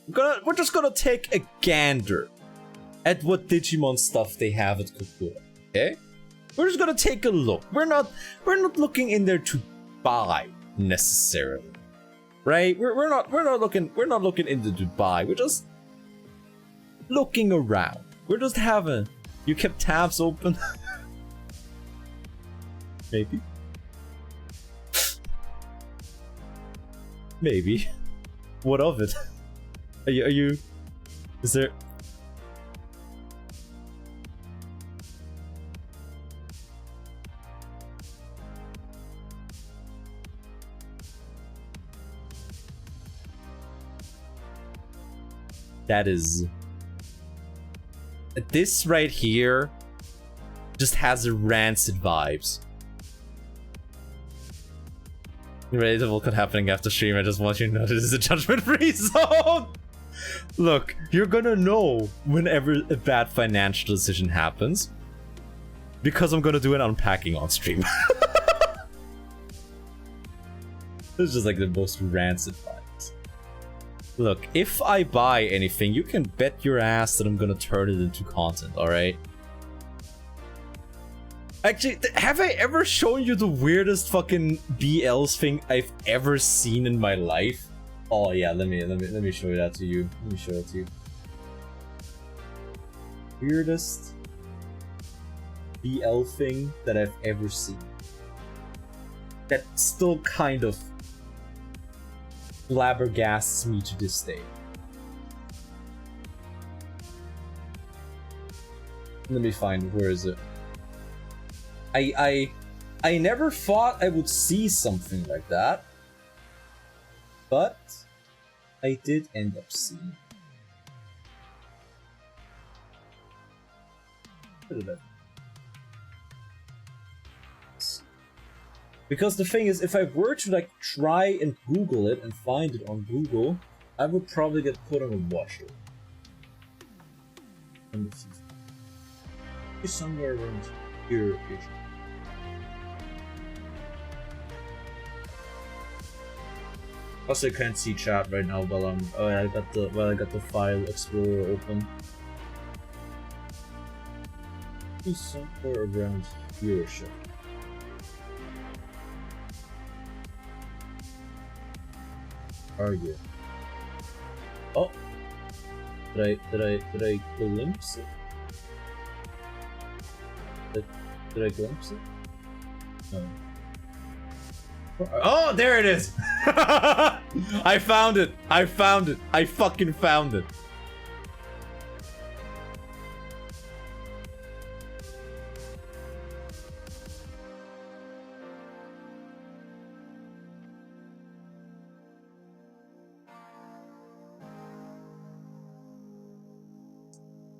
B: We're just gonna take a gander at what Digimon stuff they have at Kokura. Okay? We're just gonna take a look. We're not looking in there to buy necessarily. right? We're not looking into Dubai. We're just looking around. We're just having. You kept tabs open. Maybe. Maybe. What of it? Are you? Is there? That is. This right here just has rancid vibes. Ready to what happening after stream. I just want you to know this is a judgment-free zone. Look, you're gonna know whenever a bad financial decision happens, because I'm gonna do an unpacking on stream. This is just like the most rancid vibes. Look, if I buy anything, you can bet your ass that I'm gonna turn it into content, alright? Actually, have I ever shown you the weirdest fucking BLs thing I've ever seen in my life? Oh yeah, let me show that to you. Let me show it to you. Weirdest BL thing that I've ever seen. That still kind of flabbergasts me to this day. Let me find, where is it? I never thought I would see something like that, but I did end up seeing. Look at that. Because the thing is, if I were to like try and Google it and find it on Google, I would probably get put on a watch list. Somewhere around here. Also, I can't see chat right now while I'm. Oh, I got the file explorer open. He's somewhere around here, shit. Are you? Oh, did I glimpse it? Did I glimpse it? No. Oh, there it is! I found it! I found it! I fucking found it!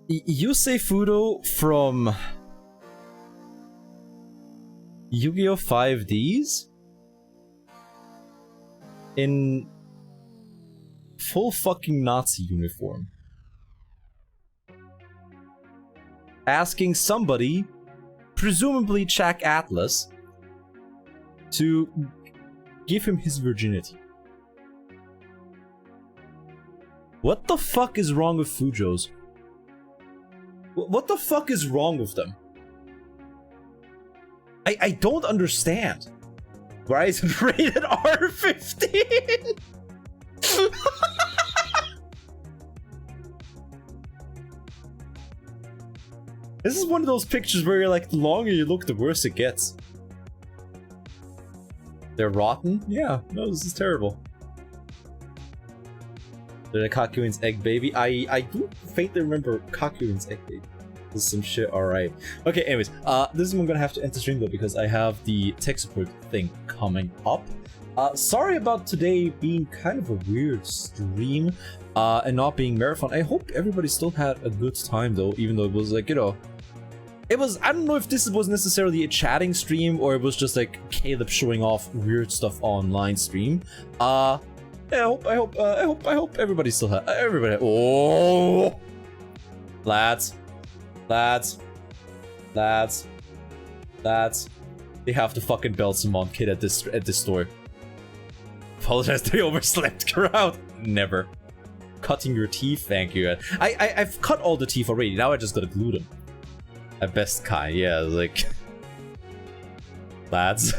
B: Yusei Fudo from Yu-Gi-Oh! 5Ds? In full fucking Nazi uniform. Asking somebody, presumably Jack Atlas, to give him his virginity. What the fuck is wrong with Fujos? What the fuck is wrong with them? I don't understand. Why is it rated R15? This is one of those pictures where you're like, the longer you look, the worse it gets. They're rotten? Yeah, no, this is terrible. They're the Kakuin's egg baby. I do faintly remember Kakuin's egg baby. This is some shit, alright. Okay, anyways, this is when I'm gonna have to end the stream though, because I have the tech support thing coming up. Sorry about today being kind of a weird stream, and not being marathon. I hope everybody still had a good time though, even though it was like, you know, it was, I don't know if this was necessarily a chatting stream, or it was just like Caleb showing off weird stuff online stream. Yeah, I hope everybody still had, everybody, oh! Lads. They have to fucking belt some on kid at this store. Apologize to the overslept crowd. Never. Cutting your teeth, thank you. I've cut all the teeth already, now I just gotta glue them. At best kind, yeah, like... Lads.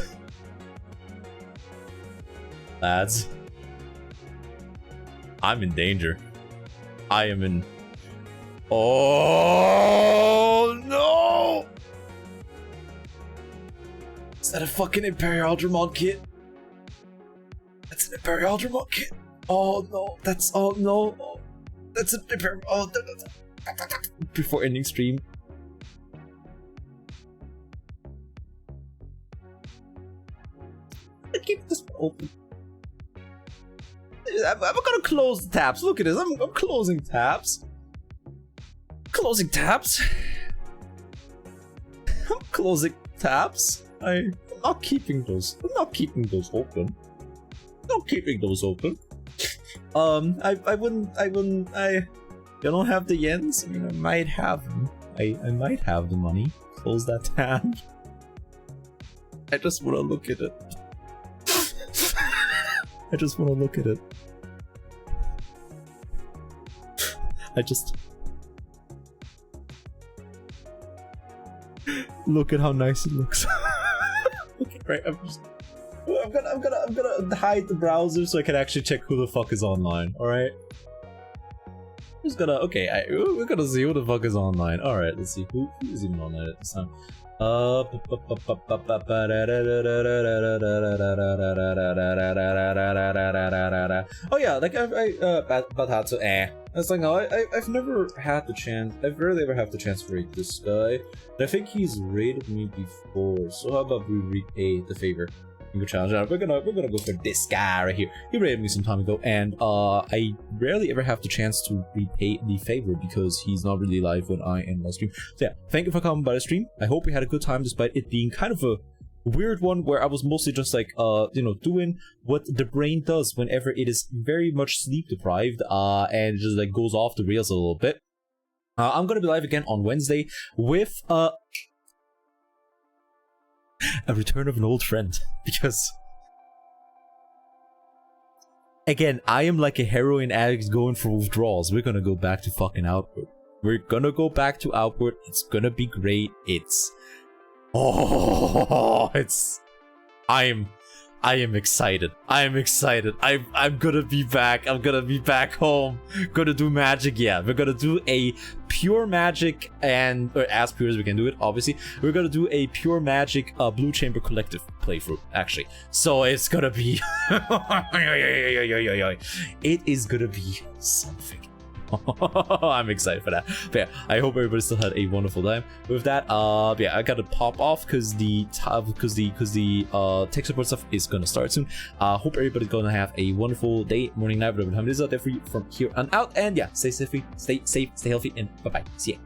B: I'm in danger. I am in... Oh, no! Is that a fucking Imperial Ultramon kit? That's an Imperial Ultramon kit. Oh, no. That's... Oh, no. Oh, that's an Imperial... Oh, before ending stream. I keep this open. I'm gonna close the tabs. Look at this. I'm closing tabs. Closing tabs. I'm closing tabs. I'm not keeping those. I'm not keeping those open. Not keeping those open. I wouldn't. You don't have the yens. I mean, I might have them. I might have the money. Close that tab. I just want to look at it. I just want to look at it. I just... Look at how nice it looks. Okay, right, I'm gonna hide the browser so I can actually check who the fuck is online, alright? Just gonna... Okay, we're gonna see who the fuck is online. Alright, let's see. Who is even online at this time? Oh yeah, like Bathatsu, It's like, no, I've never had the chance. I've rarely ever had the chance to rate this guy. And I think he's rated me before. So how about we repay the favor? Challenge. We're gonna go for this guy right here. He rated me some time ago, and I rarely ever have the chance to repay the favor because he's not really live when I am on stream. So yeah, thank you for coming by the stream. I hope you had a good time despite it being kind of a weird one where I was mostly just like you know, doing what the brain does whenever it is very much sleep deprived and it just like goes off the rails a little bit. I'm gonna be live again on Wednesday with a return of an old friend, because again, I am like a heroin addict going for withdrawals. We're gonna go back to fucking Outward. We're gonna go back to Outward. It's gonna be great. It's... Oh, it's... I am excited. I am excited. I'm gonna be back. I'm gonna be back home. Gonna do magic. Yeah, we're gonna do a pure magic and or as pure as we can do it. Obviously, we're gonna do a pure magic Blue Chamber Collective playthrough. Actually, so it's gonna be. It is gonna be something. I'm excited for that. But yeah, I hope everybody still had a wonderful time. With that, yeah, I gotta pop off because the tech support stuff is gonna start soon. Hope everybody's gonna have a wonderful day, morning, night, whatever time it is out there for you from here on out. And yeah, stay safe, stay healthy, and bye bye. See ya.